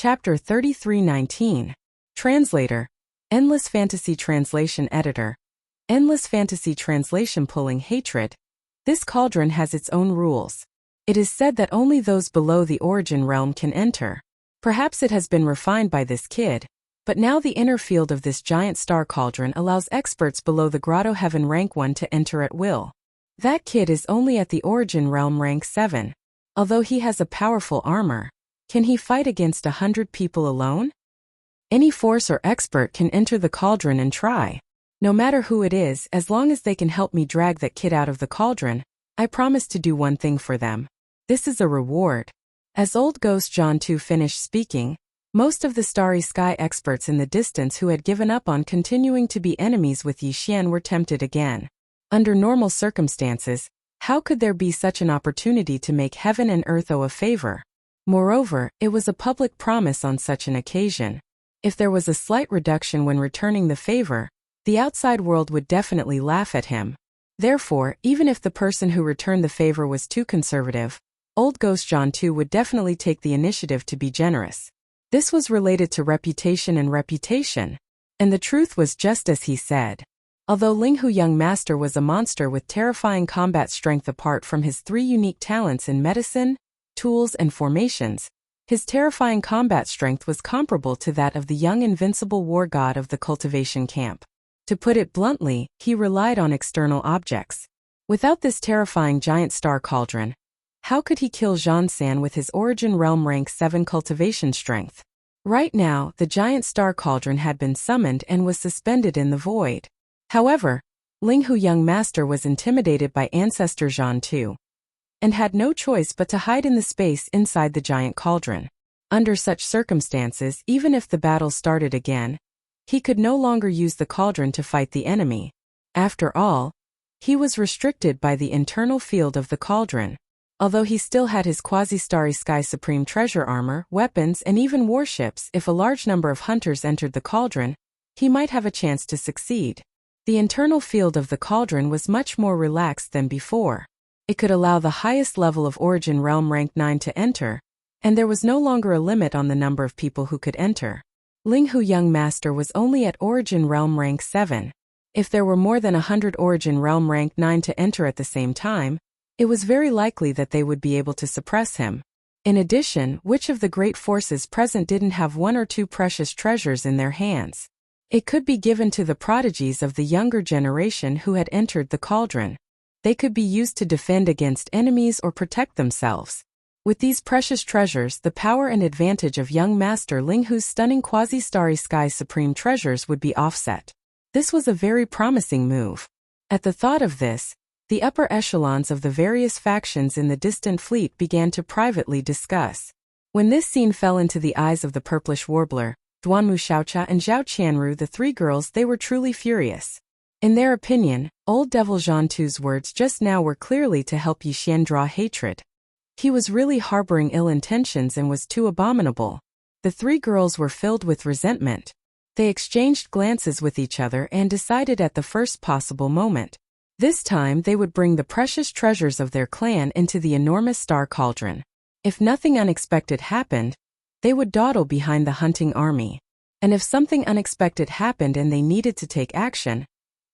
Chapter 3319. Translator. Endless Fantasy Translation Editor. Endless Fantasy Translation Pulling Hatred. This cauldron has its own rules. It is said that only those below the origin realm can enter. Perhaps it has been refined by this kid, but now the inner field of this giant star cauldron allows experts below the Grotto Heaven rank 1 to enter at will. That kid is only at the origin realm rank 7. Although he has a powerful armor, can he fight against 100 people alone? Any force or expert can enter the cauldron and try. No matter who it is, as long as they can help me drag that kid out of the cauldron, I promise to do one thing for them. This is a reward. As old Ghost John 2 finished speaking, most of the Starry Sky experts in the distance who had given up on continuing to be enemies with Yi Xian were tempted again. Under normal circumstances, how could there be such an opportunity to make heaven and earth owe a favor? Moreover, it was a public promise on such an occasion. If there was a slight reduction when returning the favor, the outside world would definitely laugh at him. Therefore, even if the person who returned the favor was too conservative, old Ghost John 2 would definitely take the initiative to be generous. This was related to reputation, and the truth was just as he said. Although Ling Hu Young Master was a monster with terrifying combat strength apart from his 3 unique talents in medicine, tools and formations, his terrifying combat strength was comparable to that of the young invincible war god of the cultivation camp. To put it bluntly, he relied on external objects. Without this terrifying giant star cauldron, how could he kill Zhan San with his origin realm rank 7 cultivation strength? Right now, the giant star cauldron had been summoned and was suspended in the void. However, Ling Hu Young Master was intimidated by Ancestor Zhan 2 and had no choice but to hide in the space inside the giant cauldron. Under such circumstances, even if the battle started again, he could no longer use the cauldron to fight the enemy. After all, he was restricted by the internal field of the cauldron. Although he still had his quasi-starry sky supreme treasure armor, weapons and even warships, if a large number of hunters entered the cauldron, he might have a chance to succeed. The internal field of the cauldron was much more relaxed than before. It could allow the highest level of origin realm rank 9 to enter, and there was no longer a limit on the number of people who could enter. Ling Hu Young Master was only at origin realm rank 7. If there were more than 100 origin realm rank 9 to enter at the same time, it was very likely that they would be able to suppress him. In addition, which of the great forces present didn't have 1 or 2 precious treasures in their hands? It could be given to the prodigies of the younger generation who had entered the cauldron. They could be used to defend against enemies or protect themselves. With these precious treasures, the power and advantage of young Master Ling Hu's stunning quasi-starry sky supreme treasures would be offset. This was a very promising move. At the thought of this, the upper echelons of the various factions in the distant fleet began to privately discuss. When this scene fell into the eyes of the purplish warbler, Duanmu Xiaocha and Zhao Qianru, the 3 girls, they were truly furious. In their opinion, old Devil Zhan 2's words just now were clearly to help Yi Xian draw hatred. He was really harboring ill intentions and was too abominable. The 3 girls were filled with resentment. They exchanged glances with each other and decided at the first possible moment. This time they would bring the precious treasures of their clan into the enormous star cauldron. If nothing unexpected happened, they would dawdle behind the hunting army. And if something unexpected happened and they needed to take action,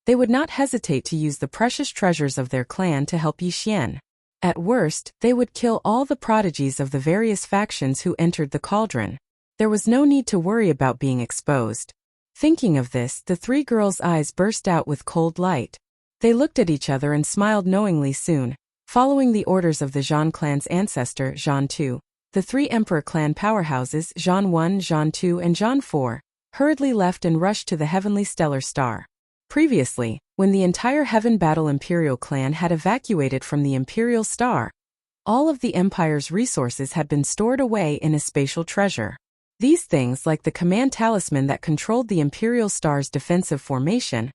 they would not hesitate to use the precious treasures of their clan to help Yi Xian. At worst, they would kill all the prodigies of the various factions who entered the cauldron. There was no need to worry about being exposed. Thinking of this, the 3 girls' eyes burst out with cold light. They looked at each other and smiled knowingly. Soon, following the orders of the Zhan clan's ancestor, Zhan 2, the 3 emperor clan powerhouses, Zhan 1, Zhan 2 and Zhan 4, hurriedly left and rushed to the heavenly stellar star. Previously, when the entire Heaven Battle Imperial clan had evacuated from the Imperial Star, all of the Empire's resources had been stored away in a spatial treasure. These things, like the command talisman that controlled the Imperial Star's defensive formation,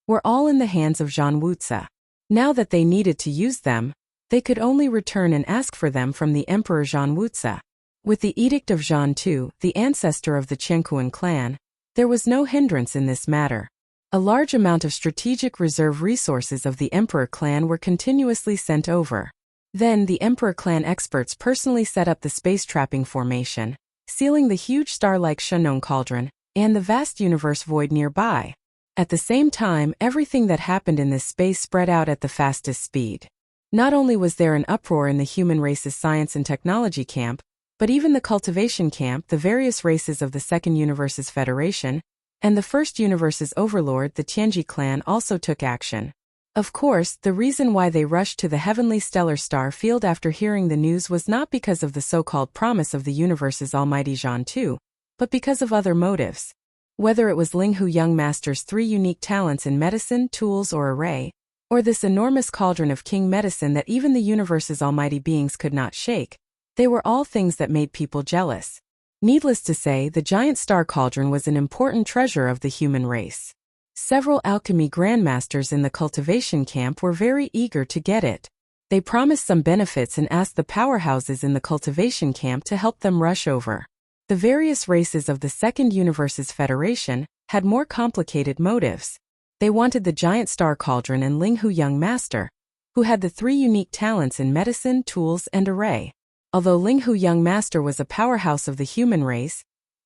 were all in the hands of Zhan Wuzi. Now that they needed to use them, they could only return and ask for them from the Emperor Zhan Wuzi. With the Edict of Zhan 2, the ancestor of the Qianquan clan, there was no hindrance in this matter. A large amount of strategic reserve resources of the Emperor clan were continuously sent over. Then the Emperor clan experts personally set up the space trapping formation, sealing the huge star-like Shenong cauldron and the vast universe void nearby. At the same time, everything that happened in this space spread out at the fastest speed. Not only was there an uproar in the human race's science and technology camp, but even the cultivation camp, the various races of the Second Universe's Federation, and the First Universe's overlord, the Tianji clan, also took action. Of course, the reason why they rushed to the heavenly stellar star field after hearing the news was not because of the so-called promise of the universe's almighty Zhan Tu, but because of other motives. Whether it was Ling Hu Young Master's 3 unique talents in medicine, tools, or array, or this enormous cauldron of king medicine that even the universe's almighty beings could not shake, they were all things that made people jealous. Needless to say, the giant star cauldron was an important treasure of the human race. Several alchemy grandmasters in the cultivation camp were very eager to get it. They promised some benefits and asked the powerhouses in the cultivation camp to help them rush over. The various races of the Second Universe's Federation had more complicated motives. They wanted the giant star cauldron and Ling Hu Young Master, who had the 3 unique talents in medicine, tools, and array. Although Ling Hu Young Master was a powerhouse of the human race,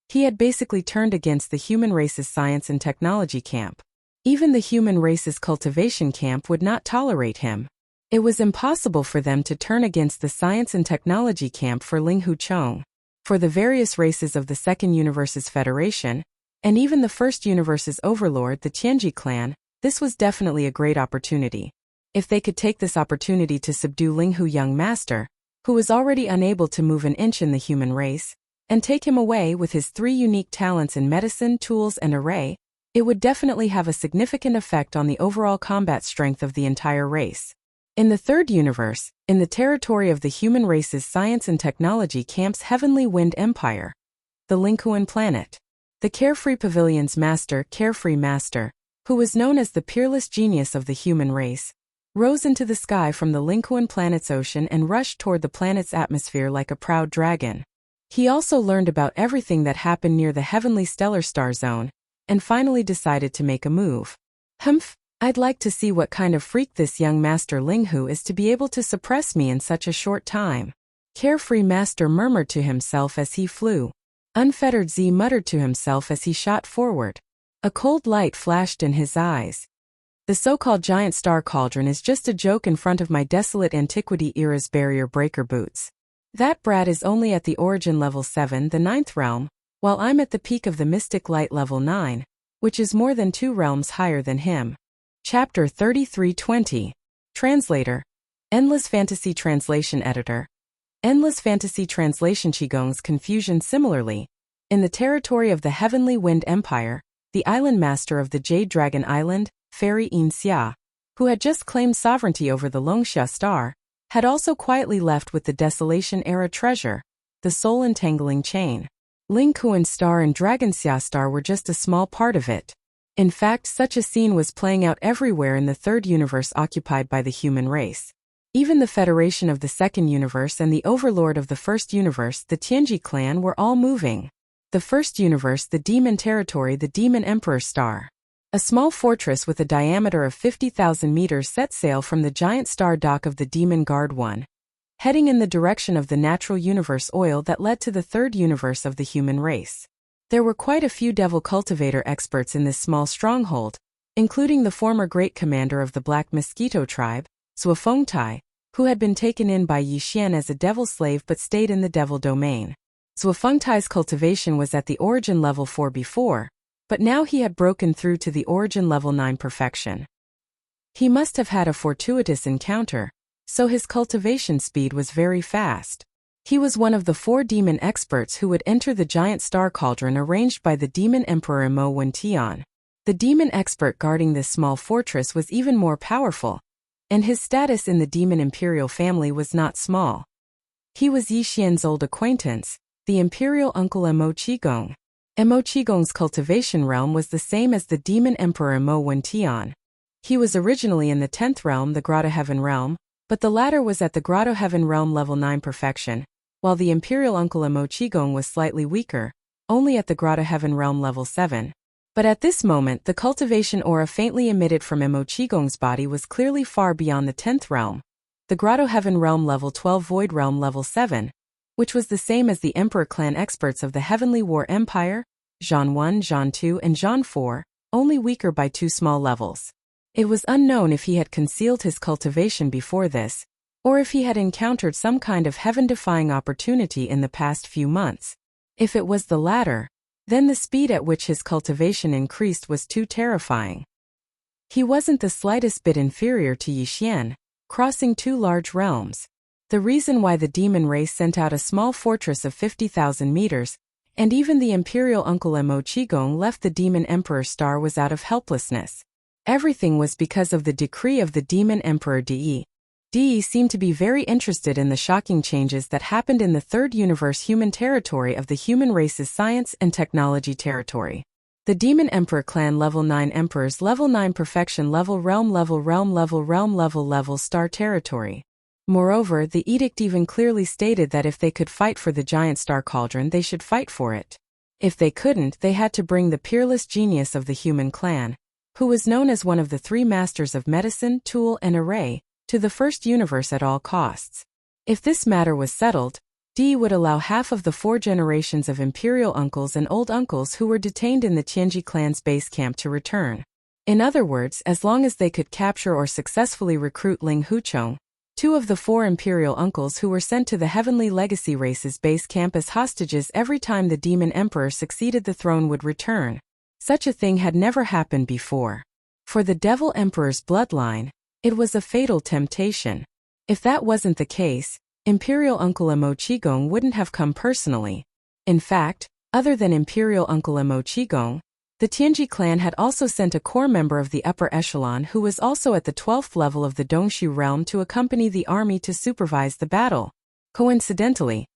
he had basically turned against the human race's science and technology camp. Even the human race's cultivation camp would not tolerate him. It was impossible for them to turn against the science and technology camp for Ling Hu Chong. For the various races of the Second Universe's Federation, and even the First Universe's overlord, the Tianji clan, this was definitely a great opportunity. If they could take this opportunity to subdue Ling Hu Young Master, who was already unable to move an inch in the human race, and take him away with his 3 unique talents in medicine, tools, and array, it would definitely have a significant effect on the overall combat strength of the entire race. In the Third Universe, in the territory of the human race's science and technology camp's Heavenly Wind Empire, the Linkuan planet, the Carefree Pavilion's master, Carefree Master, who was known as the peerless genius of the human race, rose into the sky from the Linkuan planet's ocean and rushed toward the planet's atmosphere like a proud dragon. He also learned about everything that happened near the heavenly stellar star zone, and finally decided to make a move. I'd like to see what kind of freak this young Master Ling Hu is to be able to suppress me in such a short time. Carefree Master murmured to himself as he flew. Unfettered Z muttered to himself as he shot forward. A cold light flashed in his eyes. The so-called giant star cauldron is just a joke in front of my desolate antiquity era's barrier breaker boots. That brat is only at the origin level 7, the 9th realm, while I'm at the peak of the mystic light level 9, which is more than 2 realms higher than him. Chapter 3320. Translator. Endless Fantasy Translation Editor. Endless Fantasy Translation Qigong's confusion. Similarly, in the territory of the Heavenly Wind Empire, the island master of the Jade Dragon Island, Fairy In Xia, who had just claimed sovereignty over the Longxia star, had also quietly left with the Desolation-era treasure, the soul-entangling chain. Ling Kuan star and Dragonxia star were just a small part of it. In fact, such a scene was playing out everywhere in the Third Universe occupied by the human race. Even the Federation of the Second Universe and the Overlord of the First Universe, the Tianji clan, were all moving. The First Universe, the Demon Territory, the Demon Emperor star. A small fortress with a diameter of 50,000 meters set sail from the giant star dock of the Demon Guard 1, heading in the direction of the natural universe oil that led to the Third Universe of the human race. There were quite a few devil cultivator experts in this small stronghold, including the former great commander of the Black Mosquito tribe, Zuofengtai, who had been taken in by Yi Xian as a devil slave but stayed in the devil domain. Zuofengtai's cultivation was at the origin level 4 before, but now he had broken through to the origin level 9 perfection. He must have had a fortuitous encounter, so his cultivation speed was very fast. He was one of the 4 demon experts who would enter the giant star cauldron arranged by the Demon Emperor Mo Wentian. The demon expert guarding this small fortress was even more powerful, and his status in the demon imperial family was not small. He was Yi Xian's old acquaintance, the imperial uncle Mo Qigong. Mo Qigong's cultivation realm was the same as the demon emperor Mo Wentian. He was originally in the 10th realm, the Grotto Heaven realm, but the latter was at the Grotto Heaven realm level 9 perfection, while the imperial uncle Mo Qigong was slightly weaker, only at the Grotto Heaven realm level 7. But at this moment the cultivation aura faintly emitted from Mo Qigong's body was clearly far beyond the 10th realm, the Grotto Heaven realm level 12 void realm level 7, which was the same as the Emperor clan experts of the Heavenly War Empire, Zhan 1, Zhan 2 and Zhan 4, only weaker by 2 small levels. It was unknown if he had concealed his cultivation before this, or if he had encountered some kind of heaven-defying opportunity in the past few months. If it was the latter, then the speed at which his cultivation increased was too terrifying. He wasn't the slightest bit inferior to Yixian, crossing 2 large realms. The reason why the demon race sent out a small fortress of 50,000 meters, and even the imperial uncle Mo Qigong left the demon emperor star was out of helplessness. Everything was because of the decree of the demon emperor Di. Di seemed to be very interested in the shocking changes that happened in the third universe human territory of the human race's science and technology territory. The Demon Emperor clan level 9 emperors level 9 perfection level realm level realm level realm level level star territory. Moreover, the edict even clearly stated that if they could fight for the giant star cauldron they should fight for it. If they couldn't, they had to bring the peerless genius of the human clan, who was known as one of the 3 masters of medicine, tool and array, to the first universe at all costs. If this matter was settled, Di would allow half of the 4 generations of imperial uncles and old uncles who were detained in the Tianji clan's base camp to return. In other words, as long as they could capture or successfully recruit Ling Huchong, 2 of the 4 imperial uncles who were sent to the Heavenly Legacy race's base camp as hostages every time the demon emperor succeeded the throne would return. Such a thing had never happened before. For the devil emperor's bloodline, it was a fatal temptation. If that wasn't the case, Imperial Uncle Mo Qigong wouldn't have come personally. In fact, other than Imperial Uncle Mo Qigong, the Tianji clan had also sent a core member of the upper echelon who was also at the 12th level of the Dongshu realm to accompany the army to supervise the battle. Coincidentally,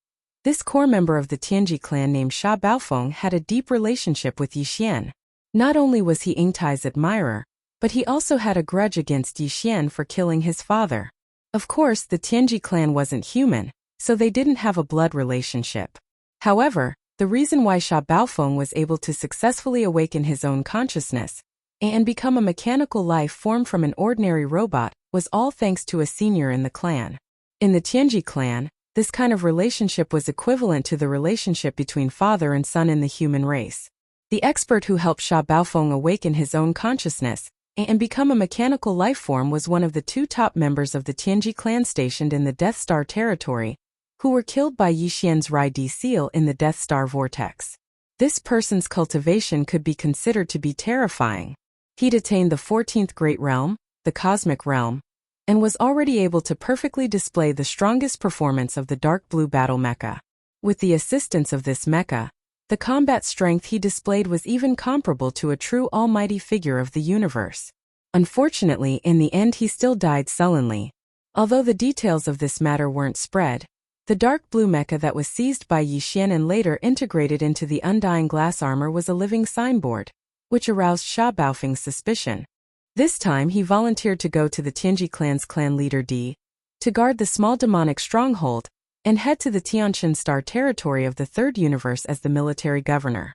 this core member of the Tianji clan named Sha Baofeng had a deep relationship with Yixian. Not only was he Yingtai's admirer, but he also had a grudge against Yixian for killing his father. Of course, the Tianji clan wasn't human, so they didn't have a blood relationship. However, the reason why Sha Baofeng was able to successfully awaken his own consciousness and become a mechanical life formed from an ordinary robot was all thanks to a senior in the clan. In the Tianji clan, this kind of relationship was equivalent to the relationship between father and son in the human race. The expert who helped Sha Baofeng awaken his own consciousness and become a mechanical life form was one of the 2 top members of the Tianji clan stationed in the Death Star territory, who were killed by Yixian's Rai Di seal in the Death Star vortex. This person's cultivation could be considered to be terrifying. He'd attained the 14th Great Realm, the Cosmic Realm, and was already able to perfectly display the strongest performance of the Dark Blue Battle Mecha. With the assistance of this mecha, the combat strength he displayed was even comparable to a true almighty figure of the universe. Unfortunately, in the end he still died sullenly. Although the details of this matter weren't spread, the dark blue mecha that was seized by Yixian and later integrated into the undying glass armor was a living signboard, which aroused Sha Baofeng's suspicion. This time he volunteered to go to the Tianji clan's clan leader Di, to guard the small demonic stronghold, and head to the Tianjin Star territory of the Third Universe as the military governor.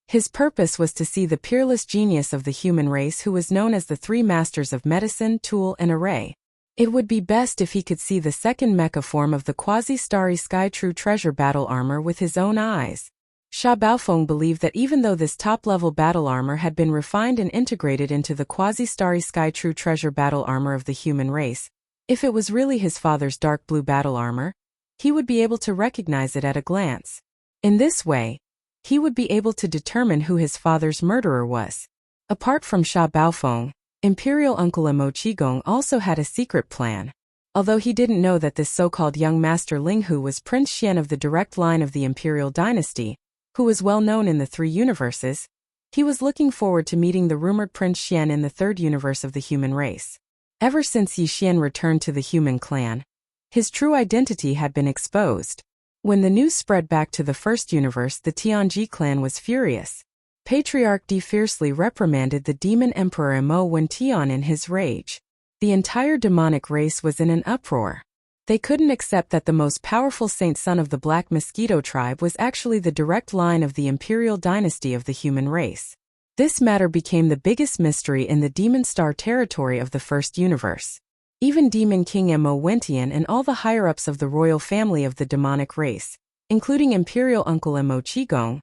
His purpose was to see the peerless genius of the human race who was known as the 3 masters of medicine, tool and array. It would be best if he could see the second mecha form of the quasi-starry sky true treasure battle armor with his own eyes. Sha Baofeng believed that even though this top-level battle armor had been refined and integrated into the quasi-starry sky true treasure battle armor of the human race, if it was really his father's dark blue battle armor, he would be able to recognize it at a glance. In this way, he would be able to determine who his father's murderer was. Apart from Sha Baofeng, Imperial Uncle Mo Qigong also had a secret plan. Although he didn't know that this so-called young master Linghu was Prince Xian of the direct line of the Imperial dynasty, who was well known in the 3 universes, he was looking forward to meeting the rumored Prince Xian in the 3rd universe of the human race. Ever since Yixian returned to the human clan, his true identity had been exposed. When the news spread back to the 1st universe, the Tianji clan was furious. Patriarch Di fiercely reprimanded the demon emperor Mo Wentian in his rage. The entire demonic race was in an uproar. They couldn't accept that the most powerful saint son of the Black Mosquito tribe was actually the direct line of the imperial dynasty of the human race. This matter became the biggest mystery in the Demon Star territory of the 1st universe. Even Demon King Mo Wentian and all the higher-ups of the royal family of the demonic race, including Imperial Uncle and Mo Qigong,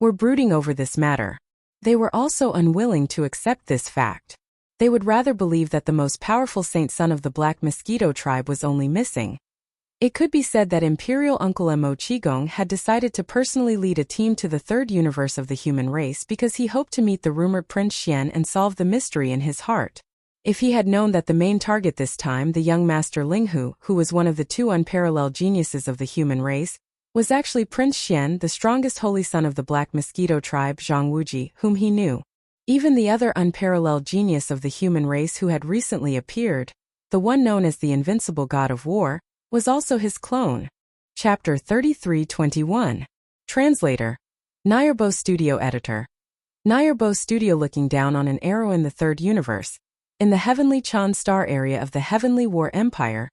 were brooding over this matter. They were also unwilling to accept this fact. They would rather believe that the most powerful saint son of the Black Mosquito tribe was only missing. It could be said that Imperial Uncle Mo Qigong had decided to personally lead a team to the third universe of the human race because he hoped to meet the rumored Prince Xian and solve the mystery in his heart. If he had known that the main target this time, the young Master Linghu, who was one of the two unparalleled geniuses of the human race, was actually Prince Xian, the strongest holy son of the Black Mosquito tribe, Zhang Wuji, whom he knew. Even the other unparalleled genius of the human race who had recently appeared, the one known as the Invincible God of War, was also his clone. Chapter 3321. Translator. Nyerbo Studio Editor. Nyerbo Studio. Looking down on an arrow in the third universe, in the heavenly Chan star area of the Heavenly War Empire,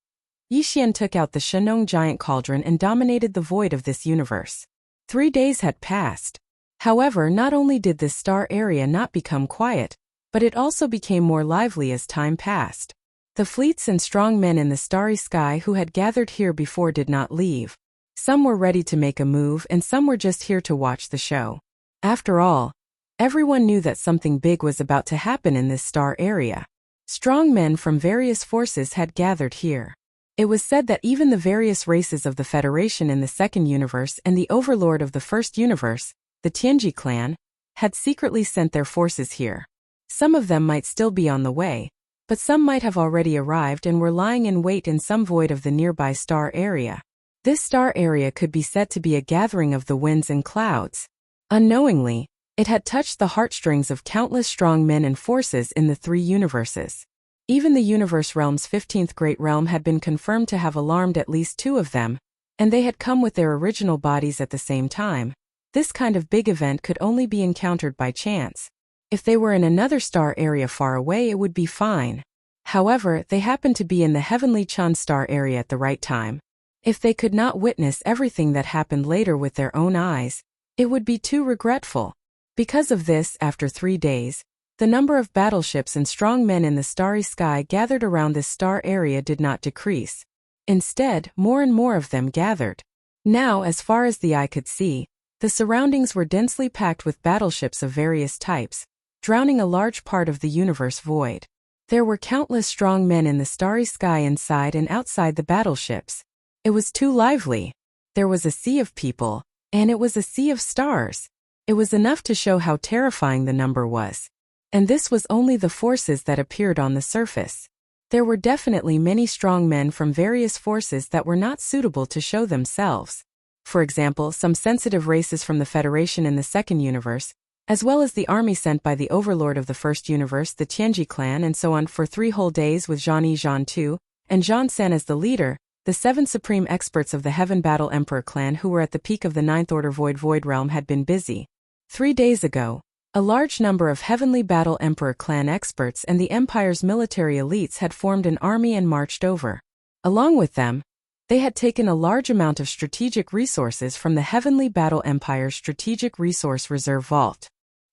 Yixian took out the Shenong giant cauldron and dominated the void of this universe. 3 days had passed. However, not only did this star area not become quiet, but it also became more lively as time passed. The fleets and strong men in the starry sky who had gathered here before did not leave. Some were ready to make a move and some were just here to watch the show. After all, everyone knew that something big was about to happen in this star area. Strong men from various forces had gathered here. It was said that even the various races of the Federation in the second universe and the overlord of the first universe, the Tianji clan, had secretly sent their forces here. Some of them might still be on the way, but some might have already arrived and were lying in wait in some void of the nearby star area. This star area could be said to be a gathering of the winds and clouds. Unknowingly, it had touched the heartstrings of countless strong men and forces in the three universes. Even the universe realm's 15th great realm had been confirmed to have alarmed at least 2 of them, and they had come with their original bodies at the same time. This kind of big event could only be encountered by chance. If they were in another star area far away, it would be fine. However, they happened to be in the heavenly Chan star area at the right time. If they could not witness everything that happened later with their own eyes, it would be too regretful. Because of this, after 3 days, the number of battleships and strong men in the starry sky gathered around this star area did not decrease. Instead, more and more of them gathered. Now, as far as the eye could see, the surroundings were densely packed with battleships of various types, drowning a large part of the universe void. There were countless strong men in the starry sky inside and outside the battleships. It was too lively. There was a sea of people, and it was a sea of stars. It was enough to show how terrifying the number was. And this was only the forces that appeared on the surface. There were definitely many strong men from various forces that were not suitable to show themselves. For example, some sensitive races from the Federation in the second universe, as well as the army sent by the overlord of the first universe, the Tianji clan, and so on for 3 whole days with Zhang Yi, Zhang Tu, and Zhang Sen as the leader, the 7 supreme experts of the Heaven Battle Emperor clan who were at the peak of the 9th Order Void realm had been busy. 3 days ago, a large number of Heavenly Battle Emperor clan experts and the Empire's military elites had formed an army and marched over. Along with them, they had taken a large amount of strategic resources from the Heavenly Battle Empire's Strategic Resource Reserve Vault.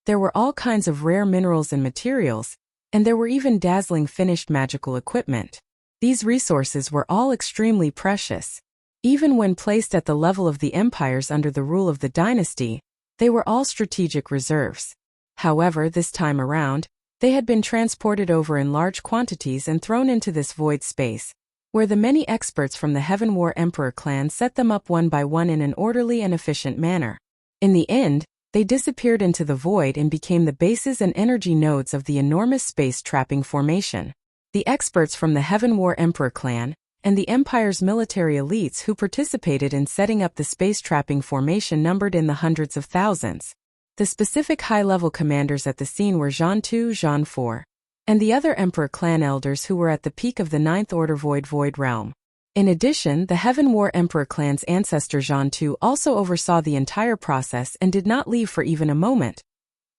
There were all kinds of rare minerals and materials, and there were even dazzling finished magical equipment. These resources were all extremely precious. Even when placed at the level of the empires under the rule of the dynasty, they were all strategic reserves. However, this time around, they had been transported over in large quantities and thrown into this void space, where the many experts from the Heaven War Emperor clan set them up one by one in an orderly and efficient manner. In the end, they disappeared into the void and became the bases and energy nodes of the enormous space trapping formation. The experts from the Heaven War Emperor clan, and the Empire's military elites who participated in setting up the space trapping formation numbered in the hundreds of thousands. The specific high-level commanders at the scene were Zhang Tu, Zhang Four, and the other Emperor clan elders who were at the peak of the 9th Order Void realm. In addition, the Heaven War Emperor clan's ancestor Zhang Tu also oversaw the entire process and did not leave for even a moment.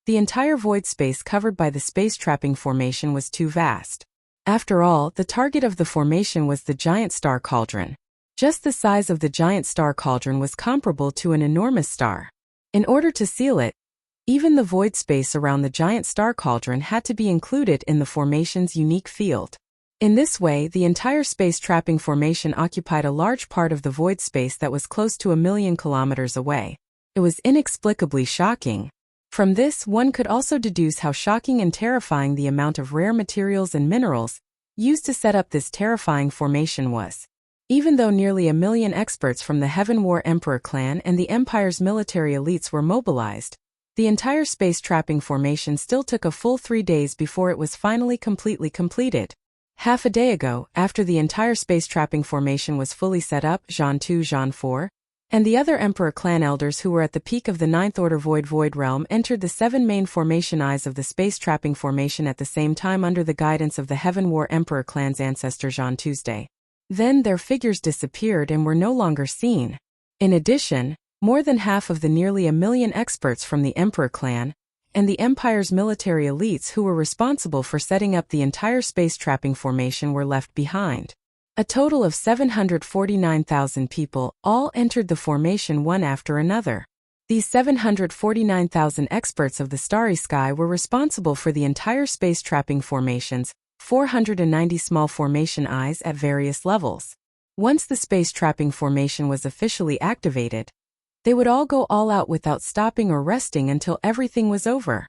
The entire void space covered by the space trapping formation was too vast. After all, the target of the formation was the giant star cauldron. Just the size of the giant star cauldron was comparable to an enormous star. In order to seal it, even the void space around the giant star cauldron had to be included in the formation's unique field. In this way, the entire space trapping formation occupied a large part of the void space that was close to 1,000,000 kilometers away. It was inexplicably shocking. From this, one could also deduce how shocking and terrifying the amount of rare materials and minerals used to set up this terrifying formation was. Even though nearly 1,000,000 experts from the Heaven War Emperor clan and the Empire's military elites were mobilized, the entire space trapping formation still took a full 3 days before it was finally completely completed. Half a day ago, after the entire space trapping formation was fully set up, Jean 2, Jean 4, and the other Emperor clan elders who were at the peak of the Ninth Order Void Realm entered the 7 main formation eyes of the space trapping formation at the same time under the guidance of the Heaven War Emperor clan's ancestor Jean Tuesday. Then their figures disappeared and were no longer seen. In addition, more than half of the nearly 1,000,000 experts from the Emperor clan and the Empire's military elites who were responsible for setting up the entire space trapping formation were left behind. A total of 749,000 people all entered the formation one after another. These 749,000 experts of the starry sky were responsible for the entire space trapping formation's 490 small formation eyes at various levels. Once the space trapping formation was officially activated, they would all go all out without stopping or resting until everything was over.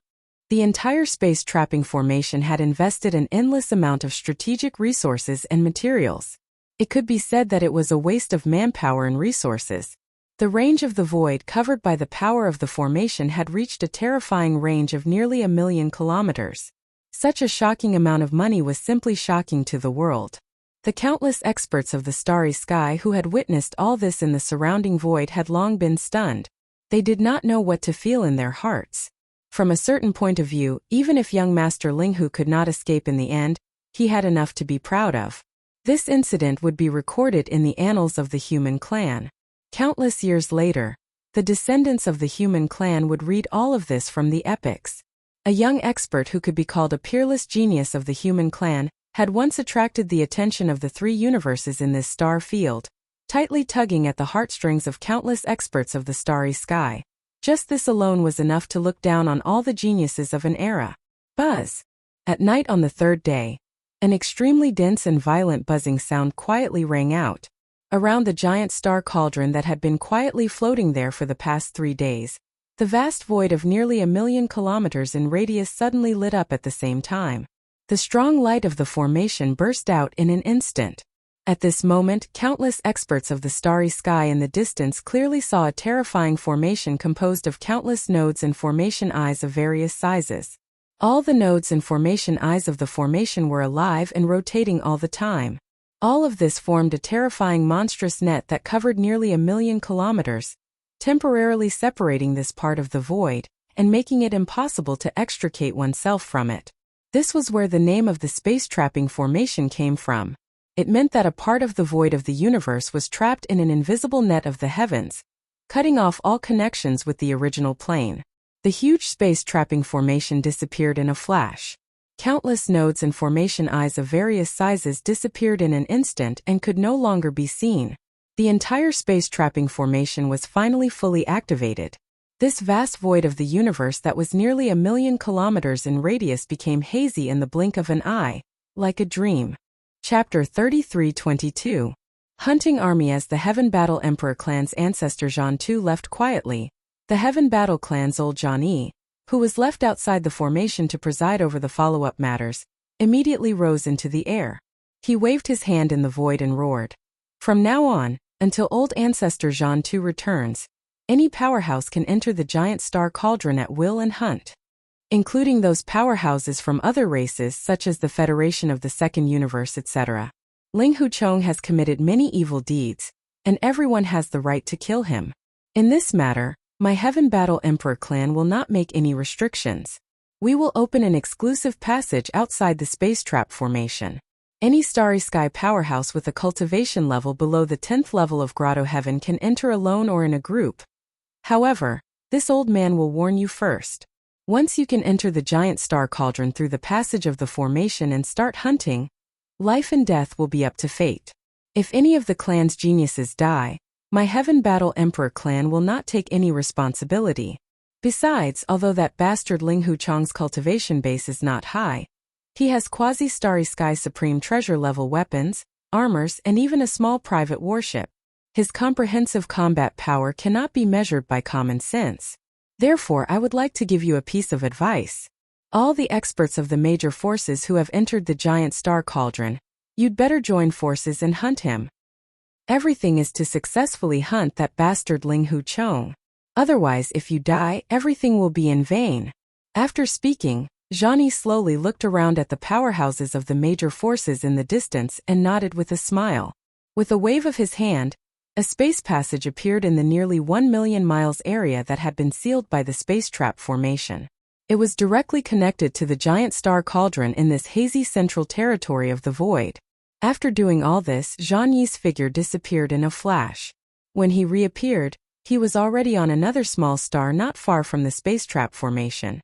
The entire space trapping formation had invested an endless amount of strategic resources and materials. It could be said that it was a waste of manpower and resources. The range of the void covered by the power of the formation had reached a terrifying range of nearly 1,000,000 kilometers. Such a shocking amount of money was simply shocking to the world. The countless experts of the starry sky who had witnessed all this in the surrounding void had long been stunned. They did not know what to feel in their hearts. From a certain point of view, even if young Master Linghu could not escape in the end, he had enough to be proud of. This incident would be recorded in the annals of the human clan. Countless years later, the descendants of the human clan would read all of this from the epics. A young expert who could be called a peerless genius of the human clan had once attracted the attention of the 3 universes in this star field, tightly tugging at the heartstrings of countless experts of the starry sky. Just this alone was enough to look down on all the geniuses of an era. Buzz. At night on the 3rd day, an extremely dense and violent buzzing sound quietly rang out. Around the giant star cauldron that had been quietly floating there for the past 3 days, the vast void of nearly 1,000,000 kilometers in radius suddenly lit up at the same time. The strong light of the formation burst out in an instant. At this moment, countless experts of the starry sky in the distance clearly saw a terrifying formation composed of countless nodes and formation eyes of various sizes. All the nodes and formation eyes of the formation were alive and rotating all the time. All of this formed a terrifying monstrous net that covered nearly 1,000,000 kilometers, temporarily separating this part of the void and making it impossible to extricate oneself from it. This was where the name of the space trapping formation came from. It meant that a part of the void of the universe was trapped in an invisible net of the heavens, cutting off all connections with the original plane. The huge space trapping formation disappeared in a flash. Countless nodes and formation eyes of various sizes disappeared in an instant and could no longer be seen. The entire space trapping formation was finally fully activated. This vast void of the universe that was nearly 1,000,000 kilometers in radius became hazy in the blink of an eye, like a dream. Chapter 33-22. Hunting Army. As the Heaven Battle Emperor clan's ancestor Jean II left quietly, the Heaven Battle clan's old Johnny, who was left outside the formation to preside over the follow-up matters, immediately rose into the air. He waved his hand in the void and roared. From now on, until old ancestor Jean II returns, any powerhouse can enter the giant star cauldron at will and hunt, including those powerhouses from other races such as the Federation of the Second Universe, etc. Linghu Chong has committed many evil deeds, and everyone has the right to kill him. In this matter, my Heaven Battle Emperor clan will not make any restrictions. We will open an exclusive passage outside the space trap formation. Any starry sky powerhouse with a cultivation level below the 10th level of Grotto Heaven can enter alone or in a group. However, this old man will warn you first. Once you can enter the giant star cauldron through the passage of the formation and start hunting, life and death will be up to fate. If any of the clan's geniuses die, my Heaven Battle Emperor clan will not take any responsibility. Besides, although that bastard Linghu Chong's cultivation base is not high, He has quasi-starry sky supreme treasure-level weapons, armors, and even a small private warship. His comprehensive combat power cannot be measured by common sense. Therefore, I would like to give you a piece of advice. All the experts of the major forces who have entered the giant star cauldron, you'd better join forces and hunt him. Everything is to successfully hunt that bastard Ling Hu Chong. Otherwise, if you die, everything will be in vain. After speaking, Zhang Yi slowly looked around at the powerhouses of the major forces in the distance and nodded with a smile. With a wave of his hand, a space passage appeared in the nearly 1 million miles area that had been sealed by the space trap formation. It was directly connected to the giant star cauldron in this hazy central territory of the void. After doing all this, Zhang Yi's figure disappeared in a flash. When he reappeared, he was already on another small star not far from the space trap formation.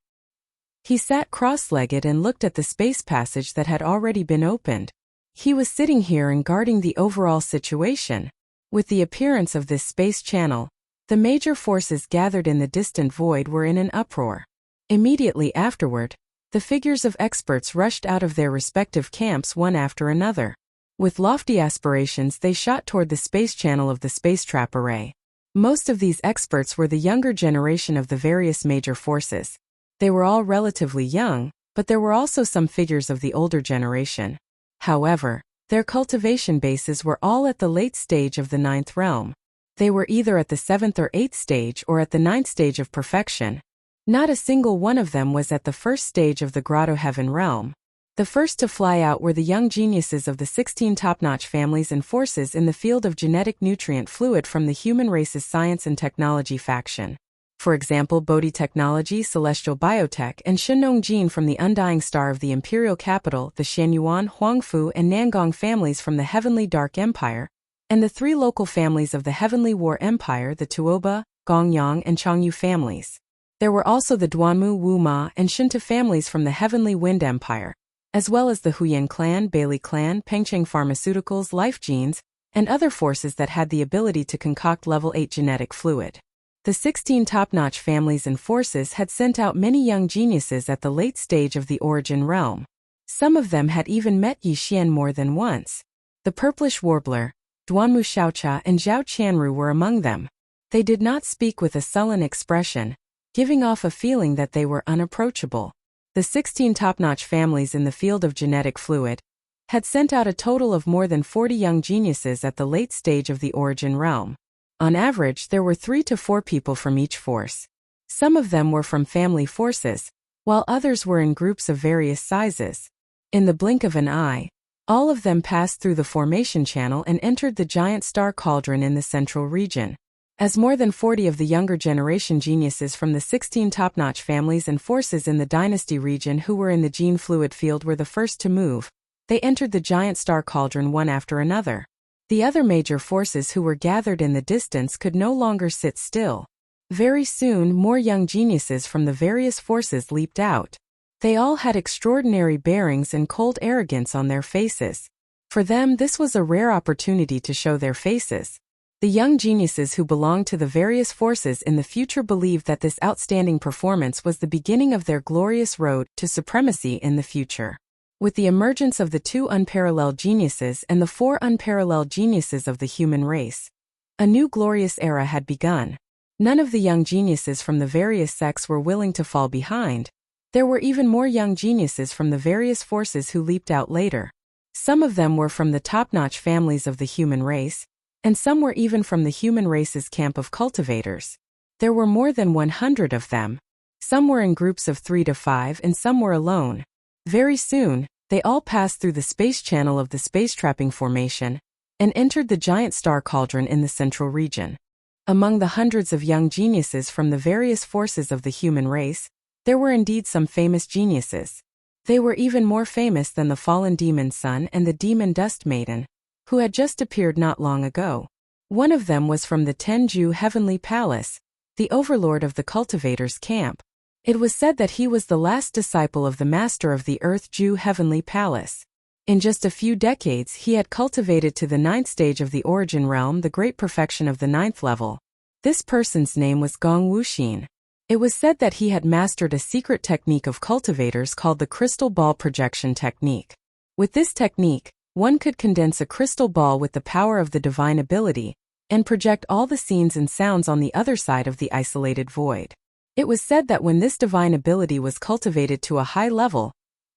He sat cross-legged and looked at the space passage that had already been opened. He was sitting here and guarding the overall situation. With the appearance of this space channel, the major forces gathered in the distant void were in an uproar. Immediately afterward, the figures of experts rushed out of their respective camps one after another. With lofty aspirations, they shot toward the space channel of the space trap array. Most of these experts were the younger generation of the various major forces. They were all relatively young, but there were also some figures of the older generation. However, their cultivation bases were all at the late stage of the 9th realm. They were either at the 7th or 8th stage or at the 9th stage of perfection. Not a single one of them was at the first stage of the Grotto Heaven realm. The first to fly out were the young geniuses of the 16 top-notch families and forces in the field of genetic nutrient fluid from the human race's science and technology faction. For example, Bodhi Technology, Celestial Biotech, and Shenong Jin from the Undying Star of the Imperial Capital, the Shanyuan, Huangfu, and Nangong families from the Heavenly Dark Empire, and the 3 local families of the Heavenly War Empire, the Tuoba, Gongyang, and Changyu families. There were also the Duanmu, Wuma, and Shinta families from the Heavenly Wind Empire, as well as the Huyan clan, Bailey clan, Pengcheng Pharmaceuticals, Life Genes, and other forces that had the ability to concoct level 8 genetic fluid. The 16 top-notch families and forces had sent out many young geniuses at the late stage of the origin realm. Some of them had even met Yi Xian more than once. The Purplish Warbler, Duanmu Xiaocha, and Zhao Qianru were among them. They did not speak with a sullen expression, giving off a feeling that they were unapproachable. The 16 top-notch families in the field of genetic fluid had sent out a total of more than 40 young geniuses at the late stage of the origin realm. On average, there were 3 to 4 people from each force. Some of them were from family forces, while others were in groups of various sizes. In the blink of an eye, all of them passed through the formation channel and entered the giant star cauldron in the central region. As more than 40 of the younger generation geniuses from the 16 top-notch families and forces in the dynasty region who were in the gene fluid field were the first to move, they entered the giant star cauldron one after another. The other major forces who were gathered in the distance could no longer sit still. Very soon, more young geniuses from the various forces leaped out. They all had extraordinary bearings and cold arrogance on their faces. For them, this was a rare opportunity to show their faces. The young geniuses who belonged to the various forces in the future believed that this outstanding performance was the beginning of their glorious road to supremacy in the future. With the emergence of the 2 unparalleled geniuses and the 4 unparalleled geniuses of the human race, a new glorious era had begun. None of the young geniuses from the various sects were willing to fall behind. There were even more young geniuses from the various forces who leaped out later. Some of them were from the top-notch families of the human race, and some were even from the human race's camp of cultivators. There were more than 100 of them. Some were in groups of 3 to 5 and some were alone. Very soon, they all passed through the space channel of the space trapping formation and entered the giant star cauldron in the central region. Among the hundreds of young geniuses from the various forces of the human race, there were indeed some famous geniuses. They were even more famous than the fallen demon sun and the demon dust maiden, who had just appeared not long ago. One of them was from the Tenju Heavenly Palace, the overlord of the cultivators' camp. It was said that he was the last disciple of the master of the Earth-Ju Heavenly Palace. In just a few decades, he had cultivated to the 9th stage of the origin realm the great perfection of the 9th level. This person's name was Gong Wuxin. It was said that he had mastered a secret technique of cultivators called the crystal ball projection technique. With this technique, one could condense a crystal ball with the power of the divine ability and project all the scenes and sounds on the other side of the isolated void. It was said that when this divine ability was cultivated to a high level,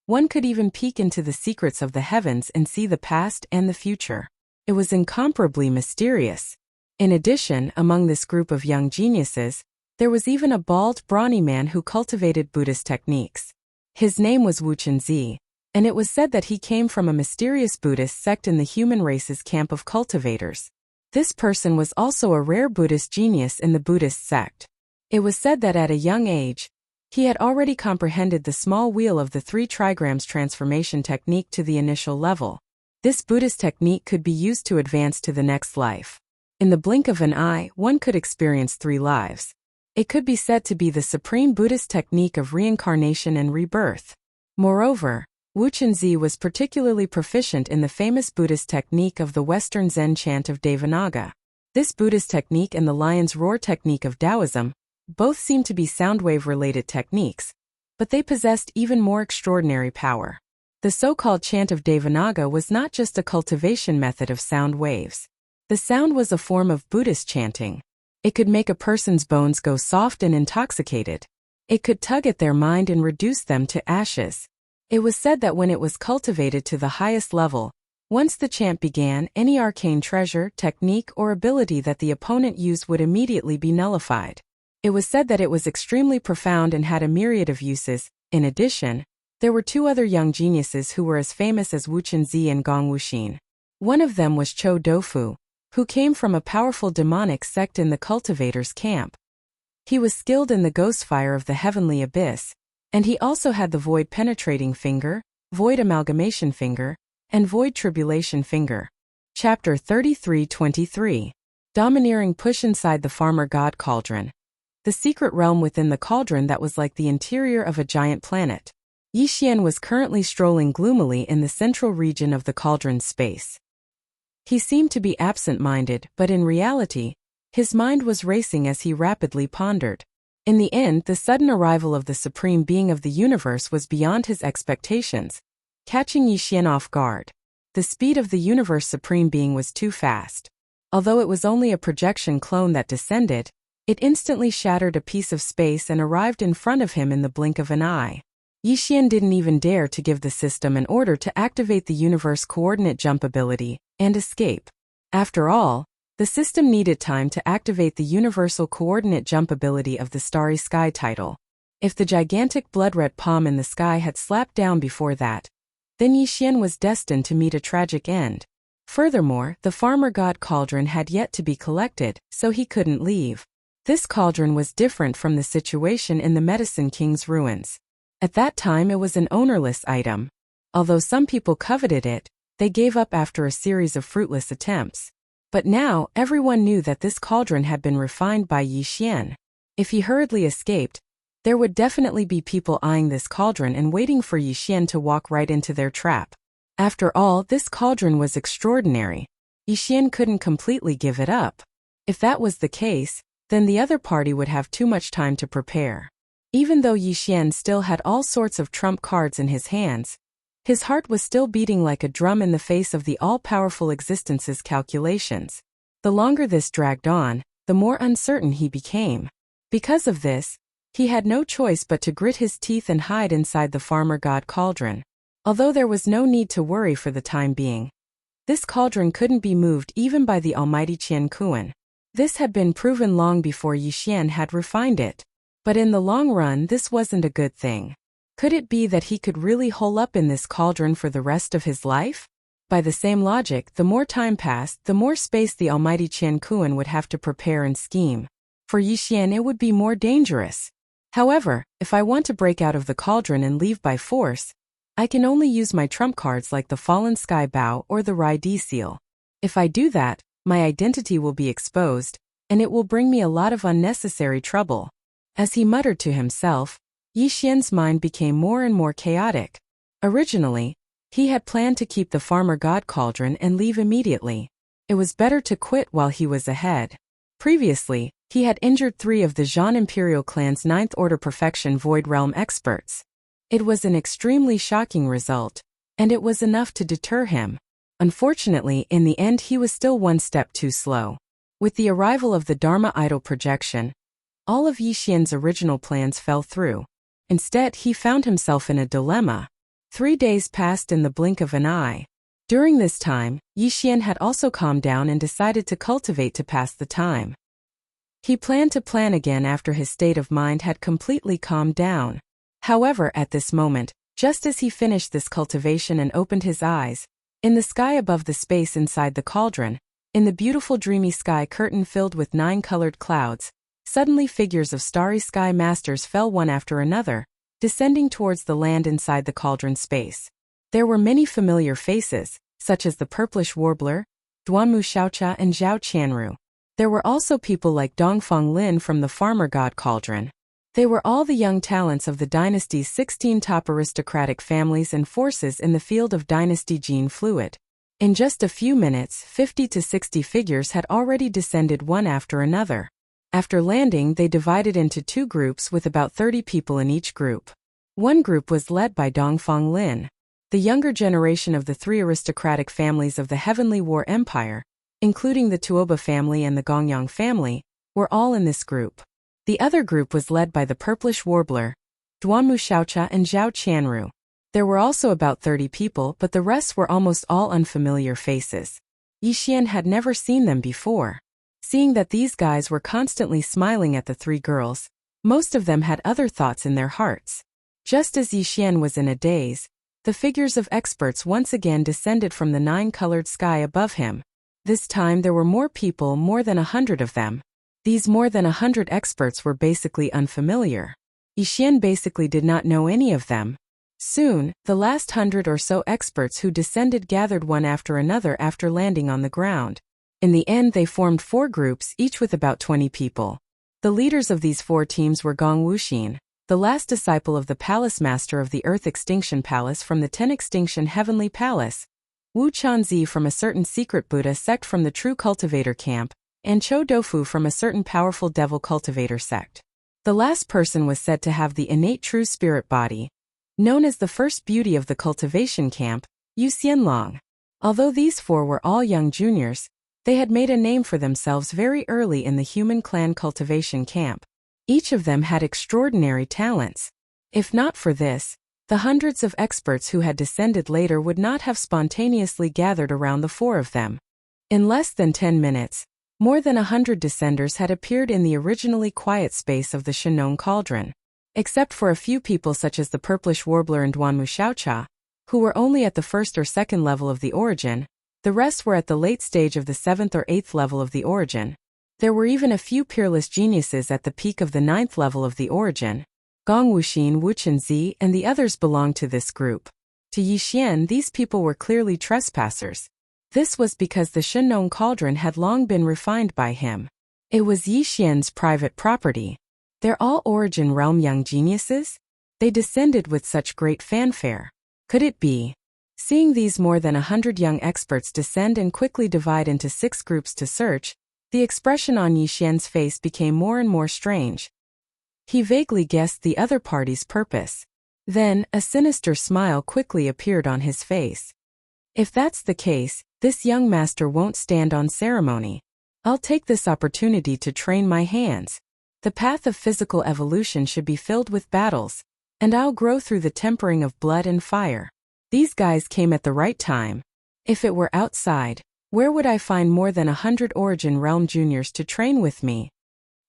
one could even peek into the secrets of the heavens and see the past and the future. It was incomparably mysterious. In addition, among this group of young geniuses, there was even a bald, brawny man who cultivated Buddhist techniques. His name was Wu Chunzi, and it was said that he came from a mysterious Buddhist sect in the human race's camp of cultivators. This person was also a rare Buddhist genius in the Buddhist sect. It was said that at a young age, he had already comprehended the small wheel of the 3 trigrams transformation technique to the initial level. This Buddhist technique could be used to advance to the next life. In the blink of an eye, one could experience 3 lives. It could be said to be the supreme Buddhist technique of reincarnation and rebirth. Moreover, Wu Chunzi was particularly proficient in the famous Buddhist technique of the Western Zen chant of Devanaga. This Buddhist technique and the lion's roar technique of Taoism both seem to be soundwave-related techniques, but they possessed even more extraordinary power. The so-called chant of Devanaga was not just a cultivation method of sound waves. The sound was a form of Buddhist chanting. It could make a person's bones go soft and intoxicated. It could tug at their mind and reduce them to ashes. It was said that when it was cultivated to the highest level, once the chant began, any arcane treasure, technique, or ability that the opponent used would immediately be nullified. It was said that it was extremely profound and had a myriad of uses. In addition, there were 2 other young geniuses who were as famous as Wu Chunzi and Gong Wuxin. One of them was Chou Doufu, who came from a powerful demonic sect in the cultivators' camp. He was skilled in the ghost fire of the heavenly abyss, and he also had the void penetrating finger, void amalgamation finger, and void tribulation finger. Chapter 33-23. Domineering push inside the farmer god cauldron. The secret realm within the cauldron that was like the interior of a giant planet. Yi Xian was currently strolling gloomily in the central region of the cauldron's space. He seemed to be absent-minded, but in reality, his mind was racing as he rapidly pondered. In the end, the sudden arrival of the supreme being of the universe was beyond his expectations, catching Yi Xian off guard. The speed of the universe supreme being was too fast. Although it was only a projection clone that descended, it instantly shattered a piece of space and arrived in front of him in the blink of an eye. Yi Xian didn't even dare to give the system an order to activate the universe coordinate jump ability and escape. After all, the system needed time to activate the universal coordinate jump ability of the Starry Sky title. If the gigantic blood-red palm in the sky had slapped down before that, then Yi Xian was destined to meet a tragic end. Furthermore, the farmer god cauldron had yet to be collected, so he couldn't leave. This cauldron was different from the situation in the Medicine King's ruins. At that time it was an ownerless item. Although some people coveted it, they gave up after a series of fruitless attempts. But now, everyone knew that this cauldron had been refined by Yi Xian. If he hurriedly escaped, there would definitely be people eyeing this cauldron and waiting for Yi Xian to walk right into their trap. After all, this cauldron was extraordinary. Yi Xian couldn't completely give it up. If that was the case, then the other party would have too much time to prepare. Even though Yi Xian still had all sorts of trump cards in his hands, his heart was still beating like a drum in the face of the all-powerful existence's calculations. The longer this dragged on, the more uncertain he became. Because of this, he had no choice but to grit his teeth and hide inside the farmer god cauldron. Although there was no need to worry for the time being, this cauldron couldn't be moved even by the almighty Qian Kuan. This had been proven long before Yi Xian had refined it. But in the long run this wasn't a good thing. Could it be that he could really hole up in this cauldron for the rest of his life? By the same logic, the more time passed, the more space the almighty Qian Kuan would have to prepare and scheme. For Yi Xian it would be more dangerous. However, if I want to break out of the cauldron and leave by force, I can only use my trump cards like the Fallen Sky Bow or the Rai D Seal. If I do that, my identity will be exposed, and it will bring me a lot of unnecessary trouble. As he muttered to himself, Yi Xian's mind became more and more chaotic. Originally, he had planned to keep the farmer god cauldron and leave immediately. It was better to quit while he was ahead. Previously, He had injured 3 of the Zhan Imperial clan's 9th Order Perfection Void Realm experts. It was an extremely shocking result, and it was enough to deter him. Unfortunately, in the end he was still one step too slow. With the arrival of the Dharma Idol projection, all of Yixian's original plans fell through. Instead, he found himself in a dilemma. 3 days passed in the blink of an eye. During this time, Yixian had also calmed down and decided to cultivate to pass the time. He planned to plan again after his state of mind had completely calmed down. However, at this moment, just as he finished this cultivation and opened his eyes, in the sky above the space inside the cauldron, in the beautiful dreamy sky curtain filled with 9 colored clouds, suddenly figures of starry sky masters fell one after another, descending towards the land inside the cauldron space. There were many familiar faces, such as the purplish warbler, Duanmu Xiaocha and Zhao Qianru. There were also people like Dongfang Lin from the farmer god cauldron. They were all the young talents of the dynasty's 16 top aristocratic families and forces in the field of dynasty gene fluid. In just a few minutes, 50 to 60 figures had already descended one after another. After landing, they divided into 2 groups with about 30 people in each group. One group was led by Dongfang Lin. The younger generation of the 3 aristocratic families of the Heavenly War Empire, including the Tuoba family and the Gongyang family, were all in this group. The other group was led by the purplish warbler, Duanmu Xiaocha and Zhao Qianru. There were also about 30 people, but the rest were almost all unfamiliar faces. Yixian had never seen them before. Seeing that these guys were constantly smiling at the 3 girls, most of them had other thoughts in their hearts. Just as Yixian was in a daze, the figures of experts once again descended from the 9-colored sky above him. This time there were more people, more than 100 of them. These more than 100 experts were basically unfamiliar. Yixian basically did not know any of them. Soon, the last 100 or so experts who descended gathered one after another after landing on the ground. In the end they formed 4 groups, each with about 20 people. The leaders of these 4 teams were Gong Wuxin, the last disciple of the Palace Master of the Earth Extinction Palace from the 10 Extinction Heavenly Palace, Wu Chanzi from a certain secret Buddha sect from the True Cultivator Camp, and Cho Dofu from a certain powerful Devil Cultivator sect. The last person was said to have the innate true spirit body, known as the first beauty of the cultivation camp, Yu Xianlong. Although these 4 were all young juniors, they had made a name for themselves very early in the human clan cultivation camp. Each of them had extraordinary talents. If not for this, the hundreds of experts who had descended later would not have spontaneously gathered around the 4 of them. In less than 10 minutes, more than 100 descenders had appeared in the originally quiet space of the Shenong Cauldron. Except for a few people such as the Purplish Warbler and Duanmu Xiaocha, who were only at the 1st or 2nd level of the origin, the rest were at the late stage of the 7th or 8th level of the origin. There were even a few peerless geniuses at the peak of the 9th level of the origin. Gong Wuxin, Wu Chenzi, and the others belonged to this group. To Yixian, these people were clearly trespassers. This was because the Shenong Cauldron had long been refined by him. It was Yixian's private property. They're all origin realm young geniuses? They descended with such great fanfare. Could it be? Seeing these more than 100 young experts descend and quickly divide into 6 groups to search, the expression on Yixian's face became more and more strange. He vaguely guessed the other party's purpose. Then, a sinister smile quickly appeared on his face. If that's the case, this young master won't stand on ceremony. I'll take this opportunity to train my hands. The path of physical evolution should be filled with battles, and I'll grow through the tempering of blood and fire. These guys came at the right time. If it were outside, where would I find more than 100 Origin Realm juniors to train with me?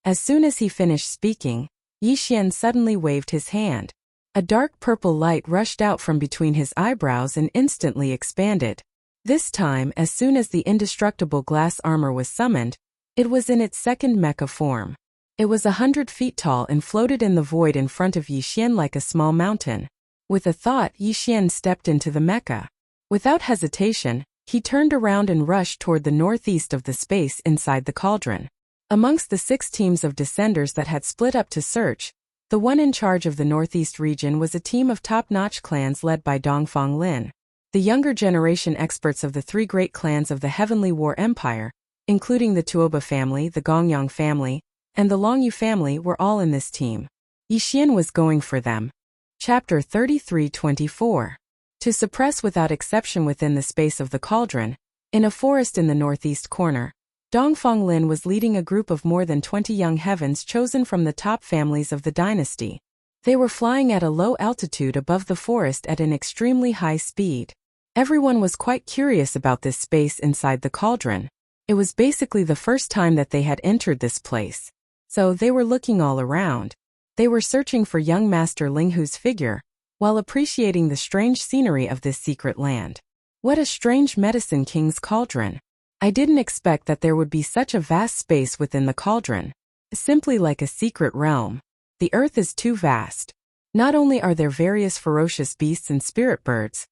As soon as he finished speaking, Yixian suddenly waved his hand. A dark purple light rushed out from between his eyebrows and instantly expanded. This time, as soon as the indestructible glass armor was summoned, it was in its 2nd mecha form. It was 100 feet tall and floated in the void in front of Yixian like a small mountain. With a thought, Yixian stepped into the mecha. Without hesitation, he turned around and rushed toward the northeast of the space inside the cauldron. Amongst the 6 teams of descenders that had split up to search, the one in charge of the northeast region was a team of top-notch clans led by Dongfang Lin. The younger generation experts of the 3 great clans of the Heavenly War Empire, including the Tuoba family, the Gongyang family, and the Longyu family were all in this team. Yixian was going for them. Chapter 33-24. To suppress without exception within the space of the cauldron, in a forest in the northeast corner, Dongfang Lin was leading a group of more than 20 young heavens chosen from the top families of the dynasty. They were flying at a low altitude above the forest at an extremely high speed. Everyone was quite curious about this space inside the cauldron. It was basically the first time that they had entered this place. So they were looking all around. They were searching for young Master Linghu's figure, while appreciating the strange scenery of this secret land. What a strange medicine king's cauldron. I didn't expect that there would be such a vast space within the cauldron. Simply like a secret realm. The earth is too vast. Not only are there various ferocious beasts and spirit birds,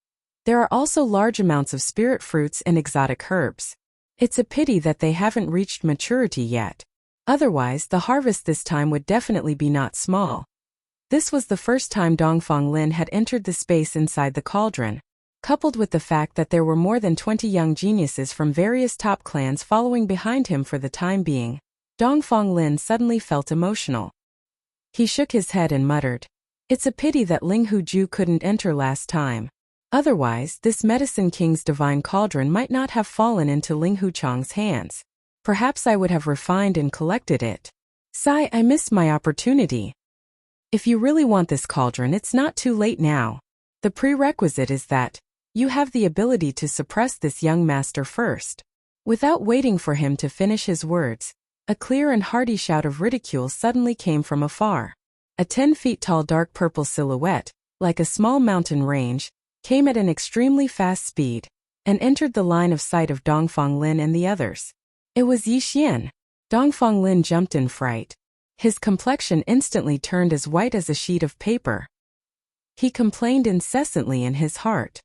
there are also large amounts of spirit fruits and exotic herbs. It's a pity that they haven't reached maturity yet. Otherwise, the harvest this time would definitely be not small. This was the first time Dongfang Lin had entered the space inside the cauldron. Coupled with the fact that there were more than 20 young geniuses from various top clans following behind him for the time being, Dongfang Lin suddenly felt emotional. He shook his head and muttered, "It's a pity that Linghu Ju couldn't enter last time. Otherwise, this Medicine King's divine cauldron might not have fallen into Linghu Chang's hands. Perhaps I would have refined and collected it. Sigh, I missed my opportunity. If you really want this cauldron, it's not too late now. The prerequisite is that you have the ability to suppress this young master first." Without waiting for him to finish his words, a clear and hearty shout of ridicule suddenly came from afar. A 10 feet tall dark purple silhouette, like a small mountain range, came at an extremely fast speed, and entered the line of sight of Dongfang Lin and the others. It was Yixian. Dongfang Lin jumped in fright. His complexion instantly turned as white as a sheet of paper. He complained incessantly in his heart.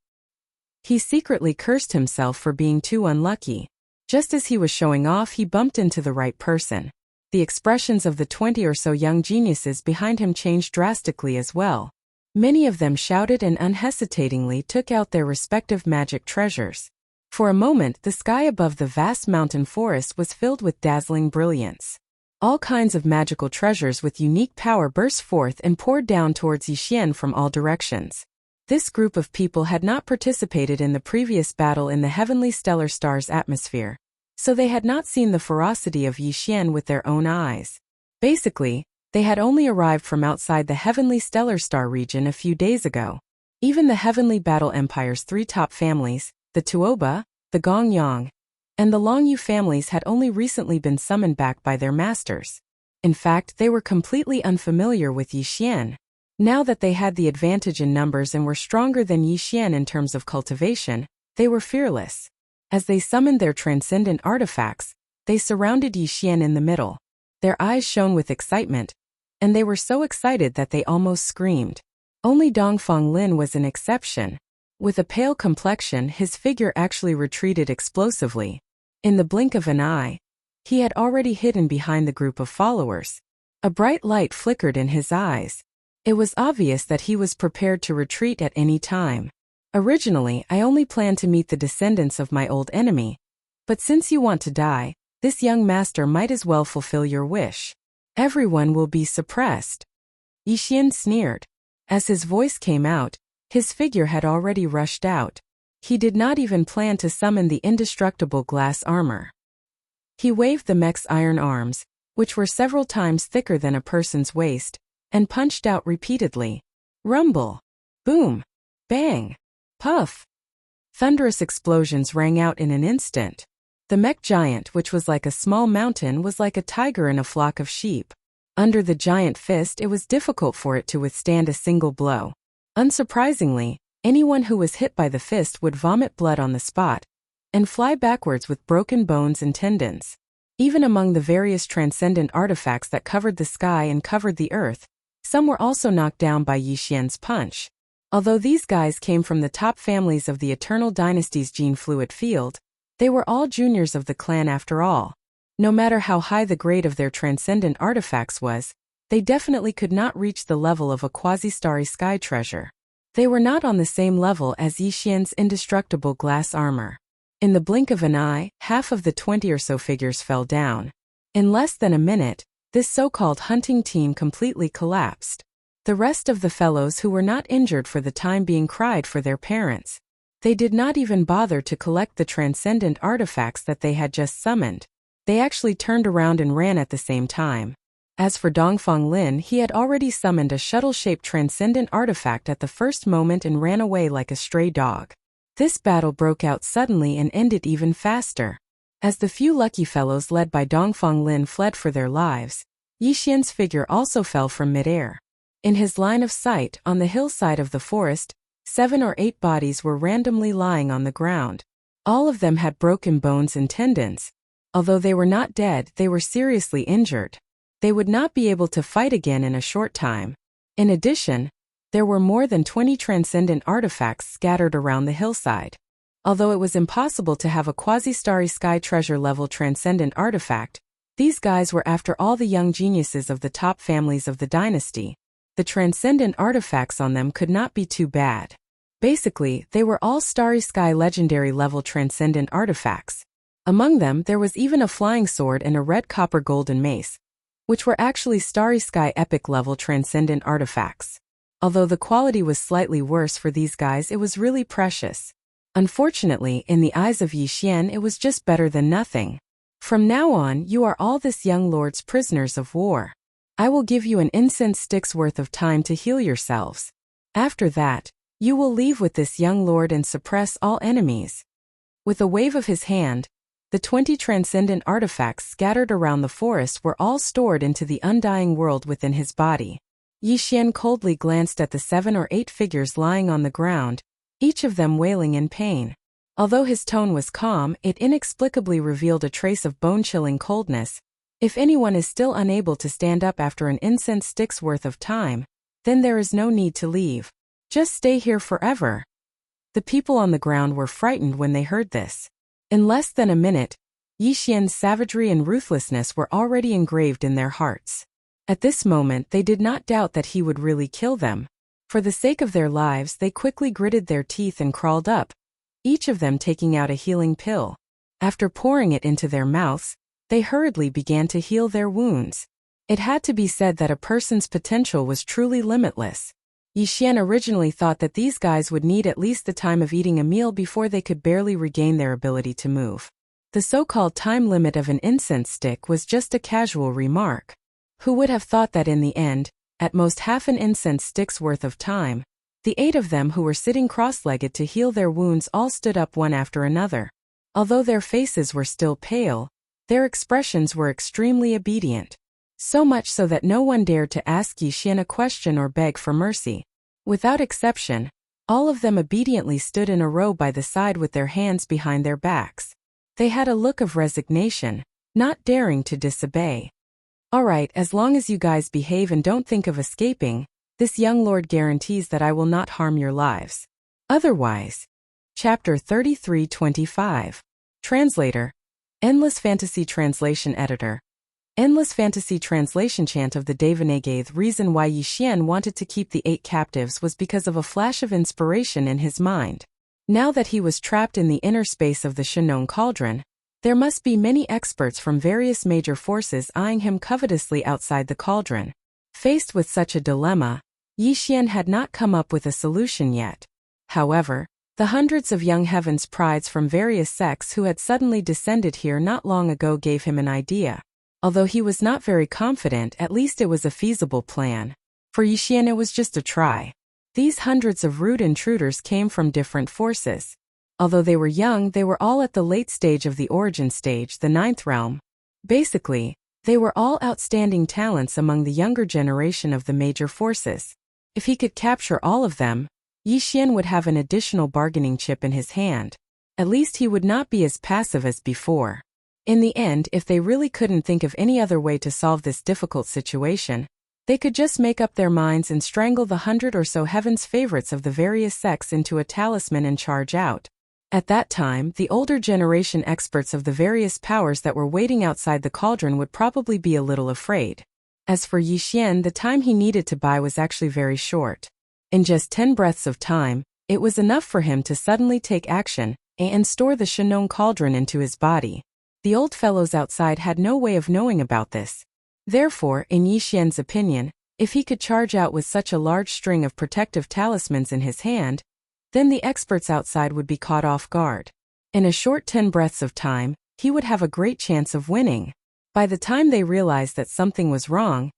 He secretly cursed himself for being too unlucky. Just as he was showing off, he bumped into the right person. The expressions of the 20 or so young geniuses behind him changed drastically as well. Many of them shouted and unhesitatingly took out their respective magic treasures. For a moment, the sky above the vast mountain forest was filled with dazzling brilliance. All kinds of magical treasures with unique power burst forth and poured down towards Yixian from all directions. This group of people had not participated in the previous battle in the heavenly stellar star's atmosphere, so they had not seen the ferocity of Yixian with their own eyes. Basically, they had only arrived from outside the heavenly stellar star region a few days ago. Even the heavenly battle empire's 3 top families, the Tuoba, the Gongyang, and the Longyu families had only recently been summoned back by their masters. In fact, they were completely unfamiliar with Yixian. Now that they had the advantage in numbers and were stronger than Yixian in terms of cultivation, they were fearless. As they summoned their transcendent artifacts, they surrounded Yixian in the middle. Their eyes shone with excitement, and they were so excited that they almost screamed. Only Dongfang Lin was an exception. With a pale complexion, his figure actually retreated explosively. In the blink of an eye, he had already hidden behind the group of followers. A bright light flickered in his eyes. It was obvious that he was prepared to retreat at any time. "Originally, I only planned to meet the descendants of my old enemy. But since you want to die, this young master might as well fulfill your wish. Everyone will be suppressed." Yixian sneered. As his voice came out, his figure had already rushed out. He did not even plan to summon the indestructible glass armor. He waved the mech's iron arms, which were several times thicker than a person's waist, and punched out repeatedly. Rumble. Boom. Bang. Puff. Thunderous explosions rang out in an instant. The mech giant, which was like a small mountain, was like a tiger in a flock of sheep. Under the giant fist, it was difficult for it to withstand a single blow. Unsurprisingly, anyone who was hit by the fist would vomit blood on the spot and fly backwards with broken bones and tendons. Even among the various transcendent artifacts that covered the sky and covered the earth, some were also knocked down by Yixian's punch. Although these guys came from the top families of the Eternal Dynasty's gene fluid field, they were all juniors of the clan after all. No matter how high the grade of their transcendent artifacts was, they definitely could not reach the level of a quasi-starry sky treasure. They were not on the same level as Yixian's indestructible glass armor. In the blink of an eye, half of the 20 or so figures fell down. In less than a minute, This so-called hunting team completely collapsed. The rest of the fellows who were not injured for the time being cried for their parents. They did not even bother to collect the transcendent artifacts that they had just summoned. They actually turned around and ran at the same time. As for Dongfang Lin, he had already summoned a shuttle-shaped transcendent artifact at the first moment and ran away like a stray dog. This battle broke out suddenly and ended even faster. As the few lucky fellows led by Dongfang Lin fled for their lives, Yixian's figure also fell from midair. In his line of sight, on the hillside of the forest, 7 or 8 bodies were randomly lying on the ground. All of them had broken bones and tendons. Although they were not dead, they were seriously injured. They would not be able to fight again in a short time. In addition, there were more than 20 transcendent artifacts scattered around the hillside. Although it was impossible to have a quasi-starry sky treasure-level transcendent artifact, these guys were after all the young geniuses of the top families of the dynasty. The transcendent artifacts on them could not be too bad. Basically, they were all starry sky legendary-level transcendent artifacts. Among them, there was even a flying sword and a red copper golden mace, which were actually starry sky epic-level transcendent artifacts. Although the quality was slightly worse for these guys, it was really precious. Unfortunately, in the eyes of Yixian, it was just better than nothing. From now on, you are all this young lord's prisoners of war. I will give you an incense stick's worth of time to heal yourselves. After that, you will leave with this young lord and suppress all enemies. With a wave of his hand, the 20 transcendent artifacts scattered around the forest were all stored into the undying world within his body. Yixian coldly glanced at the 7 or 8 figures lying on the ground, each of them wailing in pain. Although his tone was calm, it inexplicably revealed a trace of bone-chilling coldness. If anyone is still unable to stand up after an incense stick's worth of time, then there is no need to leave. Just stay here forever. The people on the ground were frightened when they heard this. In less than a minute, Yixian's savagery and ruthlessness were already engraved in their hearts. At this moment, they did not doubt that he would really kill them. For the sake of their lives, they quickly gritted their teeth and crawled up, each of them taking out a healing pill. After pouring it into their mouths, they hurriedly began to heal their wounds. It had to be said that a person's potential was truly limitless. Yixian originally thought that these guys would need at least the time of eating a meal before they could barely regain their ability to move. The so-called time limit of an incense stick was just a casual remark. Who would have thought that in the end, at most half an incense stick's worth of time, the 8 of them who were sitting cross-legged to heal their wounds all stood up one after another. Although their faces were still pale, their expressions were extremely obedient. So much so that no one dared to ask Yixian a question or beg for mercy. Without exception, all of them obediently stood in a row by the side with their hands behind their backs. They had a look of resignation, not daring to disobey. Alright, as long as you guys behave and don't think of escaping, this young lord guarantees that I will not harm your lives. Otherwise. Chapter 33-25. Translator. Endless Fantasy Translation Editor. Endless Fantasy Translation Chant of the Devouring. The reason why Yixian wanted to keep the 8 captives was because of a flash of inspiration in his mind. Now that he was trapped in the inner space of the Shenong Cauldron, there must be many experts from various major forces eyeing him covetously outside the cauldron. Faced with such a dilemma, Yixian had not come up with a solution yet. However, the hundreds of young heavens prides from various sects who had suddenly descended here not long ago gave him an idea. Although he was not very confident, at least it was a feasible plan. For Yixian, it was just a try. These hundreds of rude intruders came from different forces. Although they were young, they were all at the late stage of the origin stage, the 9th realm. Basically, they were all outstanding talents among the younger generation of the major forces. If he could capture all of them, Yixian would have an additional bargaining chip in his hand. At least he would not be as passive as before. In the end, if they really couldn't think of any other way to solve this difficult situation, they could just make up their minds and strangle the 100 or so heaven's favorites of the various sects into a talisman and charge out. At that time, the older generation experts of the various powers that were waiting outside the cauldron would probably be a little afraid. As for Yixian, the time he needed to buy was actually very short. In just 10 breaths of time, it was enough for him to suddenly take action and store the Shenong Cauldron into his body. The old fellows outside had no way of knowing about this. Therefore, in Yixian's opinion, if he could charge out with such a large string of protective talismans in his hand, then the experts outside would be caught off guard. In a short 10 breaths of time, he would have a great chance of winning. By the time they realized that something was wrong,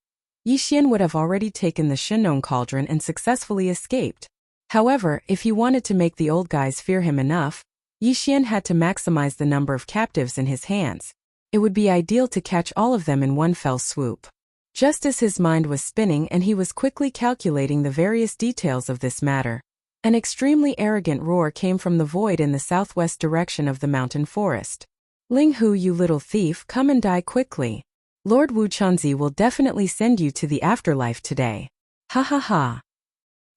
Yixian would have already taken the Shinong cauldron and successfully escaped. However, if he wanted to make the old guys fear him enough, Yixian had to maximize the number of captives in his hands. It would be ideal to catch all of them in one fell swoop. Just as his mind was spinning and he was quickly calculating the various details of this matter, an extremely arrogant roar came from the void in the southwest direction of the mountain forest. "Ling Hu, you little thief, come and die quickly. Lord Wu Chunzi will definitely send you to the afterlife today. Ha ha ha."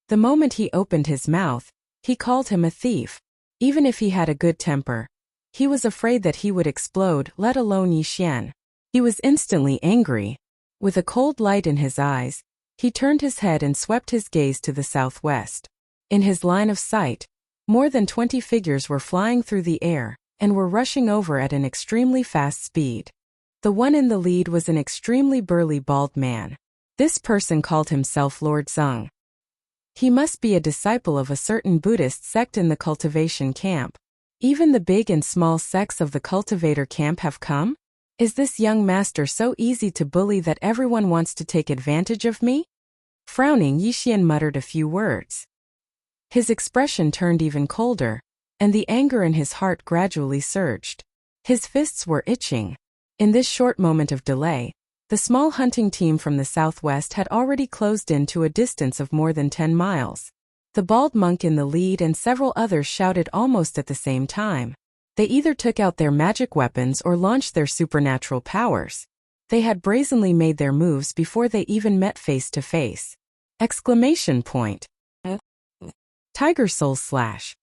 The moment he opened his mouth, he called him a thief. Even if he had a good temper, he was afraid that he would explode, let alone Yixian. He was instantly angry. With a cold light in his eyes, he turned his head and swept his gaze to the southwest. In his line of sight, more than 20 figures were flying through the air and were rushing over at an extremely fast speed. The one in the lead was an extremely burly bald man. This person called himself Lord Zeng. He must be a disciple of a certain Buddhist sect in the cultivation camp. Even the big and small sects of the cultivator camp have come? Is this young master so easy to bully that everyone wants to take advantage of me? Frowning, Yixian muttered a few words. His expression turned even colder, and the anger in his heart gradually surged. His fists were itching. In this short moment of delay, the small hunting team from the southwest had already closed in to a distance of more than 10 miles. The bald monk in the lead and several others shouted almost at the same time. They either took out their magic weapons or launched their supernatural powers. They had brazenly made their moves before they even met face to face. Exclamation point. Tiger Soul Slash.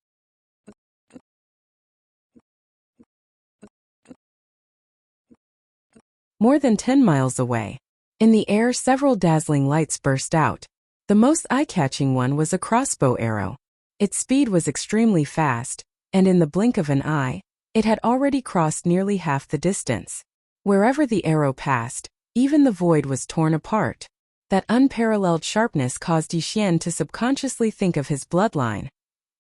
More than 10 miles away. In the air, several dazzling lights burst out. The most eye-catching one was a crossbow arrow. Its speed was extremely fast, and in the blink of an eye, it had already crossed nearly half the distance. Wherever the arrow passed, even the void was torn apart. That unparalleled sharpness caused Yixian to subconsciously think of his bloodline.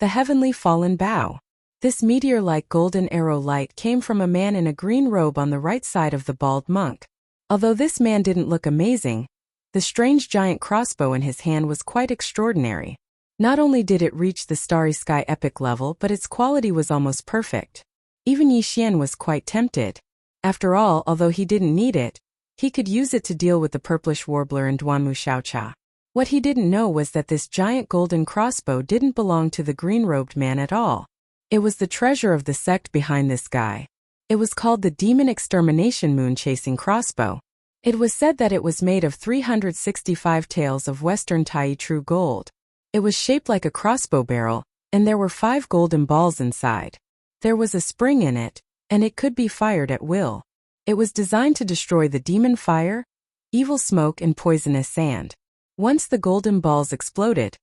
The heavenly fallen bow. This meteor-like golden arrow light came from a man in a green robe on the right side of the bald monk. Although this man didn't look amazing, the strange giant crossbow in his hand was quite extraordinary. Not only did it reach the starry sky epic level, but its quality was almost perfect. Even Yixian was quite tempted. After all, although he didn't need it, he could use it to deal with the purplish warbler and Duanmu Xiaocha. What he didn't know was that this giant golden crossbow didn't belong to the green-robed man at all. It was the treasure of the sect behind this guy. It was called the Demon Extermination Moon-Chasing Crossbow. It was said that it was made of 365 taels of Western Tai true gold. It was shaped like a crossbow barrel, and there were 5 golden balls inside. There was a spring in it, and it could be fired at will. It was designed to destroy the demon fire, evil smoke, and poisonous sand. Once the golden balls exploded,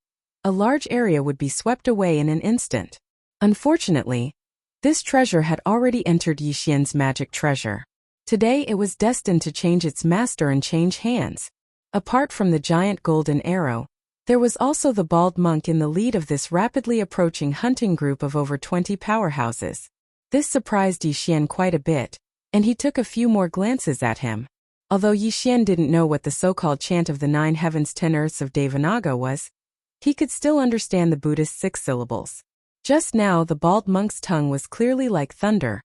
a large area would be swept away in an instant. Unfortunately, this treasure had already entered Yixian's magic treasure. Today it was destined to change its master and change hands. Apart from the giant golden arrow, there was also the bald monk in the lead of this rapidly approaching hunting group of over 20 powerhouses. This surprised Yixian quite a bit, and he took a few more glances at him. Although Yixian didn't know what the so-called chant of the 9 heavens 10 earths of Devanaga was, he could still understand the Buddhist 6 syllables. Just now the bald monk's tongue was clearly like thunder,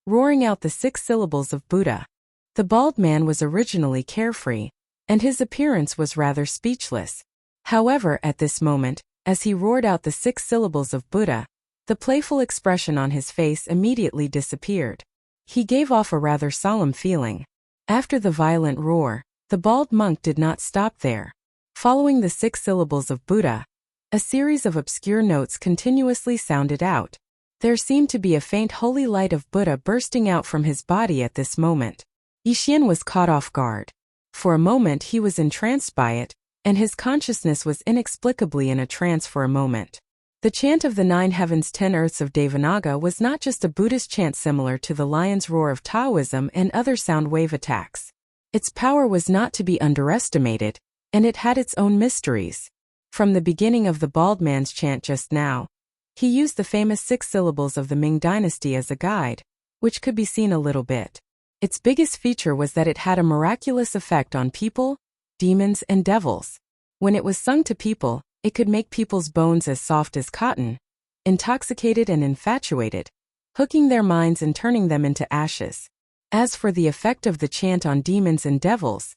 roaring out the 6 syllables of Buddha. The bald man was originally carefree, and his appearance was rather speechless. However, at this moment, as he roared out the 6 syllables of Buddha, the playful expression on his face immediately disappeared. He gave off a rather solemn feeling. After the violent roar, the bald monk did not stop there. Following the 6 syllables of Buddha, a series of obscure notes continuously sounded out. There seemed to be a faint holy light of Buddha bursting out from his body at this moment. Yixian was caught off guard. For a moment he was entranced by it, and his consciousness was inexplicably in a trance for a moment. The chant of the 9 heavens 10 earths of Devanaga was not just a Buddhist chant similar to the lion's roar of Taoism and other sound wave attacks. Its power was not to be underestimated, and it had its own mysteries. From the beginning of the bald man's chant just now, he used the famous 6 syllables of the Ming dynasty as a guide, which could be seen a little bit. Its biggest feature was that it had a miraculous effect on people, demons, and devils. When it was sung to people, it could make people's bones as soft as cotton, intoxicated and infatuated, hooking their minds and turning them into ashes. As for the effect of the chant on demons and devils,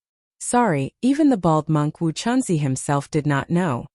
even the bald monk Wu Chunzi himself did not know.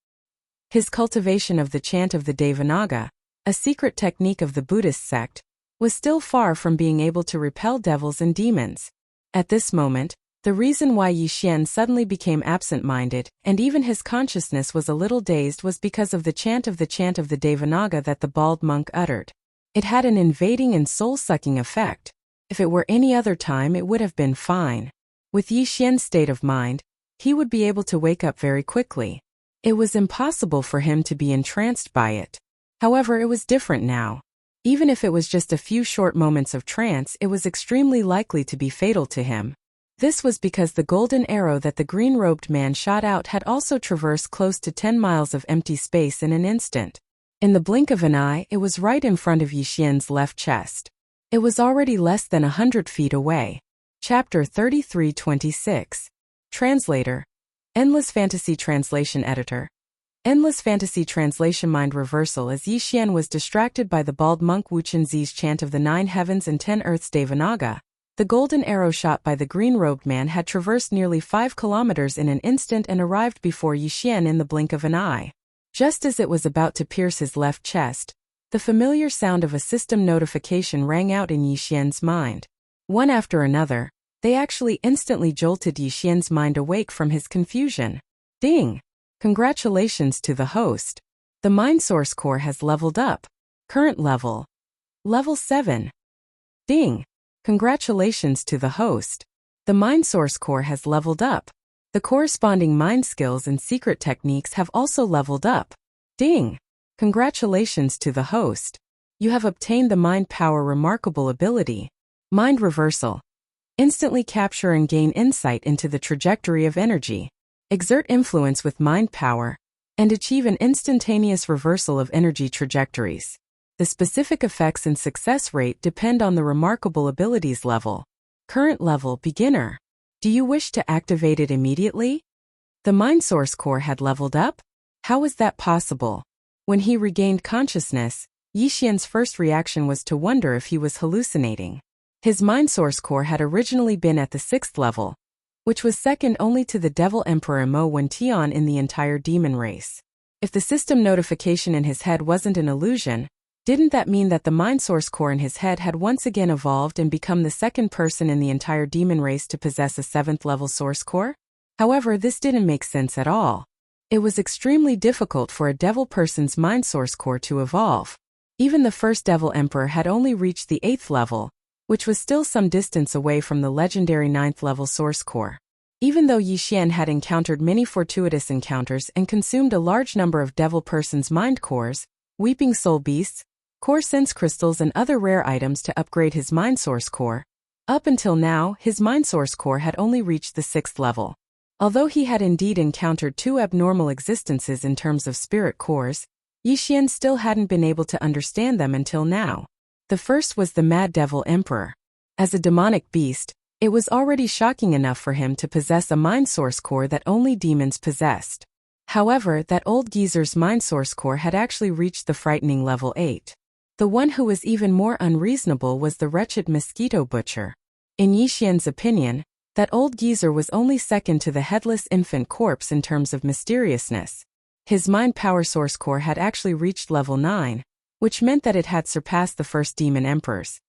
His cultivation of the chant of the Devanaga, a secret technique of the Buddhist sect, was still far from being able to repel devils and demons. At this moment, the reason why Yi Xian suddenly became absent-minded, and even his consciousness was a little dazed, was because of the chant of the Devanaga that the bald monk uttered. It had an invading and soul-sucking effect. If it were any other time, it would have been fine. With Yi Xian's state of mind, he would be able to wake up very quickly. It was impossible for him to be entranced by it. However, it was different now. Even if it was just a few short moments of trance, it was extremely likely to be fatal to him. This was because the golden arrow that the green-robed man shot out had also traversed close to 10 miles of empty space in an instant. In the blink of an eye, it was right in front of Yi Xian's left chest. It was already less than 100 feet away. Chapter 33:26. Translator. Endless Fantasy Translation Editor. Endless Fantasy Translation Mind Reversal. As Yi Xian was distracted by the bald monk Wu Chunzi's chant of the 9 heavens and 10 earths Devanaga, the golden arrow shot by the green-robed man had traversed nearly 5 kilometers in an instant and arrived before Yi Xian in the blink of an eye. Just as it was about to pierce his left chest, the familiar sound of a system notification rang out in Yi Xian's mind. One after another, they actually instantly jolted Yi Xian's mind awake from his confusion. Ding! Congratulations to the host. The Mind Source Core has leveled up. Current level. Level 7. Ding! Congratulations to the host. The Mind Source Core has leveled up. The corresponding mind skills and secret techniques have also leveled up. Ding! Congratulations to the host. You have obtained the Mind Power Remarkable ability. Mind Reversal. Instantly capture and gain insight into the trajectory of energy. Exert influence with mind power, and achieve an instantaneous reversal of energy trajectories. The specific effects and success rate depend on the remarkable abilities level. Current level, Beginner. Do you wish to activate it immediately? The Mind Source Core had leveled up? How was that possible? When he regained consciousness, Yi Xian's first reaction was to wonder if he was hallucinating. His Mind Source Core had originally been at the 6th level, which was second only to the Devil Emperor Mo Wen Tian in the entire demon race. If the system notification in his head wasn't an illusion, didn't that mean that the Mind Source Core in his head had once again evolved and become the second person in the entire demon race to possess a 7th level Source Core? However, this didn't make sense at all. It was extremely difficult for a devil person's Mind Source Core to evolve. Even the first Devil Emperor had only reached the 8th level, which was still some distance away from the legendary 9th level Source Core. Even though Yi Xian had encountered many fortuitous encounters and consumed a large number of devil person's mind cores, weeping soul beasts, core sense crystals and other rare items to upgrade his Mind Source Core, up until now his Mind Source Core had only reached the 6th level. Although he had indeed encountered 2 abnormal existences in terms of spirit cores, Yi Xian still hadn't been able to understand them until now. The first was the Mad Devil Emperor. As a demonic beast, it was already shocking enough for him to possess a Mind Source Core that only demons possessed. However, that old geezer's Mind Source Core had actually reached the frightening level 8. The one who was even more unreasonable was the wretched Mosquito Butcher. In Yi Xian's opinion, that old geezer was only second to the headless infant corpse in terms of mysteriousness. His Mind Power Source Core had actually reached level 9, which meant that it had surpassed the first demon emperors.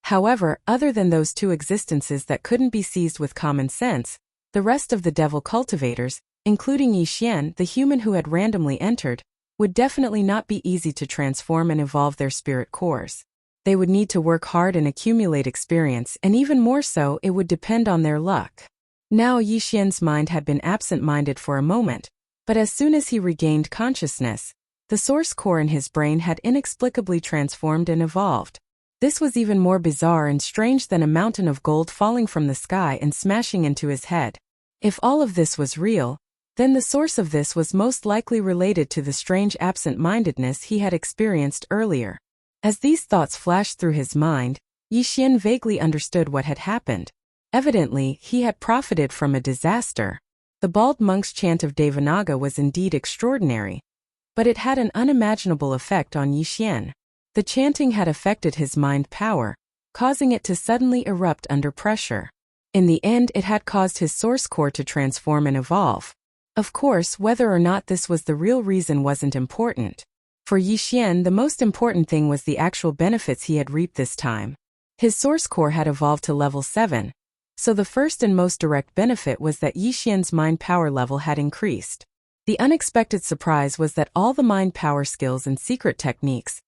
However, other than those 2 existences that couldn't be seized with common sense, the rest of the devil cultivators, including Yi Xian, the human who had randomly entered, would definitely not be easy to transform and evolve their spirit cores. They would need to work hard and accumulate experience, and even more so, it would depend on their luck. Now Yi Xian's mind had been absent-minded for a moment, but as soon as he regained consciousness, the source core in his brain had inexplicably transformed and evolved. This was even more bizarre and strange than a mountain of gold falling from the sky and smashing into his head. If all of this was real, then the source of this was most likely related to the strange absent-mindedness he had experienced earlier. As these thoughts flashed through his mind, Yi Xian vaguely understood what had happened. Evidently, he had profited from a disaster. The bald monk's chant of Devanaga was indeed extraordinary, but it had an unimaginable effect on Yi Xian. The chanting had affected his mind power, causing it to suddenly erupt under pressure. In the end, it had caused his source core to transform and evolve. Of course, whether or not this was the real reason wasn't important. For Yi Xian, the most important thing was the actual benefits he had reaped this time. His source core had evolved to level 7, so the first and most direct benefit was that Yi Xian's mind power level had increased. The unexpected surprise was that all the mind power skills and secret techniques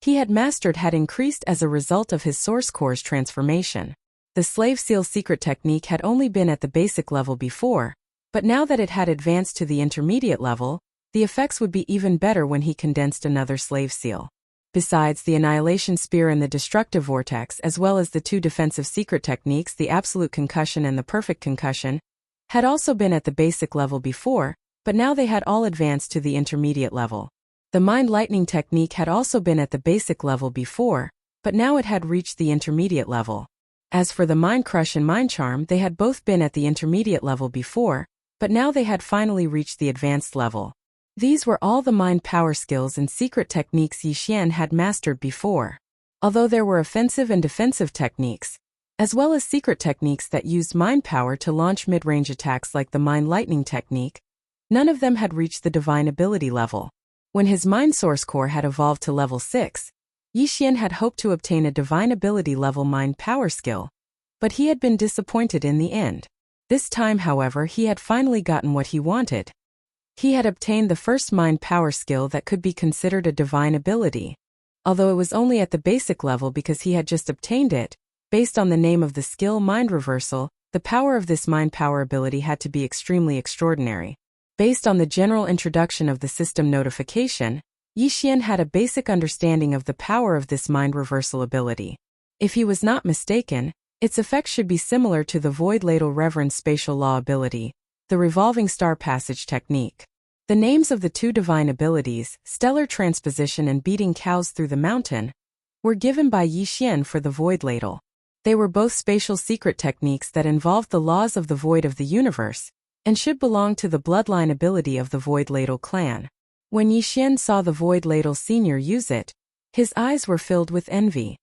he had mastered had increased as a result of his source core's transformation. The slave seal secret technique had only been at the basic level before, but now that it had advanced to the intermediate level, the effects would be even better when he condensed another slave seal. Besides, the Annihilation Spear and the Destructive Vortex, as well as the 2 defensive secret techniques, the Absolute Concussion and the Perfect Concussion, had also been at the basic level before, but now they had all advanced to the intermediate level. The Mind Lightning technique had also been at the basic level before, but now it had reached the intermediate level. As for the Mind Crush and Mind Charm, they had both been at the intermediate level before, but now they had finally reached the advanced level. These were all the mind power skills and secret techniques Yi Xian had mastered before. Although there were offensive and defensive techniques, as well as secret techniques that used mind power to launch mid-range attacks like the Mind Lightning technique, none of them had reached the divine ability level. When his mind source core had evolved to level 6, Yi Xian had hoped to obtain a divine ability level mind power skill, but he had been disappointed in the end. This time, however, he had finally gotten what he wanted. He had obtained the first mind power skill that could be considered a divine ability, although it was only at the basic level because he had just obtained it. Based on the name of the skill Mind Reversal, the power of this mind power ability had to be extremely extraordinary. Based on the general introduction of the system notification, Yi Xian had a basic understanding of the power of this mind reversal ability. If he was not mistaken, its effects should be similar to the Void Ladle Reverend Spatial Law ability, the Revolving Star Passage technique. The names of the 2 divine abilities, Stellar Transposition and Beating Cows Through the Mountain, were given by Yi Xian for the Void Ladle. They were both spatial secret techniques that involved the laws of the void of the universe, and should belong to the bloodline ability of the Void Ladle clan. When Yi Xian saw the Void Ladle Senior use it, his eyes were filled with envy.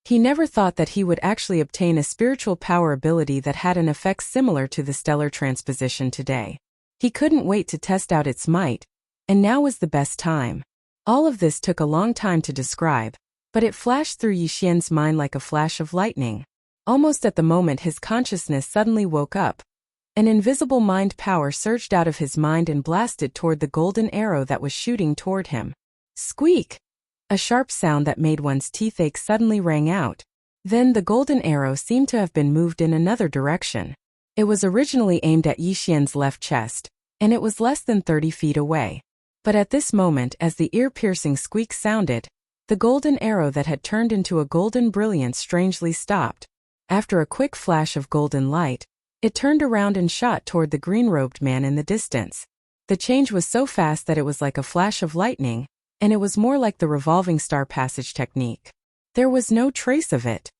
He never thought that he would actually obtain a spiritual power ability that had an effect similar to the Stellar Transposition today. He couldn't wait to test out its might, and now was the best time. All of this took a long time to describe, but it flashed through Yi Xian's mind like a flash of lightning. Almost at the moment his consciousness suddenly woke up, an invisible mind power surged out of his mind and blasted toward the golden arrow that was shooting toward him. Squeak! A sharp sound that made one's teeth ache suddenly rang out. Then the golden arrow seemed to have been moved in another direction. It was originally aimed at Yi Xian's left chest, and it was less than 30 feet away. But at this moment, as the ear-piercing squeak sounded, the golden arrow that had turned into a golden brilliance strangely stopped. After a quick flash of golden light, it turned around and shot toward the green-robed man in the distance. The change was so fast that it was like a flash of lightning, and it was more like the Revolving Star Passage technique. There was no trace of it.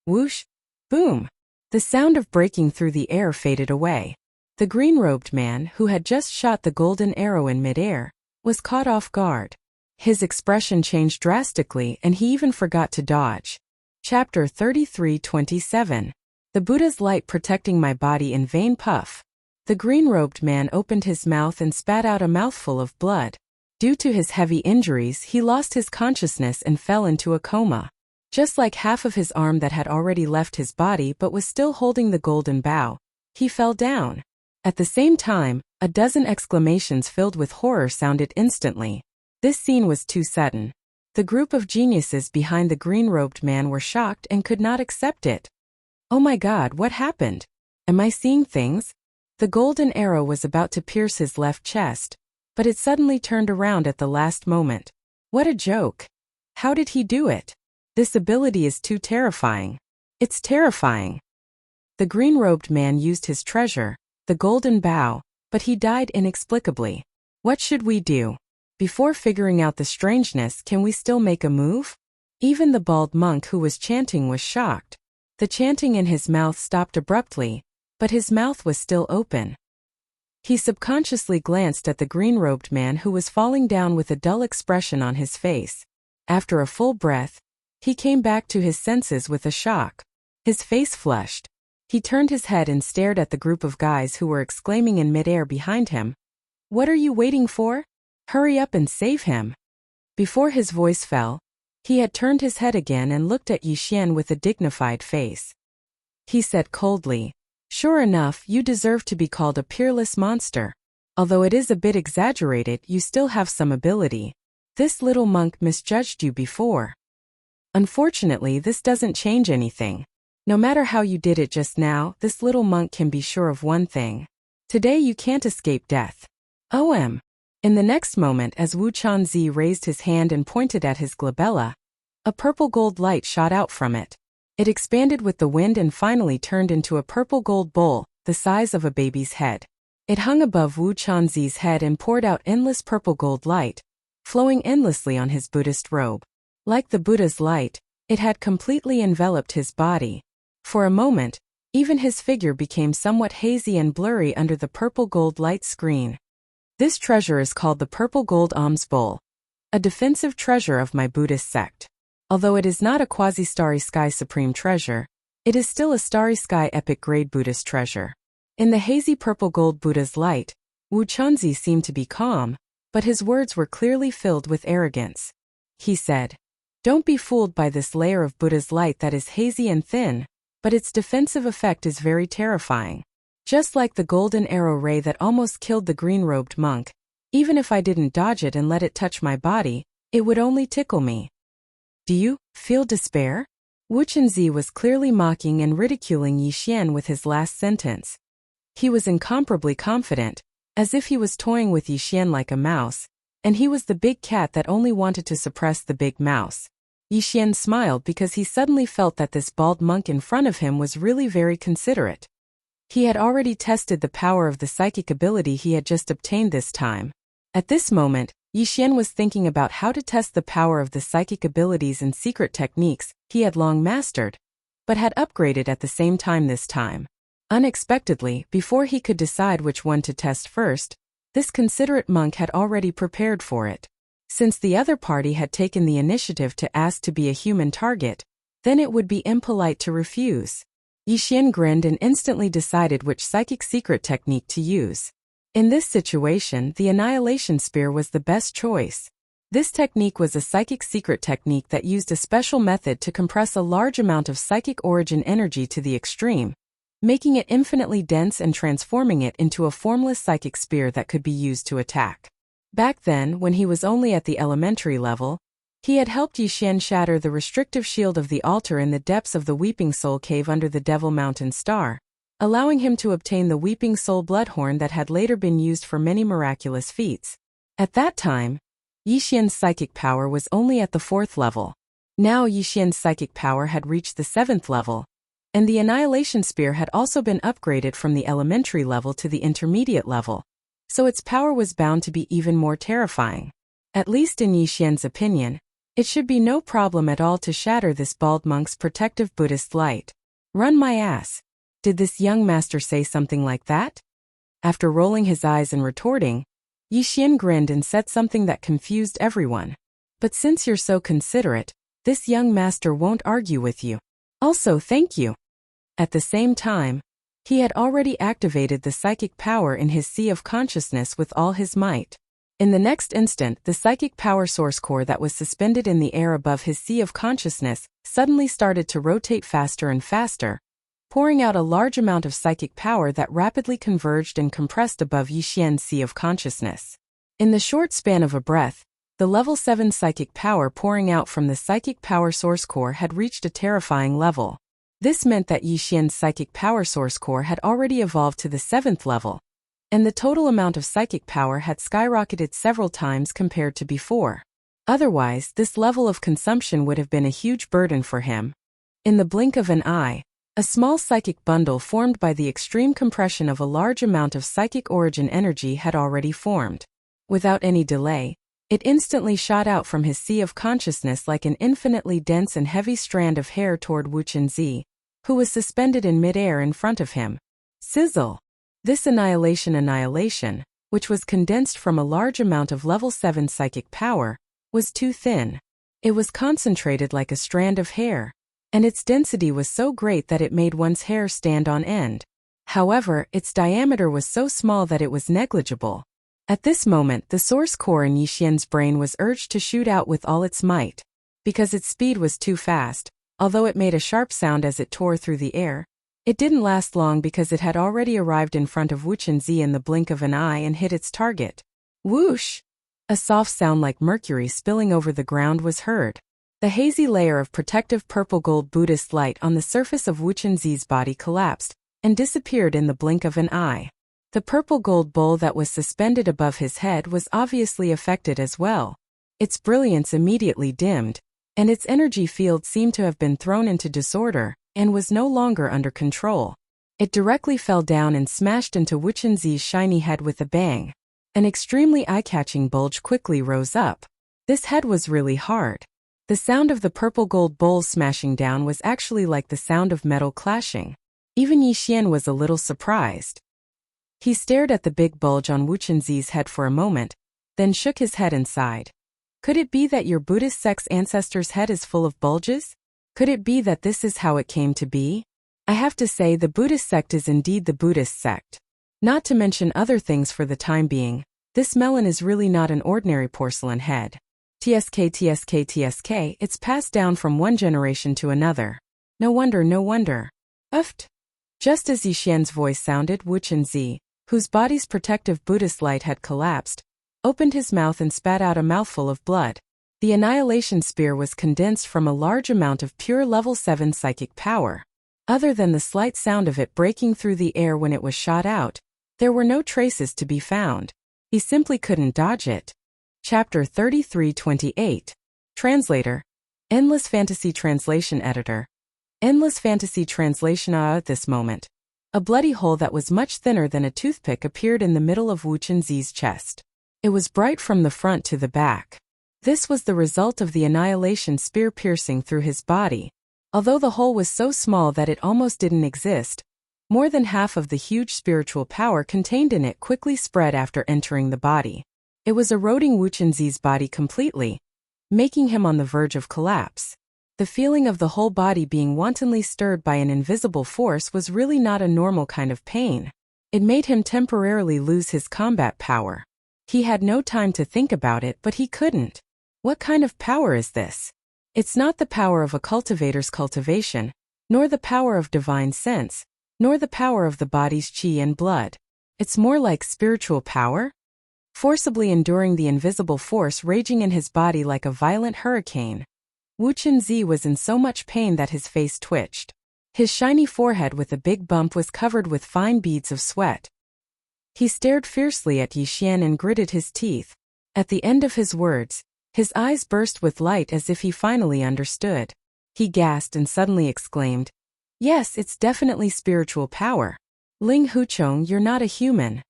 Whoosh! Boom! The sound of breaking through the air faded away. The green-robed man, who had just shot the golden arrow in midair, was caught off guard. His expression changed drastically and he even forgot to dodge. Chapter 33:27. The Buddha's light protecting my body in vain puff. The green-robed man opened his mouth and spat out a mouthful of blood. Due to his heavy injuries, he lost his consciousness and fell into a coma. Just like half of his arm that had already left his body but was still holding the golden bow, he fell down. At the same time, a dozen exclamations filled with horror sounded instantly. This scene was too sudden. The group of geniuses behind the green-robed man were shocked and could not accept it. Oh my God, what happened? Am I seeing things? The golden arrow was about to pierce his left chest, but it suddenly turned around at the last moment. What a joke! How did he do it? This ability is too terrifying. It's terrifying. The green-robed man used his treasure, the golden bow, but he died inexplicably. What should we do? Before figuring out the strangeness, can we still make a move? Even the bald monk who was chanting was shocked. The chanting in his mouth stopped abruptly, but his mouth was still open. He subconsciously glanced at the green-robed man who was falling down with a dull expression on his face. After a full breath, he came back to his senses with a shock. His face flushed. He turned his head and stared at the group of guys who were exclaiming in midair behind him. "What are you waiting for? Hurry up and save him." Before his voice fell, he had turned his head again and looked at Yi Xian with a dignified face. He said coldly, "Sure enough, you deserve to be called a peerless monster. Although it is a bit exaggerated, you still have some ability. This little monk misjudged you before. Unfortunately, this doesn't change anything. No matter how you did it just now, this little monk can be sure of one thing. Today you can't escape death." In the next moment, as Wu Chanzi raised his hand and pointed at his glabella, a purple-gold light shot out from it. It expanded with the wind and finally turned into a purple-gold bowl, the size of a baby's head. It hung above Wu Chanzi's head and poured out endless purple-gold light, flowing endlessly on his Buddhist robe. Like the Buddha's light, it had completely enveloped his body. For a moment, even his figure became somewhat hazy and blurry under the purple-gold light screen. This treasure is called the Purple Gold Alms Bowl, a defensive treasure of my Buddhist sect. Although it is not a quasi-starry sky supreme treasure, it is still a starry sky epic grade Buddhist treasure. In the hazy purple gold Buddha's light, Wu Chanzi seemed to be calm, but his words were clearly filled with arrogance. He said, "Don't be fooled by this layer of Buddha's light that is hazy and thin, but its defensive effect is very terrifying. Just like the golden arrow ray that almost killed the green-robed monk, even if I didn't dodge it and let it touch my body, it would only tickle me. Do you feel despair?" Wu Chenzi was clearly mocking and ridiculing Yi Xian with his last sentence. He was incomparably confident, as if he was toying with Yi Xian like a mouse, and he was the big cat that only wanted to suppress the big mouse. Yi Xian smiled because he suddenly felt that this bald monk in front of him was really very considerate. He had already tested the power of the psychic ability he had just obtained this time. At this moment, Yi Xian was thinking about how to test the power of the psychic abilities and secret techniques he had long mastered, but had upgraded at the same time this time. Unexpectedly, before he could decide which one to test first, this considerate monk had already prepared for it. Since the other party had taken the initiative to ask to be a human target, then it would be impolite to refuse. Yi Xian grinned and instantly decided which psychic secret technique to use. In this situation, the Annihilation Spear was the best choice. This technique was a psychic secret technique that used a special method to compress a large amount of psychic origin energy to the extreme, making it infinitely dense and transforming it into a formless psychic spear that could be used to attack. Back then, when he was only at the elementary level, he had helped Yi Xian shatter the restrictive shield of the altar in the depths of the Weeping Soul Cave under the Devil Mountain Star, allowing him to obtain the Weeping Soul Bloodhorn that had later been used for many miraculous feats. At that time, Yi Xian's psychic power was only at the 4th level. Now Yi Xian's psychic power had reached the 7th level, and the Annihilation Spear had also been upgraded from the elementary level to the intermediate level, so its power was bound to be even more terrifying. At least in Yi Xian's opinion, it should be no problem at all to shatter this bald monk's protective Buddhist light. Run my ass. Did this young master say something like that? After rolling his eyes and retorting, Yi Xian grinned and said something that confused everyone. But since you're so considerate, this young master won't argue with you. Also, thank you. At the same time, he had already activated the psychic power in his sea of consciousness with all his might. In the next instant, the psychic power source core that was suspended in the air above his sea of consciousness suddenly started to rotate faster and faster, pouring out a large amount of psychic power that rapidly converged and compressed above Yi Xian's sea of consciousness. In the short span of a breath, the level 7 psychic power pouring out from the psychic power source core had reached a terrifying level. This meant that Yi Xian's psychic power source core had already evolved to the 7th level, and the total amount of psychic power had skyrocketed several times compared to before. Otherwise, this level of consumption would have been a huge burden for him. In the blink of an eye, a small psychic bundle formed by the extreme compression of a large amount of psychic origin energy had already formed. Without any delay, it instantly shot out from his sea of consciousness like an infinitely dense and heavy strand of hair toward Wu Chenzi, who was suspended in midair in front of him. Sizzle! This annihilation, which was condensed from a large amount of level 7 psychic power, was too thin. It was concentrated like a strand of hair, and its density was so great that it made one's hair stand on end. However, its diameter was so small that it was negligible. At this moment, the source core in Yixian's brain was urged to shoot out with all its might. Because its speed was too fast, although it made a sharp sound as it tore through the air, it didn't last long because it had already arrived in front of Wu Chenzi in the blink of an eye and hit its target. Whoosh! A soft sound like mercury spilling over the ground was heard. The hazy layer of protective purple-gold Buddhist light on the surface of Wu Chenzi's body collapsed and disappeared in the blink of an eye. The purple-gold bowl that was suspended above his head was obviously affected as well. Its brilliance immediately dimmed, and its energy field seemed to have been thrown into disorder and was no longer under control. It directly fell down and smashed into Wu Chenzi's shiny head with a bang. An extremely eye-catching bulge quickly rose up. This head was really hard. The sound of the purple-gold bowl smashing down was actually like the sound of metal clashing. Even Yixian was a little surprised. He stared at the big bulge on Wu Chenzi's head for a moment, then shook his head and sighed. Could it be that your Buddhist sect's ancestor's head is full of bulges? Could it be that this is how it came to be? I have to say the Buddhist sect is indeed the Buddhist sect. Not to mention other things for the time being, this melon is really not an ordinary porcelain head. TSK, it's passed down from one generation to another. No wonder. Uft. Just as Yixian's voice sounded, Wu Chenzi, whose body's protective Buddhist light had collapsed, opened his mouth and spat out a mouthful of blood. The annihilation spear was condensed from a large amount of pure level 7 psychic power. Other than the slight sound of it breaking through the air when it was shot out, there were no traces to be found. He simply couldn't dodge it. Chapter 33-28. Translator. Endless Fantasy Translation Editor. Endless Fantasy Translation. At this moment, a bloody hole that was much thinner than a toothpick appeared in the middle of Wu Chenzi's chest. It was bright from the front to the back. This was the result of the annihilation spear piercing through his body. Although the hole was so small that it almost didn't exist, more than half of the huge spiritual power contained in it quickly spread after entering the body. It was eroding Wu Chenzi's body completely, making him on the verge of collapse. The feeling of the whole body being wantonly stirred by an invisible force was really not a normal kind of pain. It made him temporarily lose his combat power. He had no time to think about it, but he couldn't. What kind of power is this? It's not the power of a cultivator's cultivation, nor the power of divine sense, nor the power of the body's qi and blood. It's more like spiritual power? Forcibly enduring the invisible force raging in his body like a violent hurricane, Wu Chenzi was in so much pain that his face twitched. His shiny forehead with a big bump was covered with fine beads of sweat. He stared fiercely at Yixian and gritted his teeth. At the end of his words, his eyes burst with light as if he finally understood. He gasped and suddenly exclaimed, "Yes, it's definitely spiritual power. Ling Huchong, you're not a human."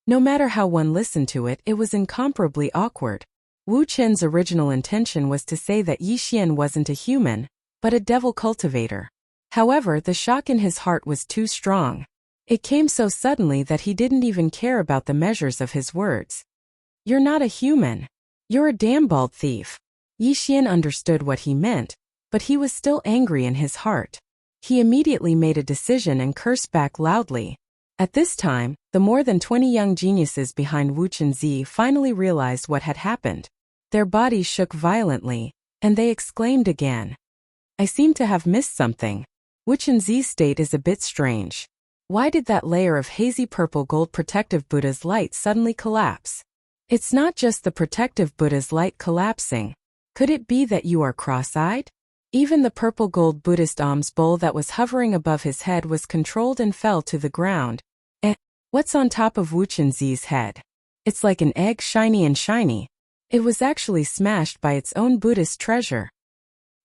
No matter how one listened to it, it was incomparably awkward. Wu Chen's original intention was to say that Yixian wasn't a human, but a devil cultivator. However, the shock in his heart was too strong. It came so suddenly that he didn't even care about the measures of his words. "You're not a human. You're a damn bald thief." Yixian understood what he meant, but he was still angry in his heart. He immediately made a decision and cursed back loudly. At this time, the more than 20 young geniuses behind Wu Chenzi finally realized what had happened. Their bodies shook violently, and they exclaimed again. "I seem to have missed something. Wu Chenzi's state is a bit strange. Why did that layer of hazy purple gold protective Buddha's light suddenly collapse? It's not just the protective Buddha's light collapsing. Could it be that you are cross-eyed?" Even the purple gold Buddhist alms bowl that was hovering above his head was controlled and fell to the ground. What's on top of Wu Chenzi's head? It's like an egg, shiny and shiny. It was actually smashed by its own Buddhist treasure.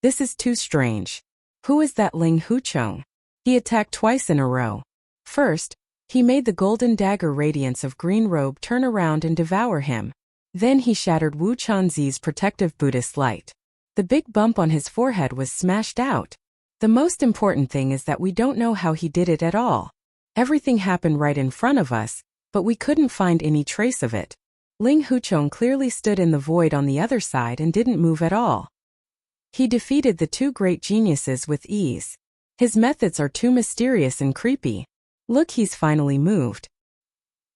This is too strange. Who is that Ling Huchong? He attacked twice in a row. First, he made the golden dagger radiance of green robe turn around and devour him. Then he shattered Wu Chanzi's protective Buddhist light. The big bump on his forehead was smashed out. The most important thing is that we don't know how he did it at all. Everything happened right in front of us, but we couldn't find any trace of it. Ling Huchong clearly stood in the void on the other side and didn't move at all. He defeated the two great geniuses with ease. His methods are too mysterious and creepy. Look, he's finally moved.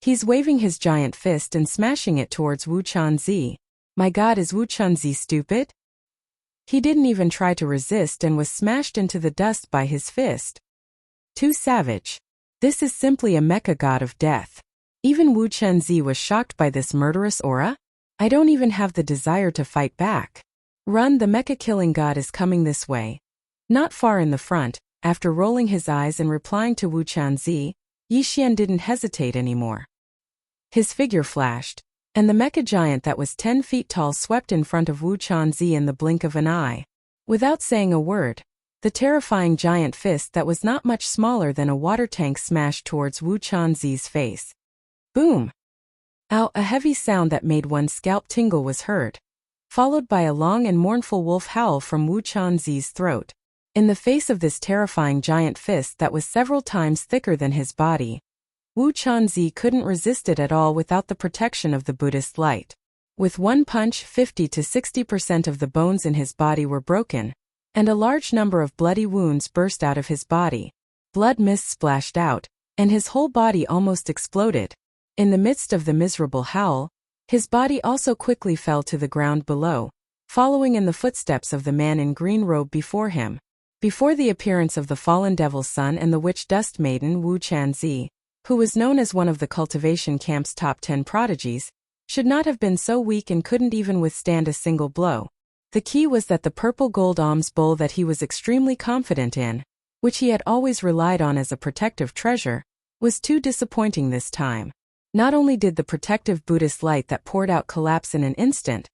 He's waving his giant fist and smashing it towards Wu Chanzi. My God, is Wu Chanzi stupid? He didn't even try to resist and was smashed into the dust by his fist. Too savage. This is simply a mecha god of death. Even Wu Chanzi was shocked by this murderous aura. I don't even have the desire to fight back. Run, the mecha killing god is coming this way. Not far in the front, after rolling his eyes and replying to Wu Chanzi, Yixian didn't hesitate anymore. His figure flashed, and the mecha giant that was 10 feet tall swept in front of Wu Chanzi in the blink of an eye. Without saying a word, the terrifying giant fist that was not much smaller than a water tank smashed towards Wu Chanzi's face. Boom! Ow! A heavy sound that made one's scalp tingle was heard, followed by a long and mournful wolf howl from Wu Chanzi's throat. In the face of this terrifying giant fist that was several times thicker than his body, Wu Chanzi couldn't resist it at all without the protection of the Buddhist light. With one punch, 50 to 60% of the bones in his body were broken, and a large number of bloody wounds burst out of his body. Blood mist splashed out, and his whole body almost exploded. In the midst of the miserable howl, his body also quickly fell to the ground below, following in the footsteps of the man in green robe before him. Before the appearance of the fallen devil's son and the witch dust maiden Wu Chanzi, who was known as one of the cultivation camp's top 10 prodigies, should not have been so weak and couldn't even withstand a single blow. The key was that the purple gold alms bowl that he was extremely confident in, which he had always relied on as a protective treasure, was too disappointing this time. Not only did the protective Buddhist light that poured out collapse in an instant,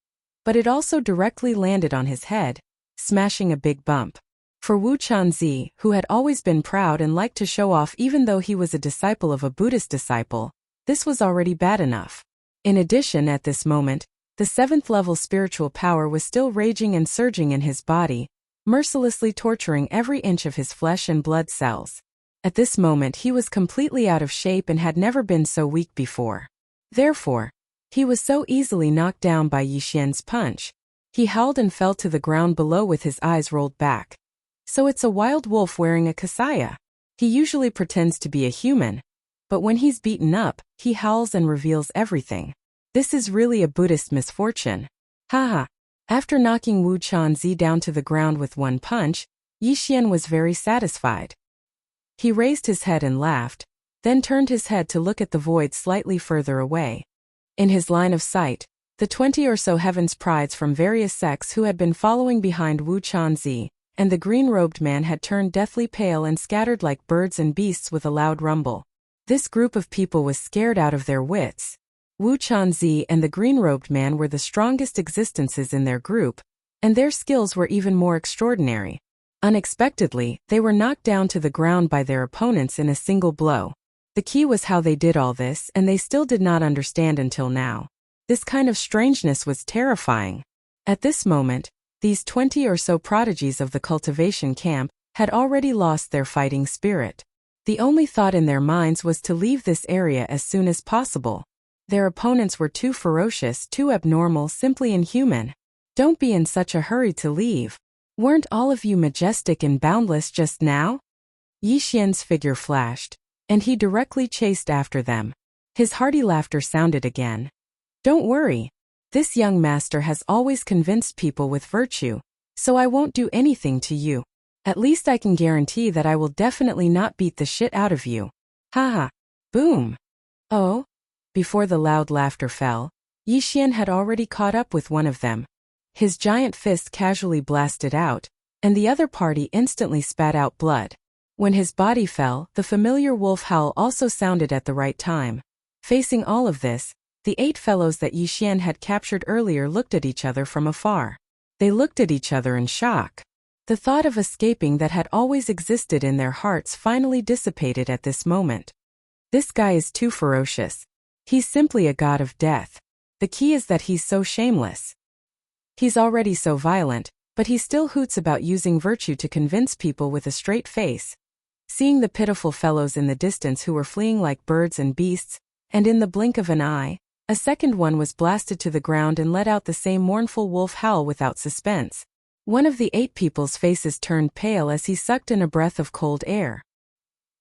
but it also directly landed on his head, smashing a big bump. For Wu Chanzi, who had always been proud and liked to show off even though he was a disciple of a Buddhist disciple, this was already bad enough. In addition, at this moment, the 7th level spiritual power was still raging and surging in his body, mercilessly torturing every inch of his flesh and blood cells. At this moment he was completely out of shape and had never been so weak before. Therefore, he was so easily knocked down by Yixian's punch. He howled and fell to the ground below with his eyes rolled back. So it's a wild wolf wearing a kasaya. He usually pretends to be a human, but when he's beaten up, he howls and reveals everything. This is really a Buddhist misfortune. Haha. After knocking Wu Chanzi down to the ground with one punch, Yixian was very satisfied. He raised his head and laughed, then turned his head to look at the void slightly further away. In his line of sight, the 20 or so heaven's prides from various sects who had been following behind Wu Chanzi, and the green-robed man had turned deathly pale and scattered like birds and beasts with a loud rumble. This group of people was scared out of their wits. Wu Chanzi and the green-robed man were the strongest existences in their group, and their skills were even more extraordinary. Unexpectedly, they were knocked down to the ground by their opponents in a single blow. The key was how they did all this, and they still did not understand until now. This kind of strangeness was terrifying. At this moment, these 20 or so prodigies of the cultivation camp had already lost their fighting spirit. The only thought in their minds was to leave this area as soon as possible. Their opponents were too ferocious, too abnormal, simply inhuman. Don't be in such a hurry to leave. Weren't all of you majestic and boundless just now? Yixian's figure flashed, and he directly chased after them. His hearty laughter sounded again. Don't worry. This young master has always convinced people with virtue, so I won't do anything to you. At least I can guarantee that I will definitely not beat the shit out of you. Haha. Boom. Oh? Before the loud laughter fell, Yixian had already caught up with one of them. His giant fist casually blasted out, and the other party instantly spat out blood. When his body fell, the familiar wolf howl also sounded at the right time. Facing all of this, The 8 fellows that Yi Xian had captured earlier looked at each other from afar. They looked at each other in shock. The thought of escaping that had always existed in their hearts finally dissipated at this moment. This guy is too ferocious. He's simply a god of death. The key is that he's so shameless. He's already so violent, but he still hoots about using virtue to convince people with a straight face. Seeing the pitiful fellows in the distance who were fleeing like birds and beasts, and in the blink of an eye, a second one was blasted to the ground and let out the same mournful wolf howl without suspense. One of the 8 people's faces turned pale as he sucked in a breath of cold air.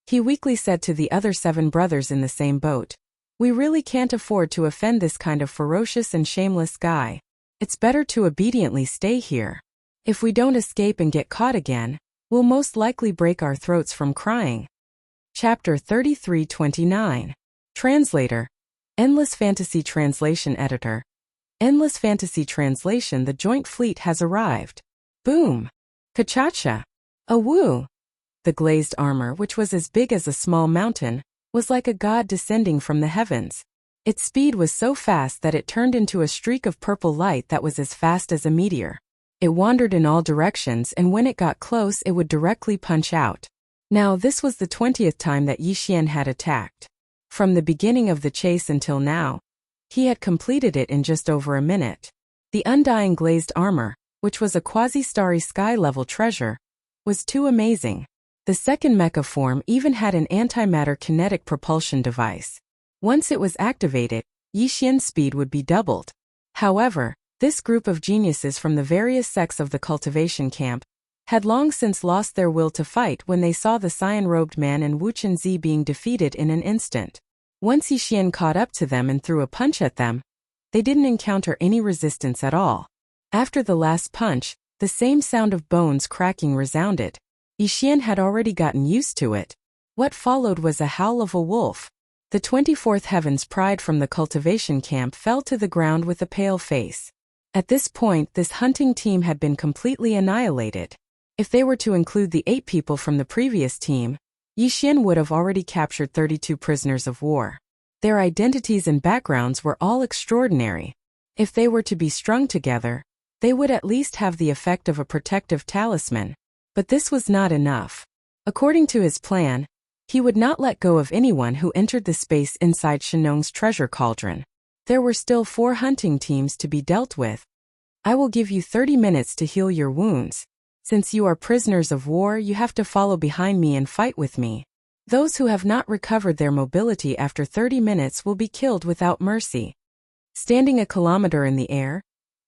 He weakly said to the other 7 brothers in the same boat, "We really can't afford to offend this kind of ferocious and shameless guy. It's better to obediently stay here. If we don't escape and get caught again, we'll most likely break our throats from crying." Chapter 33-29. Translator. Endless Fantasy Translation Editor. Endless Fantasy Translation. The joint fleet has arrived. Boom! Ka-cha-cha! A-woo! The glazed armor, which was as big as a small mountain, was like a god descending from the heavens. Its speed was so fast that it turned into a streak of purple light that was as fast as a meteor. It wandered in all directions, and when it got close it would directly punch out. Now this was the 20th time that Yi Xian had attacked. From the beginning of the chase until now, he had completed it in just over a minute. The undying glazed armor, which was a quasi-starry sky-level treasure, was too amazing. The second mecha form even had an antimatter kinetic propulsion device. Once it was activated, Yi Xian's speed would be doubled. However, this group of geniuses from the various sects of the cultivation camp had long since lost their will to fight when they saw the cyan-robed man and Wu Chenzi being defeated in an instant. Once Yi Xian caught up to them and threw a punch at them, they didn't encounter any resistance at all. After the last punch, the same sound of bones cracking resounded. Yi Xian had already gotten used to it. What followed was a howl of a wolf. The 24th heavens pried from the cultivation camp fell to the ground with a pale face. At this point, this hunting team had been completely annihilated. If they were to include the 8 people from the previous team, Yi Xian would have already captured 32 prisoners of war. Their identities and backgrounds were all extraordinary. If they were to be strung together, they would at least have the effect of a protective talisman. But this was not enough. According to his plan, he would not let go of anyone who entered the space inside Shenong's treasure cauldron. There were still 4 hunting teams to be dealt with. "I will give you 30 minutes to heal your wounds. Since you are prisoners of war, you have to follow behind me and fight with me. Those who have not recovered their mobility after 30 minutes will be killed without mercy." Standing a kilometer in the air,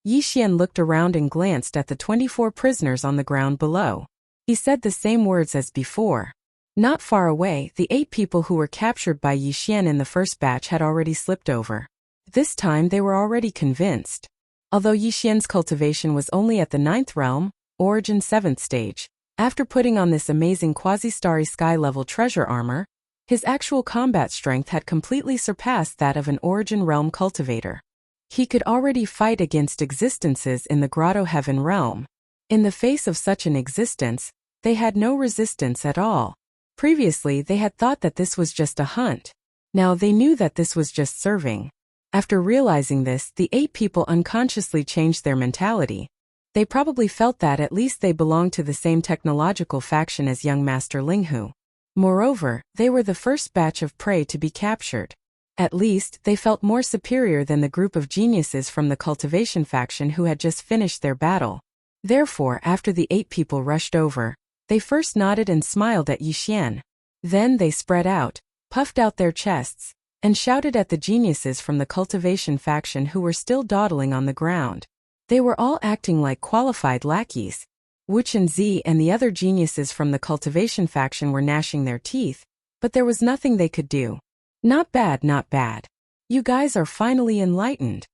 Yi Xian looked around and glanced at the 24 prisoners on the ground below. He said the same words as before. Not far away, the 8 people who were captured by Yi Xian in the first batch had already slipped over. This time they were already convinced. Although Yi Xian's cultivation was only at the 9th realm, origin 7th stage, after putting on this amazing quasi-starry sky-level treasure armor, his actual combat strength had completely surpassed that of an origin realm cultivator. He could already fight against existences in the Grotto Heaven realm. In the face of such an existence, they had no resistance at all. Previously they had thought that this was just a hunt. Now they knew that this was just serving. After realizing this, the 8 people unconsciously changed their mentality. They probably felt that at least they belonged to the same technological faction as young Master Linghu. Moreover, they were the first batch of prey to be captured. At least, they felt more superior than the group of geniuses from the cultivation faction who had just finished their battle. Therefore, after the 8 people rushed over, they first nodded and smiled at Yi Xian. Then they spread out, puffed out their chests, and shouted at the geniuses from the cultivation faction who were still dawdling on the ground. They were all acting like qualified lackeys. Wu Chenzi and the other geniuses from the cultivation faction were gnashing their teeth, but there was nothing they could do. "Not bad, not bad. You guys are finally enlightened."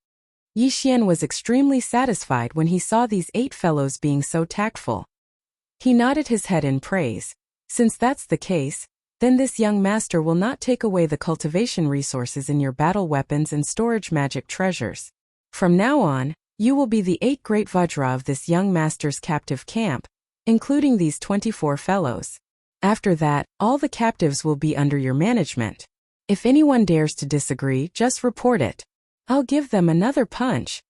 Yi Xian was extremely satisfied when he saw these 8 fellows being so tactful. He nodded his head in praise. "Since that's the case, then this young master will not take away the cultivation resources in your battle weapons and storage magic treasures. From now on, you will be the 8 great Vajra of this young master's captive camp, including these 24 fellows. After that, all the captives will be under your management. If anyone dares to disagree, just report it." I'll give them another punch.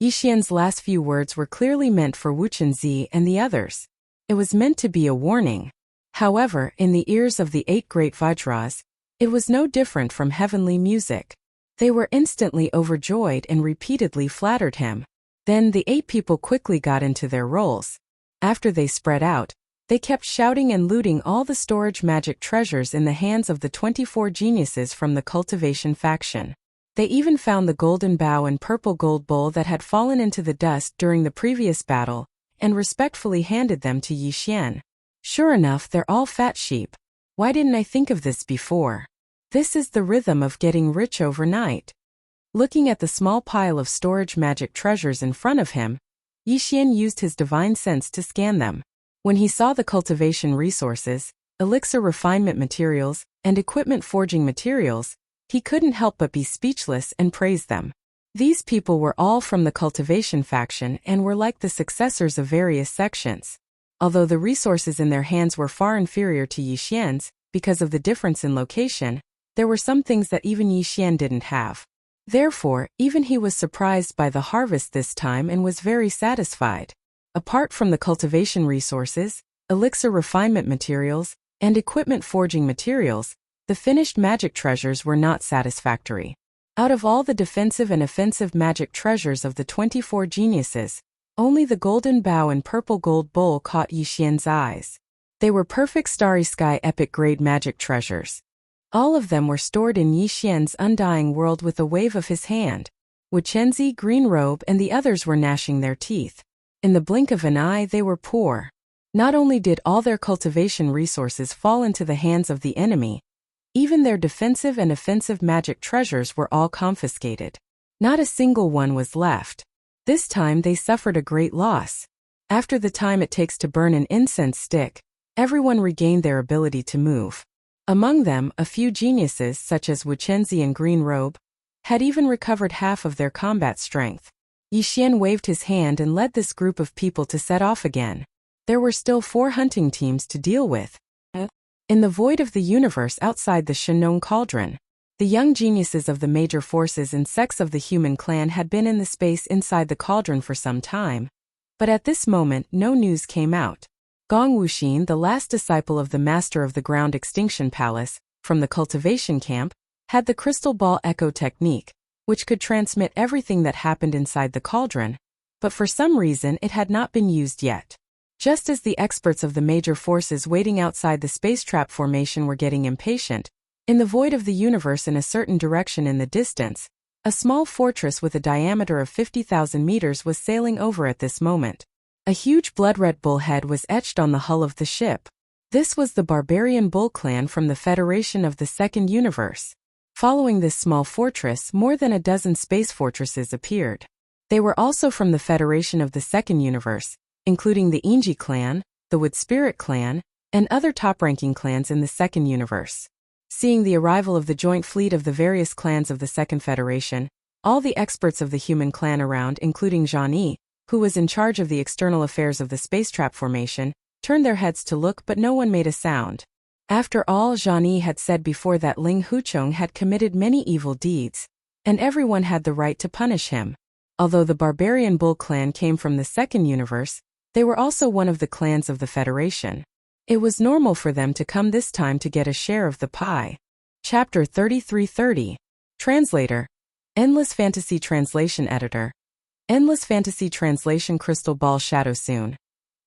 Yixian's last few words were clearly meant for Wu Chenzi and the others. It was meant to be a warning. However, in the ears of the 8 great Vajras, it was no different from heavenly music. They were instantly overjoyed and repeatedly flattered him. Then the 8 people quickly got into their roles. After they spread out, they kept shouting and looting all the storage magic treasures in the hands of the 24 geniuses from the cultivation faction. They even found the golden bow and purple gold bowl that had fallen into the dust during the previous battle, and respectfully handed them to Yixian. Sure enough, they're all fat sheep. Why didn't I think of this before? This is the rhythm of getting rich overnight. Looking at the small pile of storage magic treasures in front of him, Yixian used his divine sense to scan them. When he saw the cultivation resources, elixir refinement materials, and equipment forging materials, he couldn't help but be speechless and praise them. These people were all from the cultivation faction and were like the successors of various sections. Although the resources in their hands were far inferior to Yixian's, because of the difference in location, there were some things that even Yixian didn't have. Therefore, even he was surprised by the harvest this time and was very satisfied. Apart from the cultivation resources, elixir refinement materials, and equipment forging materials, the finished magic treasures were not satisfactory. Out of all the defensive and offensive magic treasures of the 24 geniuses, only the golden bow and purple gold bowl caught Yixian's eyes. They were perfect starry sky epic grade magic treasures. All of them were stored in Yixian's undying world with a wave of his hand. Wu Chenzi, Green Robe, and the others were gnashing their teeth. In the blink of an eye, they were poor. Not only did all their cultivation resources fall into the hands of the enemy, even their defensive and offensive magic treasures were all confiscated. Not a single one was left. This time they suffered a great loss. After the time it takes to burn an incense stick, everyone regained their ability to move. Among them, a few geniuses such as Wu Chenzi and Green Robe had even recovered half of their combat strength. Yixian waved his hand and led this group of people to set off again. There were still 4 hunting teams to deal with. In the void of the universe outside the Shenong Cauldron, the young geniuses of the major forces and sects of the human clan had been in the space inside the cauldron for some time. But at this moment no news came out. Gong Wuxin, the last disciple of the master of the Ground Extinction Palace, from the cultivation camp, had the crystal ball echo technique, which could transmit everything that happened inside the cauldron, but for some reason it had not been used yet. Just as the experts of the major forces waiting outside the space trap formation were getting impatient, in the void of the universe in a certain direction in the distance, a small fortress with a diameter of 50,000 meters was sailing over at this moment. A huge blood-red bull head was etched on the hull of the ship. This was the barbarian bull clan from the Federation of the Second Universe. Following this small fortress, more than a dozen space fortresses appeared. They were also from the Federation of the Second Universe, including the Inji clan, the Wood Spirit clan, and other top-ranking clans in the Second Universe. Seeing the arrival of the joint fleet of the various clans of the Second Federation, all the experts of the human clan around, including Zhang Yi, who was in charge of the external affairs of the space trap formation, turned their heads to look, but no one made a sound. After all, Zhang Yi had said before that Ling Huchong had committed many evil deeds, and everyone had the right to punish him. Although the barbarian bull clan came from the Second Universe, they were also one of the clans of the Federation. It was normal for them to come this time to get a share of the pie. Chapter 3330. Translator. Endless Fantasy Translation Editor. Endless Fantasy Translation Crystal Ball Shadow Soon.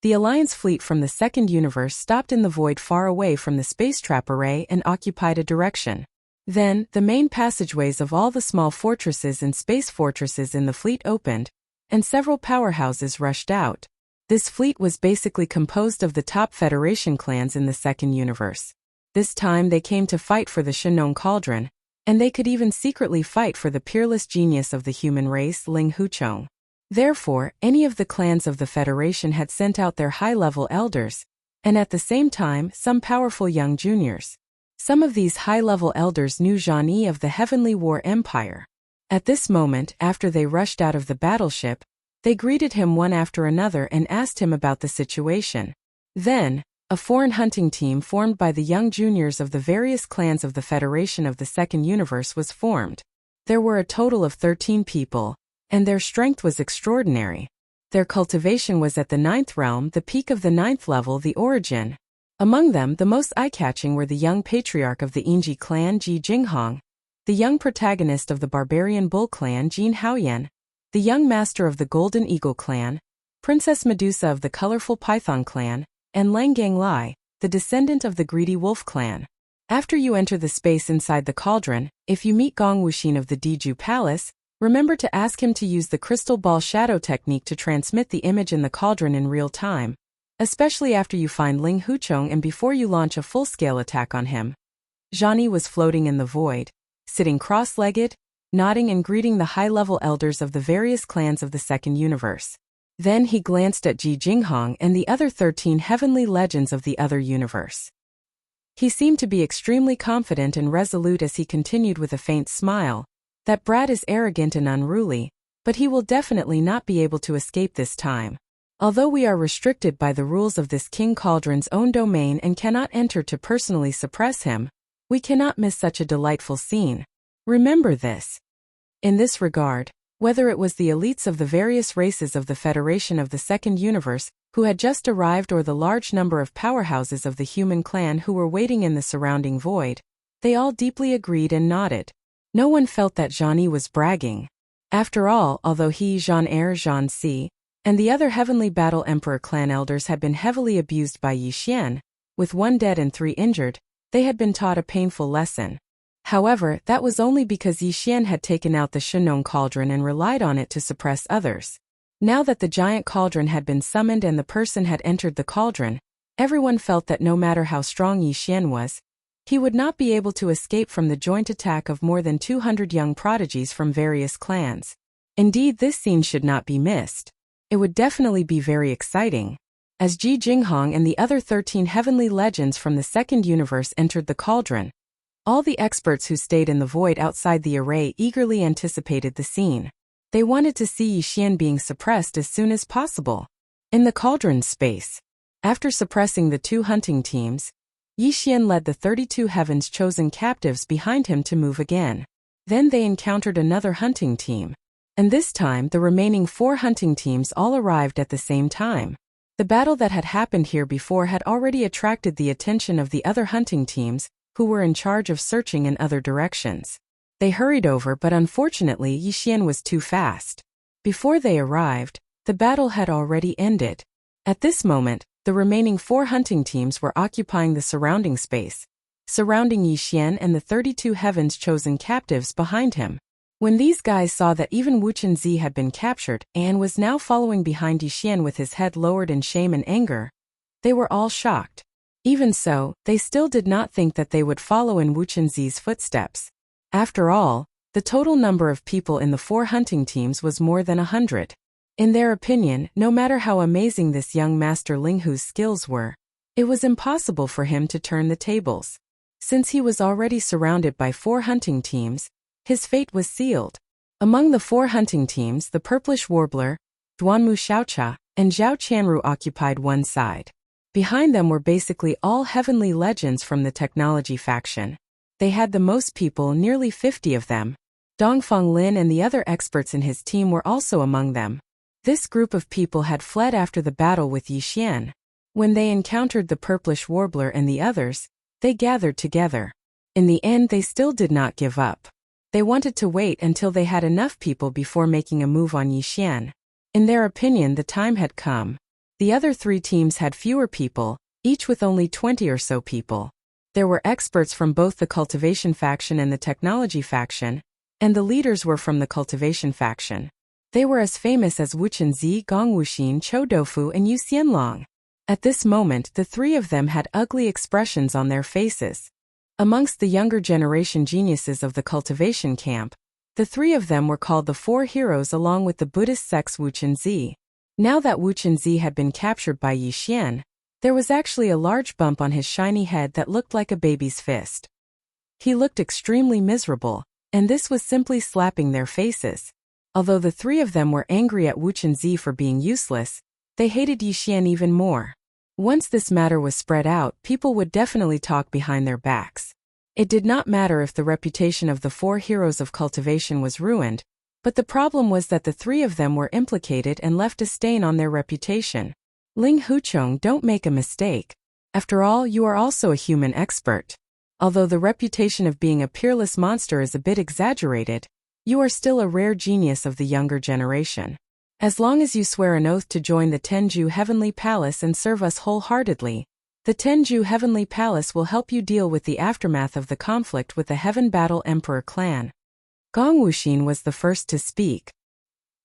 The Alliance fleet from the Second Universe stopped in the void far away from the space trap array and occupied a direction. Then, the main passageways of all the small fortresses and space fortresses in the fleet opened, and several powerhouses rushed out. This fleet was basically composed of the top Federation clans in the Second Universe. This time they came to fight for the Shenong Cauldron, and they could even secretly fight for the peerless genius of the human race, Ling Huchong. Therefore, any of the clans of the Federation had sent out their high-level elders, and at the same time some powerful young juniors. Some of these high-level elders knew Zhang Yi of the Heavenly War Empire. At this moment, after they rushed out of the battleship, they greeted him one after another and asked him about the situation. Then, a foreign hunting team formed by the young juniors of the various clans of the Federation of the Second Universe was formed. There were a total of 13 people, and their strength was extraordinary. Their cultivation was at the 9th realm, the peak of the 9th level, the origin. Among them, the most eye-catching were the young patriarch of the Inji clan, Ji Jinghong, the young protagonist of the barbarian bull clan, Jin Haoyan, the young master of the Golden Eagle clan, Princess Medusa of the colorful Python clan, and Lang Ganglai, the descendant of the greedy wolf clan. After you enter the space inside the cauldron, if you meet Gong Wuxin of the Diju Palace, remember to ask him to use the crystal ball shadow technique to transmit the image in the cauldron in real time, especially after you find Ling Huchong and before you launch a full-scale attack on him. Zhani was floating in the void, sitting cross-legged, nodding and greeting the high-level elders of the various clans of the second universe. Then he glanced at Ji Jinghong and the other 13 heavenly legends of the other universe. He seemed to be extremely confident and resolute as he continued with a faint smile. That brat is arrogant and unruly, but he will definitely not be able to escape this time. Although we are restricted by the rules of this King Cauldron's own domain and cannot enter to personally suppress him, we cannot miss such a delightful scene. Remember this. In this regard, whether it was the elites of the various races of the Federation of the Second Universe who had just arrived or the large number of powerhouses of the human clan who were waiting in the surrounding void, they all deeply agreed and nodded. No one felt that Zhani was bragging. After all, although he, Zhan Er, Zhan Si, and the other Heavenly Battle Emperor clan elders had been heavily abused by Yi Xian, with 1 dead and 3 injured, they had been taught a painful lesson. However, that was only because Yi Xian had taken out the Shenong cauldron and relied on it to suppress others. Now that the giant cauldron had been summoned and the person had entered the cauldron, everyone felt that no matter how strong Yi Xian was, he would not be able to escape from the joint attack of more than 200 young prodigies from various clans. Indeed, this scene should not be missed. It would definitely be very exciting. As Ji Jinghong and the other 13 heavenly legends from the second universe entered the cauldron, all the experts who stayed in the void outside the array eagerly anticipated the scene. They wanted to see Yi Xian being suppressed as soon as possible. In the cauldron space, after suppressing the 2 hunting teams, Yi Xian led the 32 heavens chosen captives behind him to move again. Then they encountered another hunting team. And this time the remaining 4 hunting teams all arrived at the same time. The battle that had happened here before had already attracted the attention of the other hunting teams, who were in charge of searching in other directions. They hurried over, but unfortunately Yi Xian was too fast. Before they arrived, the battle had already ended. At this moment, the remaining 4 hunting teams were occupying the surrounding space, surrounding Yi Xian and the 32 heavens chosen captives behind him. When these guys saw that even Wu Chenzi had been captured and was now following behind Yi Xian with his head lowered in shame and anger, they were all shocked. Even so, they still did not think that they would follow in Wu Chenzi's footsteps. After all, the total number of people in the 4 hunting teams was more than 100. In their opinion, no matter how amazing this young master Ling Hu's skills were, it was impossible for him to turn the tables. Since he was already surrounded by 4 hunting teams, his fate was sealed. Among the 4 hunting teams, the Purplish Warbler, Duanmu Xiaocha, and Zhao Qianru occupied one side. Behind them were basically all heavenly legends from the technology faction. They had the most people, nearly 50 of them. Dongfeng Lin and the other experts in his team were also among them. This group of people had fled after the battle with Yi Xian. When they encountered the Purplish Warbler and the others, they gathered together. In the end, they still did not give up. They wanted to wait until they had enough people before making a move on Yi Xian. In their opinion, the time had come. The other 3 teams had fewer people, each with only 20 or so people. There were experts from both the cultivation faction and the technology faction, and the leaders were from the cultivation faction. They were as famous as Wu Chenzi, Gong Wuxin, Chou Doufu, and Yu Xianlong. At this moment, the 3 of them had ugly expressions on their faces. Amongst the younger generation geniuses of the cultivation camp, the 3 of them were called the 4 heroes along with the Buddhist sect's Wu Chenzi. Now that Wu Chenzi had been captured by Yi Xian, there was actually a large bump on his shiny head that looked like a baby's fist. He looked extremely miserable, and this was simply slapping their faces. Although the 3 of them were angry at Wu Chenzi for being useless, they hated Yi Xian even more. Once this matter was spread out, people would definitely talk behind their backs. It did not matter if the reputation of the 4 heroes of cultivation was ruined, but the problem was that the 3 of them were implicated and left a stain on their reputation. Ling Huchong, don't make a mistake. After all, you are also a human expert. Although the reputation of being a peerless monster is a bit exaggerated, you are still a rare genius of the younger generation. As long as you swear an oath to join the Tenju Heavenly Palace and serve us wholeheartedly, the Tenju Heavenly Palace will help you deal with the aftermath of the conflict with the Heaven Battle Emperor clan. Gong Wuxin was the first to speak.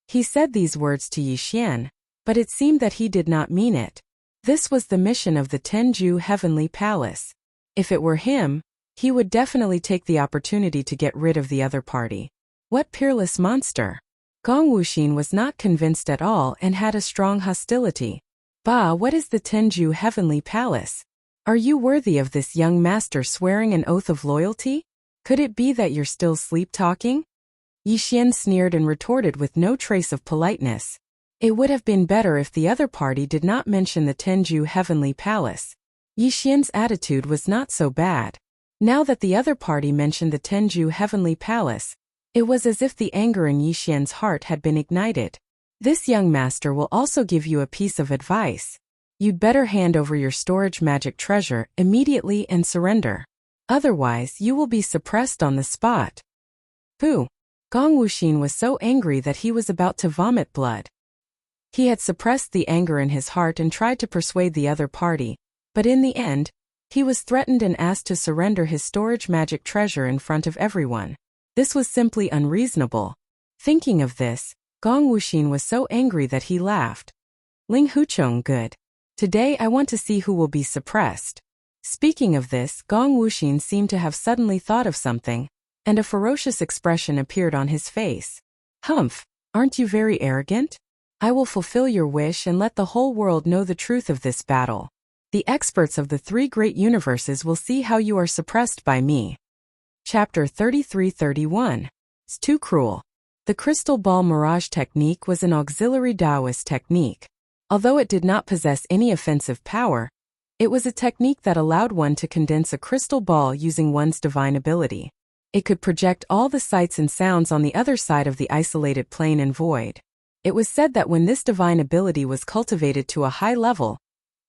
He said these words to Yi Xian, but it seemed that he did not mean it. This was the mission of the Tenju Heavenly Palace. If it were him, he would definitely take the opportunity to get rid of the other party. What peerless monster! Gong Wuxin was not convinced at all and had a strong hostility. Bah, what is the Tenju Heavenly Palace? Are you worthy of this young master swearing an oath of loyalty? Could it be that you're still sleep-talking? Yi Xian sneered and retorted with no trace of politeness. It would have been better if the other party did not mention the Tenju Heavenly Palace. Yi Xian's attitude was not so bad. Now that the other party mentioned the Tenju Heavenly Palace, it was as if the anger in Yi Xian's heart had been ignited. This young master will also give you a piece of advice. You'd better hand over your storage magic treasure immediately and surrender. Otherwise, you will be suppressed on the spot. Pooh! Gong Wuxin was so angry that he was about to vomit blood. He had suppressed the anger in his heart and tried to persuade the other party, but in the end, he was threatened and asked to surrender his storage magic treasure in front of everyone. This was simply unreasonable. Thinking of this, Gong Wuxin was so angry that he laughed. Ling Huchong, good. Today I want to see who will be suppressed. Speaking of this, Gong Wuxin seemed to have suddenly thought of something, and a ferocious expression appeared on his face. Humph, aren't you very arrogant? I will fulfill your wish and let the whole world know the truth of this battle. The experts of the 3 great universes will see how you are suppressed by me. Chapter 33-31. It's too cruel. The crystal ball mirage technique was an auxiliary Taoist technique. Although it did not possess any offensive power, it was a technique that allowed one to condense a crystal ball using one's divine ability. It could project all the sights and sounds on the other side of the isolated plane and void. It was said that when this divine ability was cultivated to a high level,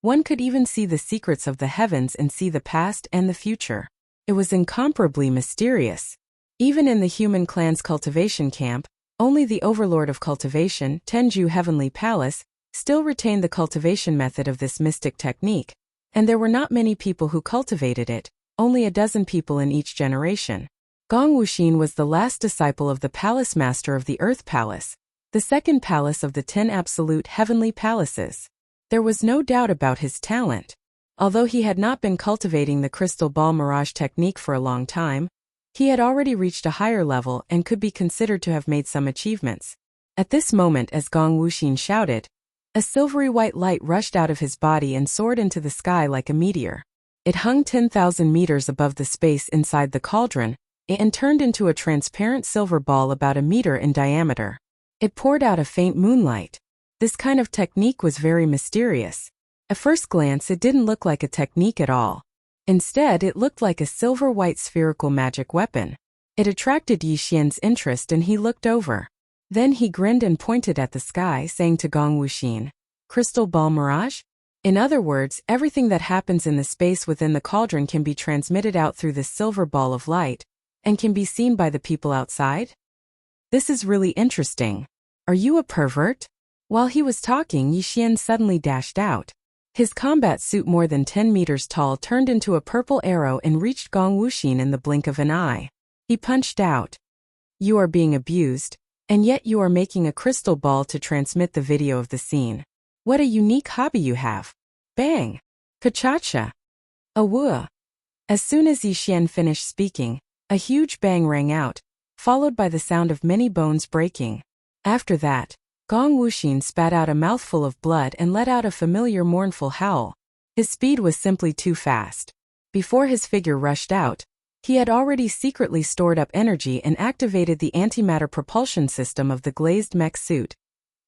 one could even see the secrets of the heavens and see the past and the future. It was incomparably mysterious. Even in the human clan's cultivation camp, only the overlord of cultivation, Tenju Heavenly Palace, still retained the cultivation method of this mystic technique, and there were not many people who cultivated it, only a dozen people in each generation. Gong Wuxin was the last disciple of the palace master of the Earth Palace, the second palace of the 10 absolute heavenly palaces. There was no doubt about his talent. Although he had not been cultivating the crystal ball mirage technique for a long time, he had already reached a higher level and could be considered to have made some achievements. At this moment, as Gong Wuxin shouted, a silvery white light rushed out of his body and soared into the sky like a meteor. It hung 10,000 meters above the space inside the cauldron, and turned into a transparent silver ball about a meter in diameter. It poured out a faint moonlight. This kind of technique was very mysterious. At first glance, it didn't look like a technique at all. Instead, it looked like a silver-white spherical magic weapon. It attracted Yi Xian's interest and he looked over. Then he grinned and pointed at the sky, saying to Gong Wuxin, "Crystal ball mirage?" In other words, everything that happens in the space within the cauldron can be transmitted out through this silver ball of light, and can be seen by the people outside? This is really interesting. Are you a pervert? While he was talking, Yi Xian suddenly dashed out. His combat suit, more than 10 meters tall, turned into a purple arrow and reached Gong Wuxin in the blink of an eye. He punched out. You are being abused, and yet you are making a crystal ball to transmit the video of the scene. What a unique hobby you have. Bang! Kachacha! Awua! As soon as Yi Xian finished speaking, a huge bang rang out, followed by the sound of many bones breaking. After that, Gong Wuxin spat out a mouthful of blood and let out a familiar mournful howl. His speed was simply too fast. Before his figure rushed out, he had already secretly stored up energy and activated the antimatter propulsion system of the glazed mech suit,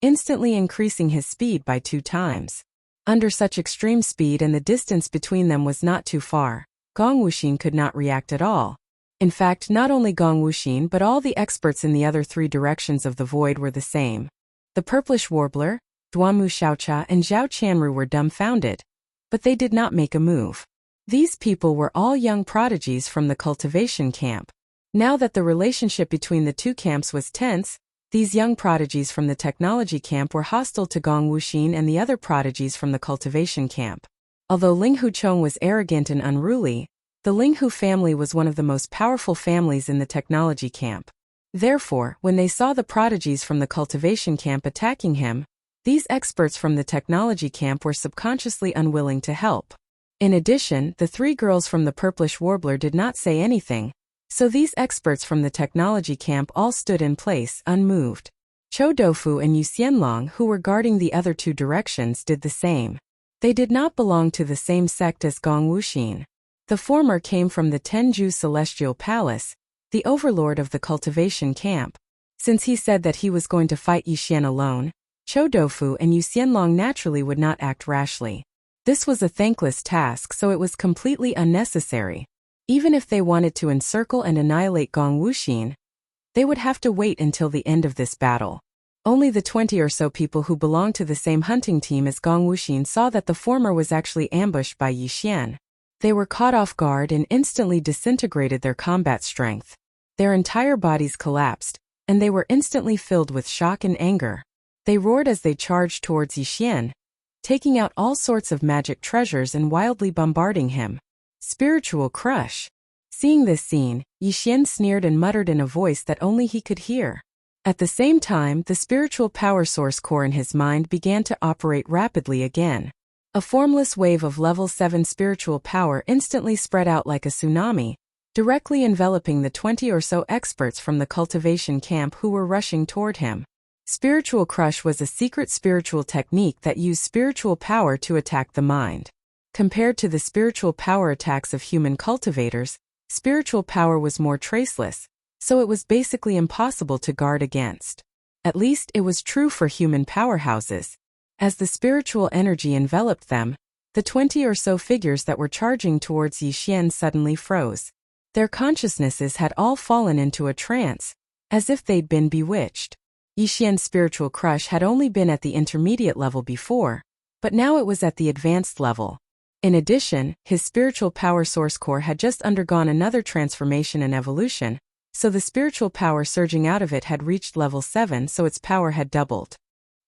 instantly increasing his speed by 2 times. Under such extreme speed, and the distance between them was not too far, Gong Wuxin could not react at all. In fact, not only Gong Wuxin but all the experts in the other three directions of the void were the same. The purplish warbler, Duanmu Xiaocha and Zhao Chanru were dumbfounded. But they did not make a move. These people were all young prodigies from the cultivation camp. Now that the relationship between the two camps was tense, these young prodigies from the technology camp were hostile to Gong Wuxin and the other prodigies from the cultivation camp. Although Ling Huchong was arrogant and unruly, the Ling Hu family was one of the most powerful families in the technology camp. Therefore, when they saw the prodigies from the cultivation camp attacking him, these experts from the technology camp were subconsciously unwilling to help. In addition, the three girls from the purplish warbler did not say anything, so these experts from the technology camp all stood in place, unmoved. Chou Doufu and Yu Xianlong, who were guarding the other two directions, did the same. They did not belong to the same sect as Gong Wuxin. The former came from the Tenju Celestial Palace, the overlord of the cultivation camp. Since he said that he was going to fight Yixian alone, Chou Doufu and Yu Xianlong naturally would not act rashly. This was a thankless task, so it was completely unnecessary. Even if they wanted to encircle and annihilate Gong Wuxin, they would have to wait until the end of this battle. Only the 20 or so people who belonged to the same hunting team as Gong Wuxin saw that the former was actually ambushed by Yixian. They were caught off guard and instantly disintegrated their combat strength. Their entire bodies collapsed, and they were instantly filled with shock and anger. They roared as they charged towards Yixian, taking out all sorts of magic treasures and wildly bombarding him. Spiritual crush. Seeing this scene, Yixian sneered and muttered in a voice that only he could hear. At the same time, the spiritual power source core in his mind began to operate rapidly again. A formless wave of level 7 spiritual power instantly spread out like a tsunami, directly enveloping the 20 or so experts from the cultivation camp who were rushing toward him. Spiritual crush was a secret spiritual technique that used spiritual power to attack the mind. Compared to the spiritual power attacks of human cultivators, spiritual power was more traceless, so it was basically impossible to guard against. At least it was true for human powerhouses. As the spiritual energy enveloped them, the 20 or so figures that were charging towards Yixian suddenly froze. Their consciousnesses had all fallen into a trance, as if they'd been bewitched. Yixian's spiritual crush had only been at the intermediate level before, but now it was at the advanced level. In addition, his spiritual power source core had just undergone another transformation and evolution, so the spiritual power surging out of it had reached level 7, so its power had doubled.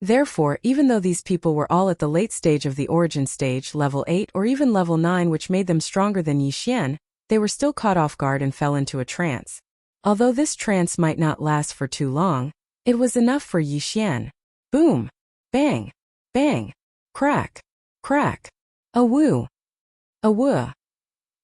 Therefore, even though these people were all at the late stage of the origin stage, level 8 or even level 9, which made them stronger than Yixian, they were still caught off guard and fell into a trance. Although this trance might not last for too long, it was enough for Yixian. Boom! Bang! Bang! Crack! Crack! Awoo! Awoo!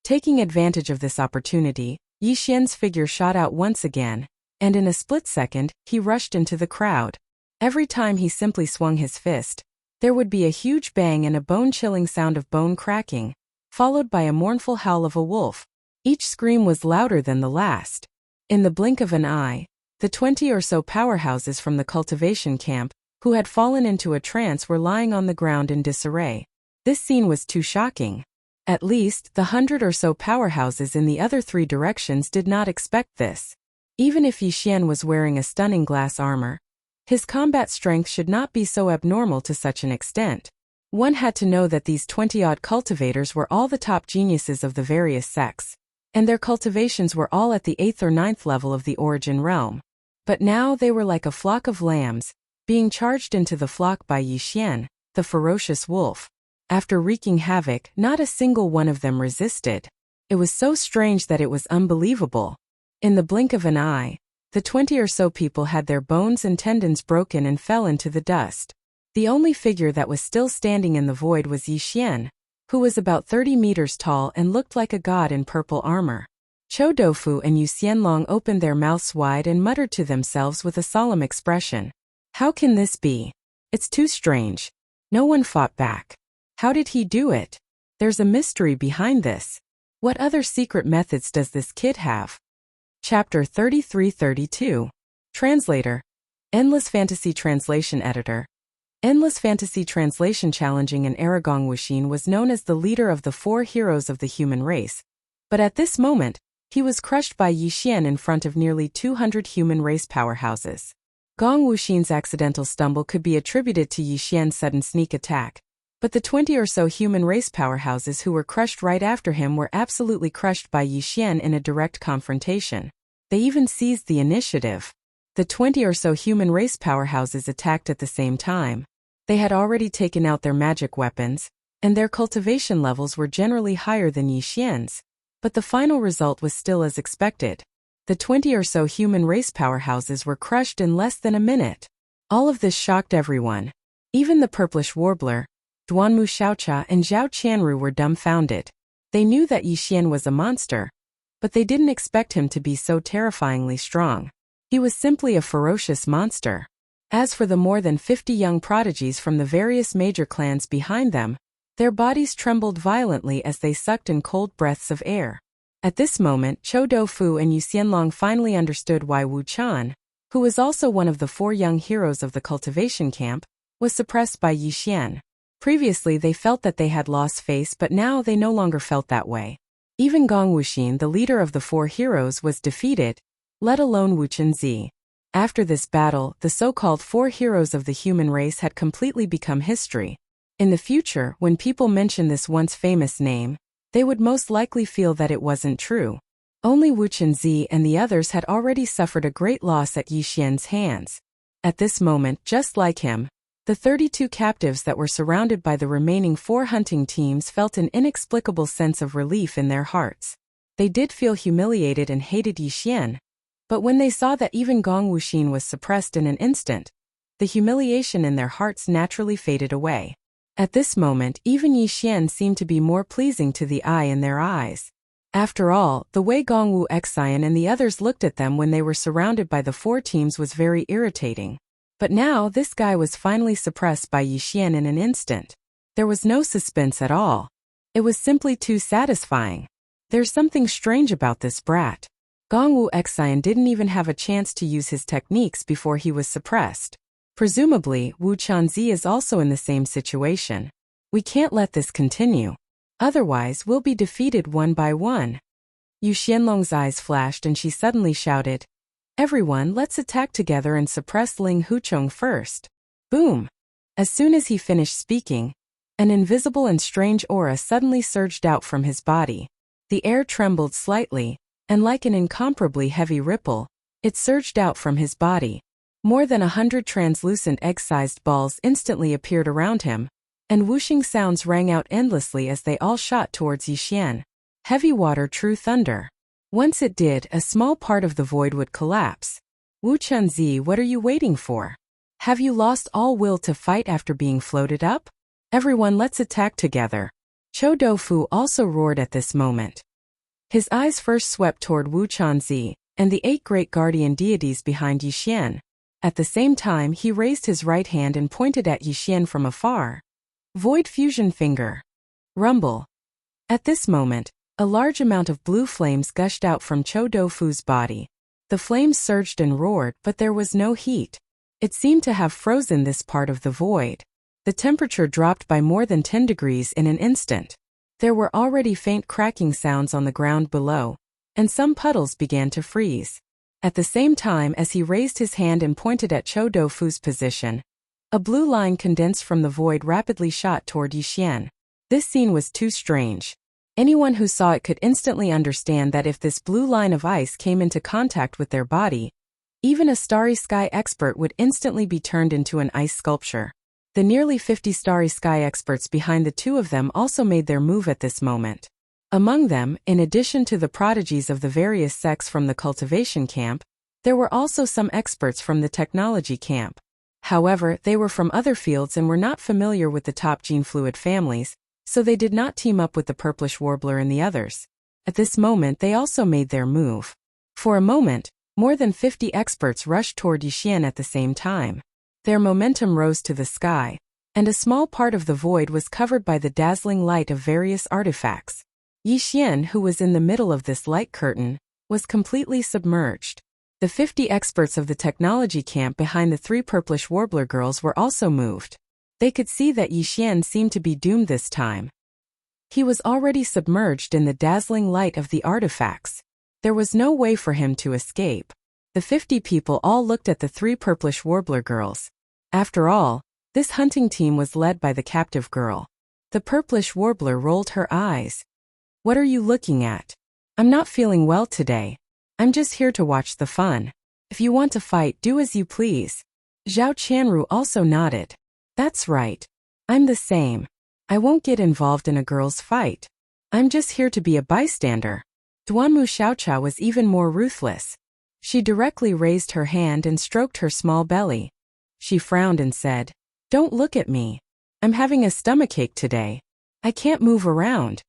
Taking advantage of this opportunity, Yixian's figure shot out once again, and in a split second, he rushed into the crowd. Every time he simply swung his fist, there would be a huge bang and a bone-chilling sound of bone cracking, followed by a mournful howl of a wolf. Each scream was louder than the last. In the blink of an eye, the 20 or so powerhouses from the cultivation camp, who had fallen into a trance, were lying on the ground in disarray. This scene was too shocking. At least, the 100 or so powerhouses in the other three directions did not expect this. Even if Yixian was wearing a stunning glass armor, his combat strength should not be so abnormal to such an extent. One had to know that these 20-odd cultivators were all the top geniuses of the various sects, and their cultivations were all at the 8th or 9th level of the origin realm. But now they were like a flock of lambs, being charged into the flock by Yixian, the ferocious wolf. After wreaking havoc, not a single one of them resisted. It was so strange that it was unbelievable. In the blink of an eye, the 20 or so people had their bones and tendons broken and fell into the dust. The only figure that was still standing in the void was Yixian, who was about 30 meters tall and looked like a god in purple armor. Chou Doufu and Yu Xianlong opened their mouths wide and muttered to themselves with a solemn expression. How can this be? It's too strange. No one fought back. How did he do it? There's a mystery behind this. What other secret methods does this kid have? Chapter 33-32. Translator. Endless Fantasy Translation Editor. Endless Fantasy Translation challenging and Gong Wuxin was known as the leader of the four heroes of the human race, But at this moment, he was crushed by Yi Xian in front of nearly 200 human race powerhouses. Gong Wuxin's accidental stumble could be attributed to Yi Xian's sudden sneak attack, but the 20 or so human race powerhouses who were crushed right after him were absolutely crushed by Yi Xian in a direct confrontation. They even seized the initiative. The 20 or so human race powerhouses attacked at the same time. They had already taken out their magic weapons, and their cultivation levels were generally higher than Yi Xian's, but the final result was still as expected. The 20 or so human race powerhouses were crushed in less than a minute. All of this shocked everyone. Even the purplish warbler, Duanmu Xiaocha and Zhao Qianru were dumbfounded. They knew that Yi Xian was a monster, but they didn't expect him to be so terrifyingly strong. He was simply a ferocious monster. As for the more than 50 young prodigies from the various major clans behind them, their bodies trembled violently as they sucked in cold breaths of air. At this moment, Chou Doufu and Yu Xianlong finally understood why Wu Chan, who was also one of the 4 young heroes of the cultivation camp, was suppressed by Yi Xian. Previously they felt that they had lost face, but now they no longer felt that way. Even Gong Wuxin, the leader of the 4 heroes, was defeated, let alone Wu Chenzi. After this battle, the so-called 4 heroes of the human race had completely become history. In the future, when people mention this once famous name, they would most likely feel that it wasn't true. Only Wu Chenzi and the others had already suffered a great loss at Yi Xian's hands. At this moment, just like him, the 32 captives that were surrounded by the remaining 4 hunting teams felt an inexplicable sense of relief in their hearts. They did feel humiliated and hated Yi Xian, but when they saw that even Gong Wuxin was suppressed in an instant, the humiliation in their hearts naturally faded away. At this moment, even Yi Xian seemed to be more pleasing to the eye in their eyes. After all, the way Gongwu Xian and the others looked at them when they were surrounded by the 4 teams was very irritating. But now this guy was finally suppressed by Yi Xian in an instant. There was no suspense at all. It was simply too satisfying. There's something strange about this brat. Gongwu Xian didn't even have a chance to use his techniques before he was suppressed. Presumably, Wu Chanzi is also in the same situation. We can't let this continue. Otherwise, we'll be defeated one by one. Yu Xianlong's eyes flashed and she suddenly shouted, "Everyone, let's attack together and suppress Ling Huchong first." Boom! As soon as he finished speaking, an invisible and strange aura suddenly surged out from his body. The air trembled slightly, and like an incomparably heavy ripple, it surged out from his body. More than 100 translucent egg-sized balls instantly appeared around him, and whooshing sounds rang out endlessly as they all shot towards Yi Xian. Heavy water, true thunder. Once it did, a small part of the void would collapse. Wu Chunzi, what are you waiting for? Have you lost all will to fight after being floated up? Everyone, let's attack together. Chou Doufu also roared at this moment. His eyes first swept toward Wu Chunzi and the 8 great guardian deities behind Yi Xian. At the same time, he raised his right hand and pointed at Yi Xian from afar. Void fusion finger. Rumble. At this moment, a large amount of blue flames gushed out from Chou Doufu's body. The flames surged and roared, but there was no heat. It seemed to have frozen this part of the void. The temperature dropped by more than 10 degrees in an instant. There were already faint cracking sounds on the ground below, and some puddles began to freeze. At the same time as he raised his hand and pointed at Chou Doufu's position, a blue line condensed from the void rapidly shot toward Yi Xian. This scene was too strange. Anyone who saw it could instantly understand that if this blue line of ice came into contact with their body, even a starry sky expert would instantly be turned into an ice sculpture. The nearly 50 starry sky experts behind the 2 of them also made their move at this moment. Among them, in addition to the prodigies of the various sects from the cultivation camp, there were also some experts from the technology camp. However, they were from other fields and were not familiar with the top gene fluid families, so they did not team up with the purplish warbler and the others. At this moment they also made their move. For a moment, more than 50 experts rushed toward Yi Xian at the same time. Their momentum rose to the sky, and a small part of the void was covered by the dazzling light of various artifacts. Yi Xian, who was in the middle of this light curtain, was completely submerged. The 50 experts of the technology camp behind the 3 purplish warbler girls were also moved. They could see that Yi Xian seemed to be doomed this time. He was already submerged in the dazzling light of the artifacts. There was no way for him to escape. The 50 people all looked at the 3 purplish warbler girls. After all, this hunting team was led by the captive girl. The purplish warbler rolled her eyes. "What are you looking at? I'm not feeling well today. I'm just here to watch the fun. If you want to fight, do as you please." Zhao Qianru also nodded. "That's right. I'm the same. I won't get involved in a girl's fight. I'm just here to be a bystander." Duanmu Xiaochao was even more ruthless. She directly raised her hand and stroked her small belly. She frowned and said, "Don't look at me. I'm having a stomachache today. I can't move around."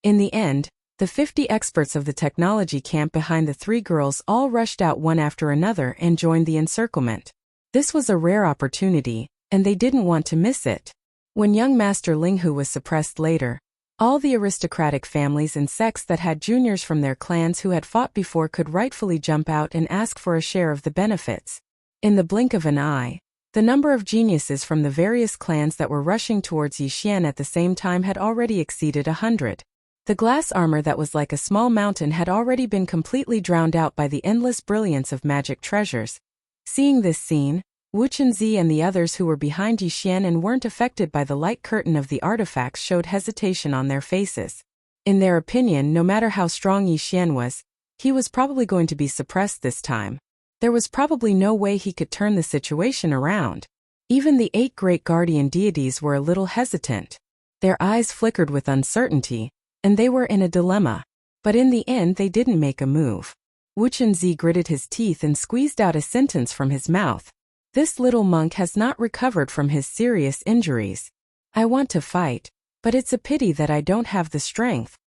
In the end, the 50 experts of the technology camp behind the 3 girls all rushed out one after another and joined the encirclement. This was a rare opportunity, and they didn't want to miss it. When young Master Linghu was suppressed later, all the aristocratic families and sects that had juniors from their clans who had fought before could rightfully jump out and ask for a share of the benefits. In the blink of an eye, the number of geniuses from the various clans that were rushing towards Yixian at the same time had already exceeded 100. The glass armor that was like a small mountain had already been completely drowned out by the endless brilliance of magic treasures. Seeing this scene, Wu Chenzi and the others who were behind Yixian and weren't affected by the light curtain of the artifacts showed hesitation on their faces. In their opinion, no matter how strong Yixian was, he was probably going to be suppressed this time. There was probably no way he could turn the situation around. Even the 8 great guardian deities were a little hesitant. Their eyes flickered with uncertainty, and they were in a dilemma. But in the end they didn't make a move. Wu Chenzi gritted his teeth and squeezed out a sentence from his mouth. "This little monk has not recovered from his serious injuries. I want to fight, but it's a pity that I don't have the strength."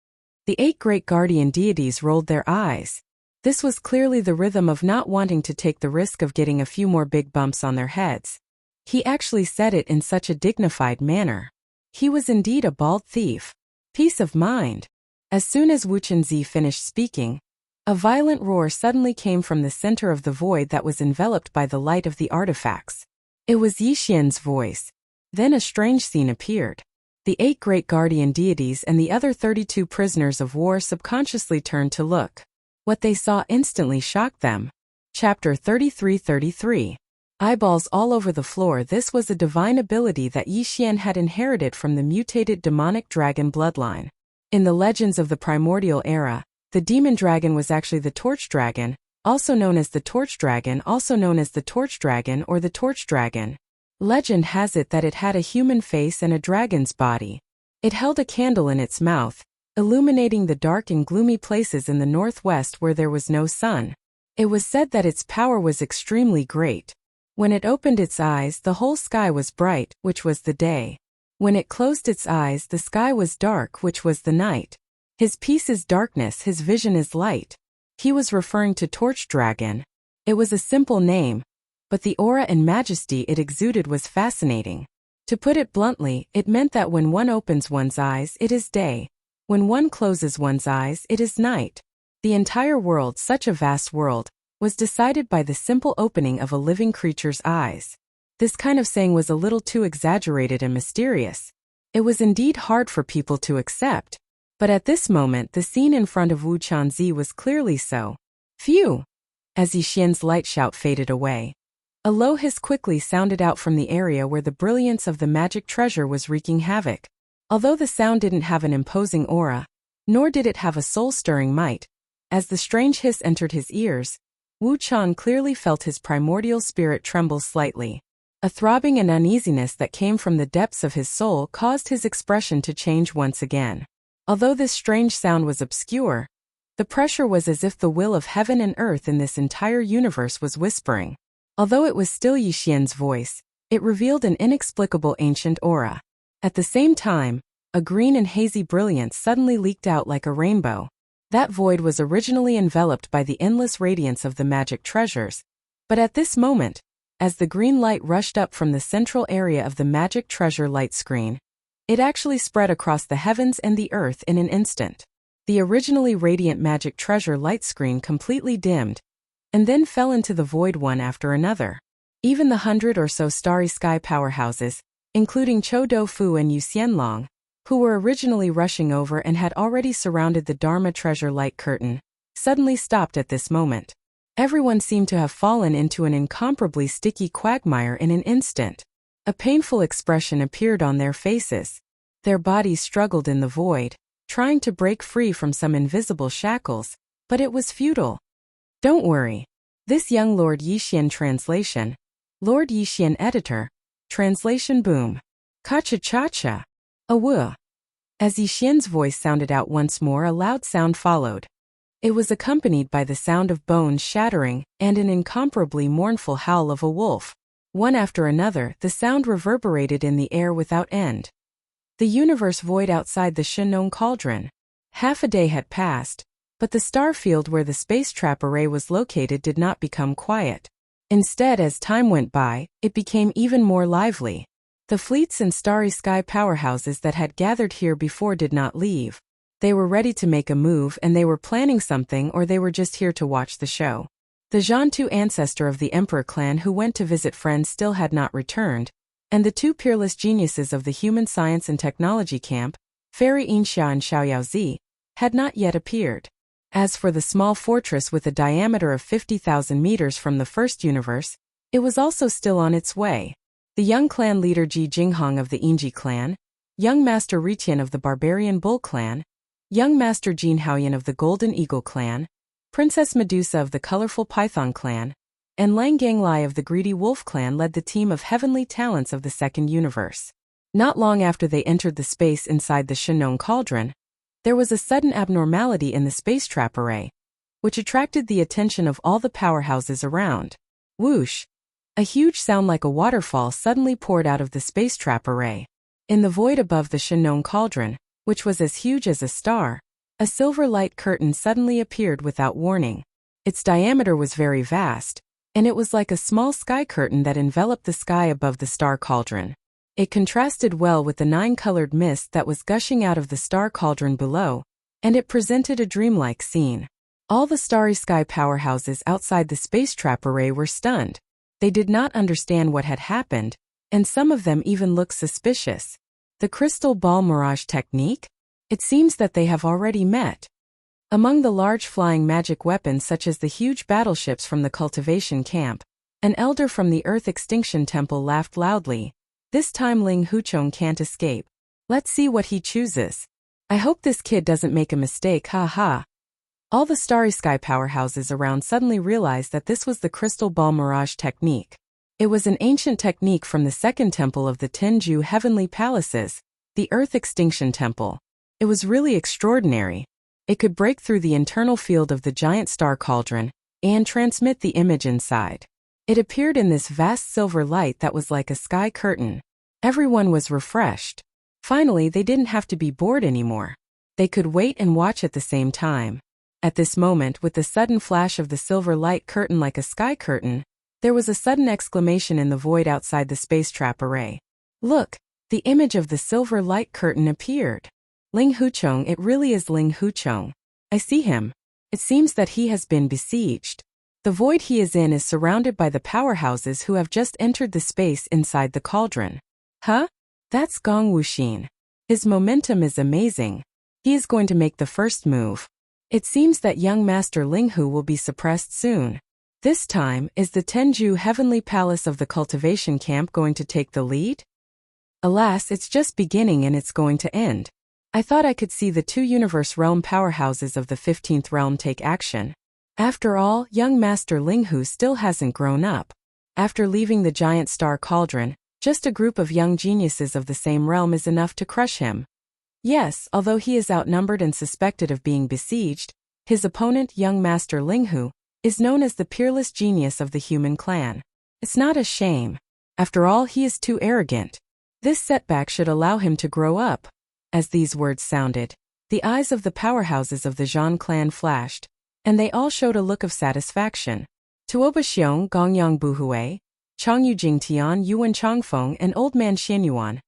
The 8 great guardian deities rolled their eyes. This was clearly the rhythm of not wanting to take the risk of getting a few more big bumps on their heads. He actually said it in such a dignified manner. He was indeed a bald thief. Peace of mind. As soon as Wu Chenzi finished speaking, a violent roar suddenly came from the center of the void that was enveloped by the light of the artifacts. It was Yixian's voice. Then a strange scene appeared. The 8 great guardian deities and the other 32 prisoners of war subconsciously turned to look. What they saw instantly shocked them. Chapter 33-33. Eyeballs all over the floor. This was a divine ability that Yixian had inherited from the mutated demonic dragon bloodline. In the legends of the primordial era, the demon dragon was actually the torch dragon, also known as the torch dragon, or the torch dragon. Legend has it that it had a human face and a dragon's body. It held a candle in its mouth, illuminating the dark and gloomy places in the northwest where there was no sun. It was said that its power was extremely great. When it opened its eyes, the whole sky was bright, which was the day. When it closed its eyes, the sky was dark, which was the night. His peace is darkness, his vision is light. He was referring to Torch Dragon. It was a simple name, but the aura and majesty it exuded was fascinating. To put it bluntly, it meant that when one opens one's eyes, it is day. When one closes one's eyes, it is night. The entire world, such a vast world, was decided by the simple opening of a living creature's eyes. This kind of saying was a little too exaggerated and mysterious. It was indeed hard for people to accept. But at this moment, the scene in front of Wu Chenzi was clearly so. Phew! As Yixian's light shout faded away, a low hiss quickly sounded out from the area where the brilliance of the magic treasure was wreaking havoc. Although the sound didn't have an imposing aura, nor did it have a soul-stirring might, as the strange hiss entered his ears, Wu Qian clearly felt his primordial spirit tremble slightly. A throbbing and uneasiness that came from the depths of his soul caused his expression to change once again. Although this strange sound was obscure, the pressure was as if the will of heaven and earth in this entire universe was whispering. Although it was still Yixian's voice, it revealed an inexplicable ancient aura. At the same time, a green and hazy brilliance suddenly leaked out like a rainbow. That void was originally enveloped by the endless radiance of the magic treasures. But at this moment, as the green light rushed up from the central area of the magic treasure light screen, it actually spread across the heavens and the earth in an instant. The originally radiant magic treasure light screen completely dimmed, and then fell into the void one after another. Even the 100 or so starry sky powerhouses, including Chou Doufu and Yu Xianlong, who were originally rushing over and had already surrounded the Dharma treasure light curtain, suddenly stopped at this moment. Everyone seemed to have fallen into an incomparably sticky quagmire in an instant. A painful expression appeared on their faces. Their bodies struggled in the void, trying to break free from some invisible shackles, but it was futile. Don't worry. This young Lord Yixian translation. Lord Yixian editor. Translation boom. Cha-cha-cha-cha. Awoo. As Yixian's voice sounded out once more, a loud sound followed. It was accompanied by the sound of bones shattering and an incomparably mournful howl of a wolf. One after another, the sound reverberated in the air without end. The universe void outside the Shenong cauldron. Half a day had passed, but the star field where the space trap array was located did not become quiet. Instead, as time went by, it became even more lively. The fleets and starry sky powerhouses that had gathered here before did not leave. They were ready to make a move, and they were planning something, or they were just here to watch the show. The Zhantu ancestor of the Emperor clan who went to visit friends still had not returned, and the two peerless geniuses of the human science and technology camp, Fairy Inxia and Xiaoyaozi, had not yet appeared. As for the small fortress with a diameter of 50,000 meters from the first universe, it was also still on its way. The young clan leader Ji Jinghong of the Yingji clan, young master Ritian of the Barbarian Bull clan, young master Jin Haoyan of the Golden Eagle clan, Princess Medusa of the Colorful Python clan, and Lang Ganglai of the Greedy Wolf clan led the team of heavenly talents of the second universe. Not long after they entered the space inside the Shenong cauldron, there was a sudden abnormality in the space trap array, which attracted the attention of all the powerhouses around. Whoosh! A huge sound like a waterfall suddenly poured out of the space trap array. In the void above the Shenong cauldron, which was as huge as a star, a silver light curtain suddenly appeared without warning. Its diameter was very vast, and it was like a small sky curtain that enveloped the sky above the star cauldron. It contrasted well with the nine-colored mist that was gushing out of the star cauldron below, and it presented a dreamlike scene. All the starry sky powerhouses outside the space trap array were stunned. They did not understand what had happened, and some of them even looked suspicious. The crystal ball mirage technique? It seems that they have already met. Among the large flying magic weapons such as the huge battleships from the cultivation camp, an elder from the Earth Extinction Temple laughed loudly. This time Ling Huchong can't escape. Let's see what he chooses. I hope this kid doesn't make a mistake, ha. All the starry sky powerhouses around suddenly realized that this was the crystal ball mirage technique. It was an ancient technique from the second temple of the Tenju Heavenly Palaces, the Earth Extinction Temple. It was really extraordinary. It could break through the internal field of the giant star cauldron and transmit the image inside. It appeared in this vast silver light that was like a sky curtain. Everyone was refreshed. Finally, they didn't have to be bored anymore. They could wait and watch at the same time. At this moment, with the sudden flash of the silver light curtain like a sky curtain, there was a sudden exclamation in the void outside the space trap array. Look, the image of the silver light curtain appeared. Ling Huchong, it really is Ling Huchong. I see him. It seems that he has been besieged. The void he is in is surrounded by the powerhouses who have just entered the space inside the cauldron. Huh? That's Gong Wuxin. His momentum is amazing. He is going to make the first move. It seems that young Master Linghu will be suppressed soon. This time, is the Tenju Heavenly Palace of the Cultivation Camp going to take the lead? Alas, it's just beginning and it's going to end. I thought I could see the two Universe Realm powerhouses of the 15th Realm take action. After all, young Master Linghu still hasn't grown up. After leaving the giant star cauldron, just a group of young geniuses of the same realm is enough to crush him. Yes, although he is outnumbered and suspected of being besieged, his opponent, young Master Linghu, is known as the peerless genius of the human clan. It's not a shame. After all, he is too arrogant. This setback should allow him to grow up. As these words sounded, the eyes of the powerhouses of the Zhan clan flashed, and they all showed a look of satisfaction. Tuoba Xiong, Gongyang Buhui, Changyu Jingtian, Yuan Changfeng, and Old Man Xianyuan.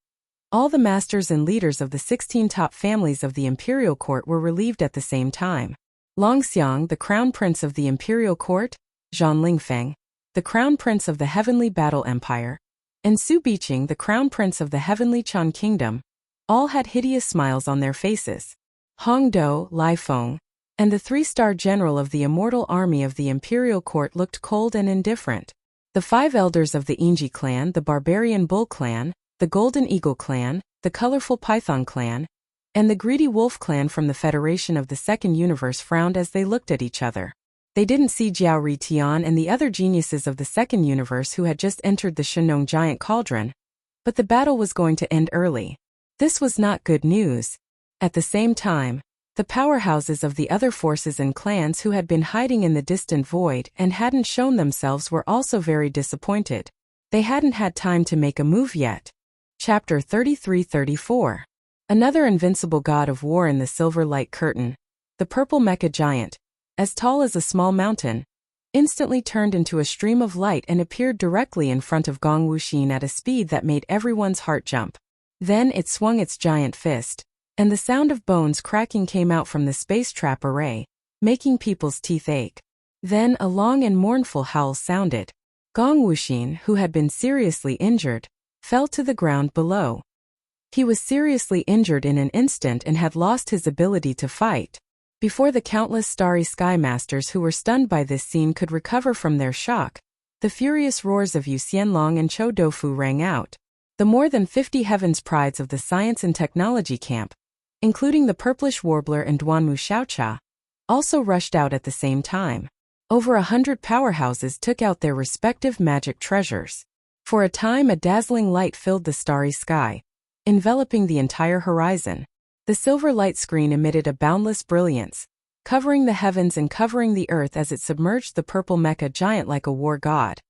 All the masters and leaders of the 16 top families of the imperial court were relieved at the same time. Longxiang, the crown prince of the imperial court, Zhan Lingfeng, the crown prince of the heavenly battle empire, and Su Biqing, the crown prince of the heavenly Chan kingdom, All had hideous smiles on their faces. Hongdo, Lifeng, and the three-star general of the immortal army of the imperial court looked cold and indifferent. The 5 elders of the Inji clan, the barbarian bull clan, the golden eagle clan, the colorful python clan, and the greedy wolf clan from the Federation of the Second Universe frowned as they looked at each other. They didn't see Jiao Ritian and the other geniuses of the Second Universe who had just entered the Shenong giant cauldron, but the battle was going to end early. This was not good news. At the same time, the powerhouses of the other forces and clans who had been hiding in the distant void and hadn't shown themselves were also very disappointed. They hadn't had time to make a move yet. Chapter 33-34. Another invincible god of war in the silver light curtain, the purple mecha giant, as tall as a small mountain, instantly turned into a stream of light and appeared directly in front of Gong Wuxin at a speed that made everyone's heart jump. Then it swung its giant fist, and the sound of bones cracking came out from the space trap array, making people's teeth ache. Then a long and mournful howl sounded. Gong Wuxin, who had been seriously injured, fell to the ground below. He was seriously injured in an instant and had lost his ability to fight. Before the countless starry sky masters who were stunned by this scene could recover from their shock, the furious roars of Yu Xianlong and Chou Doufu rang out. The more than 50 heavens prides of the science and technology camp, including the purplish warbler and Duanmu Xiaocha, also rushed out at the same time. Over 100 powerhouses took out their respective magic treasures. For a time a dazzling light filled the starry sky, enveloping the entire horizon. The silver light screen emitted a boundless brilliance, covering the heavens and covering the earth as it submerged the purple mecha giant like a war god.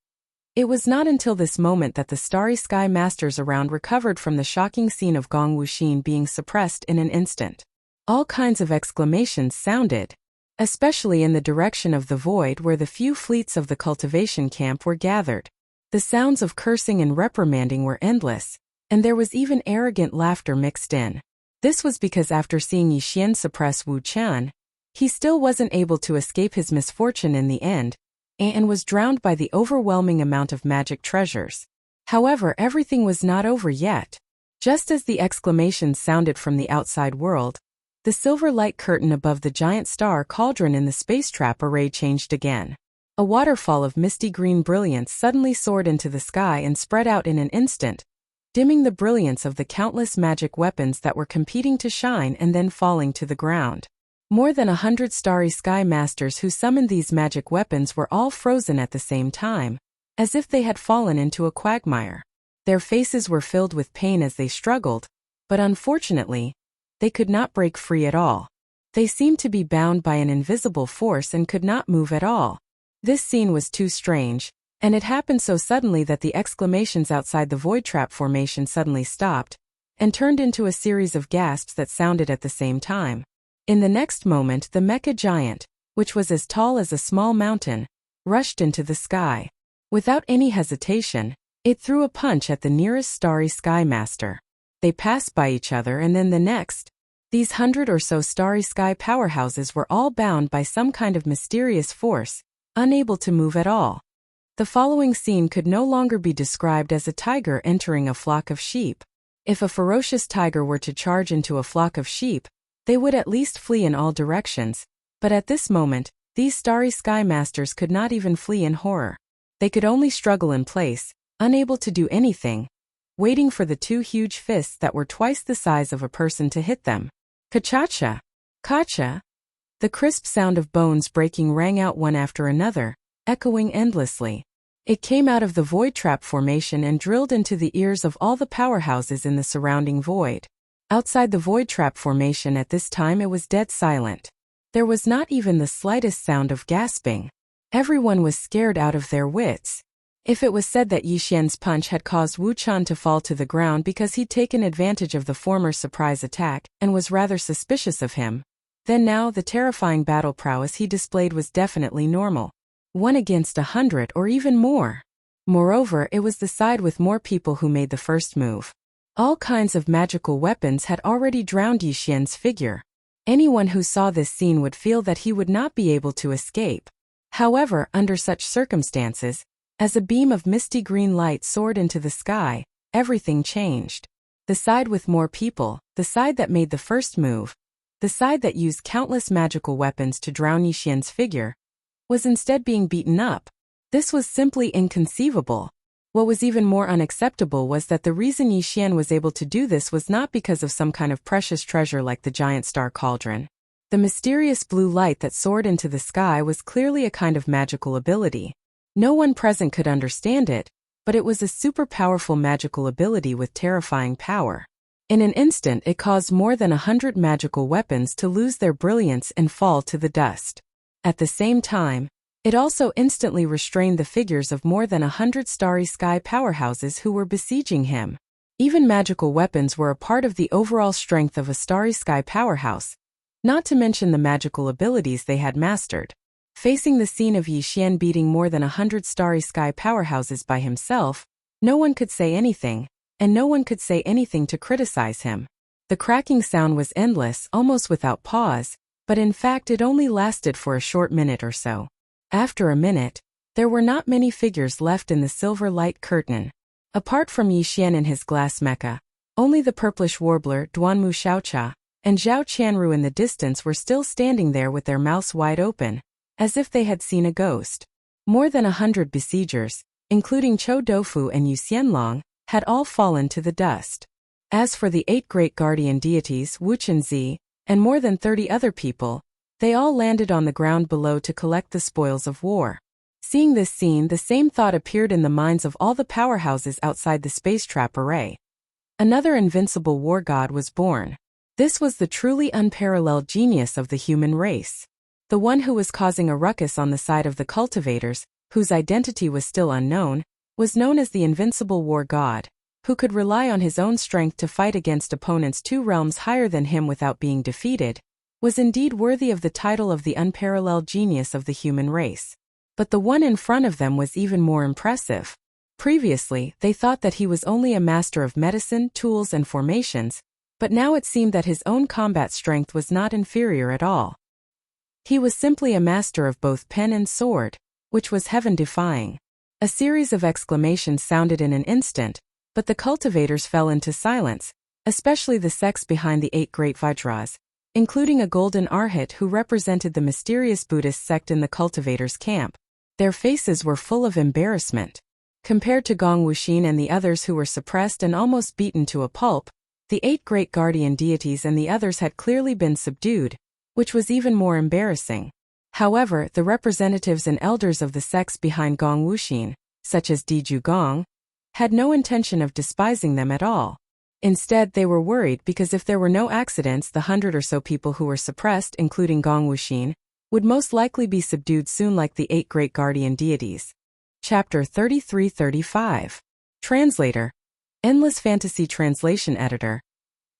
It was not until this moment that the starry sky masters around recovered from the shocking scene of Gong Wuxin being suppressed in an instant. All kinds of exclamations sounded, especially in the direction of the void where the few fleets of the cultivation camp were gathered. The sounds of cursing and reprimanding were endless, and there was even arrogant laughter mixed in. This was because after seeing Yi Xian suppress Wu Qian, he still wasn't able to escape his misfortune in the end, and was drowned by the overwhelming amount of magic treasures. However, everything was not over yet. Just as the exclamations sounded from the outside world, the silver light curtain above the giant star cauldron in the space trap array changed again. A waterfall of misty green brilliance suddenly soared into the sky and spread out in an instant, dimming the brilliance of the countless magic weapons that were competing to shine and then falling to the ground. More than 100 starry sky masters who summoned these magic weapons were all frozen at the same time, as if they had fallen into a quagmire. Their faces were filled with pain as they struggled, but unfortunately, they could not break free at all. They seemed to be bound by an invisible force and could not move at all. This scene was too strange, and it happened so suddenly that the exclamations outside the void trap formation suddenly stopped, and turned into a series of gasps that sounded at the same time. In the next moment the mecha giant, which was as tall as a small mountain, rushed into the sky. Without any hesitation, it threw a punch at the nearest starry sky master. They passed by each other and then the next. These 100 or so starry sky powerhouses were all bound by some kind of mysterious force, unable to move at all. The following scene could no longer be described as a tiger entering a flock of sheep. If a ferocious tiger were to charge into a flock of sheep, they would at least flee in all directions, but at this moment, these starry sky masters could not even flee in horror. They could only struggle in place, unable to do anything, waiting for the 2 huge fists that were twice the size of a person to hit them. Ka-cha-cha! Ka-cha! The crisp sound of bones breaking rang out one after another, echoing endlessly. It came out of the void trap formation and drilled into the ears of all the powerhouses in the surrounding void. Outside the void trap formation at this time it was dead silent. There was not even the slightest sound of gasping. Everyone was scared out of their wits. If it was said that Yi Xian's punch had caused Wu Qian to fall to the ground because he'd taken advantage of the former surprise attack and was rather suspicious of him, then now the terrifying battle prowess he displayed was definitely normal. 1 against 100 or even more. Moreover, it was the side with more people who made the first move. All kinds of magical weapons had already drowned Yi Xian's figure. Anyone who saw this scene would feel that he would not be able to escape. However, under such circumstances, as a beam of misty green light soared into the sky, everything changed. The side with more people, the side that made the first move, the side that used countless magical weapons to drown Yixian's figure, was instead being beaten up. This was simply inconceivable. What was even more unacceptable was that the reason Yixian was able to do this was not because of some kind of precious treasure like the giant star cauldron. The mysterious blue light that soared into the sky was clearly a kind of magical ability. No one present could understand it, but it was a super powerful magical ability with terrifying power. In an instant, it caused more than 100 magical weapons to lose their brilliance and fall to the dust. At the same time, it also instantly restrained the figures of more than 100 starry sky powerhouses who were besieging him. Even magical weapons were a part of the overall strength of a starry sky powerhouse, not to mention the magical abilities they had mastered. Facing the scene of Yixian beating more than 100 starry sky powerhouses by himself, no one could say anything, and no one could say anything to criticize him. The cracking sound was endless, almost without pause, but in fact it only lasted for a short minute or so. After a minute, there were not many figures left in the silver light curtain. Apart from Yixian and his glass mecha, only the purplish warbler Duanmu Xiaocha and Zhao Qianru in the distance were still standing there with their mouths wide open, as if they had seen a ghost. More than 100 besiegers, including Chou Doufu and Yu Xianlong, had all fallen to the dust. As for the 8 great guardian deities Wu Chenzi and more than 30 other people, they all landed on the ground below to collect the spoils of war. Seeing this scene, the same thought appeared in the minds of all the powerhouses outside the space trap array. Another invincible war god was born. This was the truly unparalleled genius of the human race. The one who was causing a ruckus on the side of the cultivators, whose identity was still unknown, was known as the invincible war god, who could rely on his own strength to fight against opponents 2 realms higher than him without being defeated, was indeed worthy of the title of the unparalleled genius of the human race. But the one in front of them was even more impressive. Previously, they thought that he was only a master of medicine, tools, and formations, but now it seemed that his own combat strength was not inferior at all. He was simply a master of both pen and sword, which was heaven-defying. A series of exclamations sounded in an instant, but the cultivators fell into silence, especially the sects behind the 8 great Vajras, including a golden arhat who represented the mysterious Buddhist sect in the cultivators' camp. Their faces were full of embarrassment. Compared to Gong Wuxin and the others who were suppressed and almost beaten to a pulp, the 8 great guardian deities and the others had clearly been subdued, which was even more embarrassing. However, the representatives and elders of the sects behind Gong Wuxin, such as Diju Gong, had no intention of despising them at all. Instead, they were worried because if there were no accidents, the 100 or so people who were suppressed, including Gong Wuxin, would most likely be subdued soon like the 8 great guardian deities. Chapter 33-35. Translator. Endless Fantasy Translation Editor.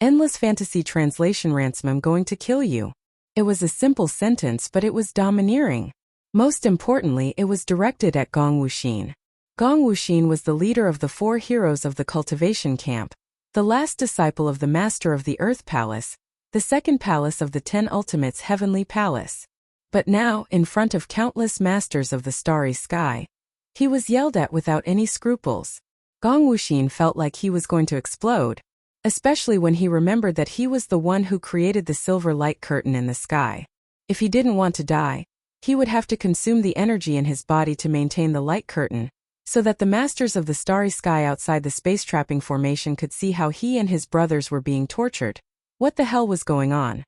Endless Fantasy Translation Ransom, I'm going to kill you. It was a simple sentence, but it was domineering. Most importantly, it was directed at Gong Wuxin. Gong Wuxin was the leader of the 4 heroes of the cultivation camp, the last disciple of the master of the Earth Palace, the second palace of the 10 Ultimates Heavenly Palace. But now, in front of countless masters of the starry sky, he was yelled at without any scruples. Gong Wuxin felt like he was going to explode, especially when he remembered that he was the one who created the silver light curtain in the sky. If he didn't want to die, he would have to consume the energy in his body to maintain the light curtain, so that the masters of the starry sky outside the space trapping formation could see how he and his brothers were being tortured. What the hell was going on?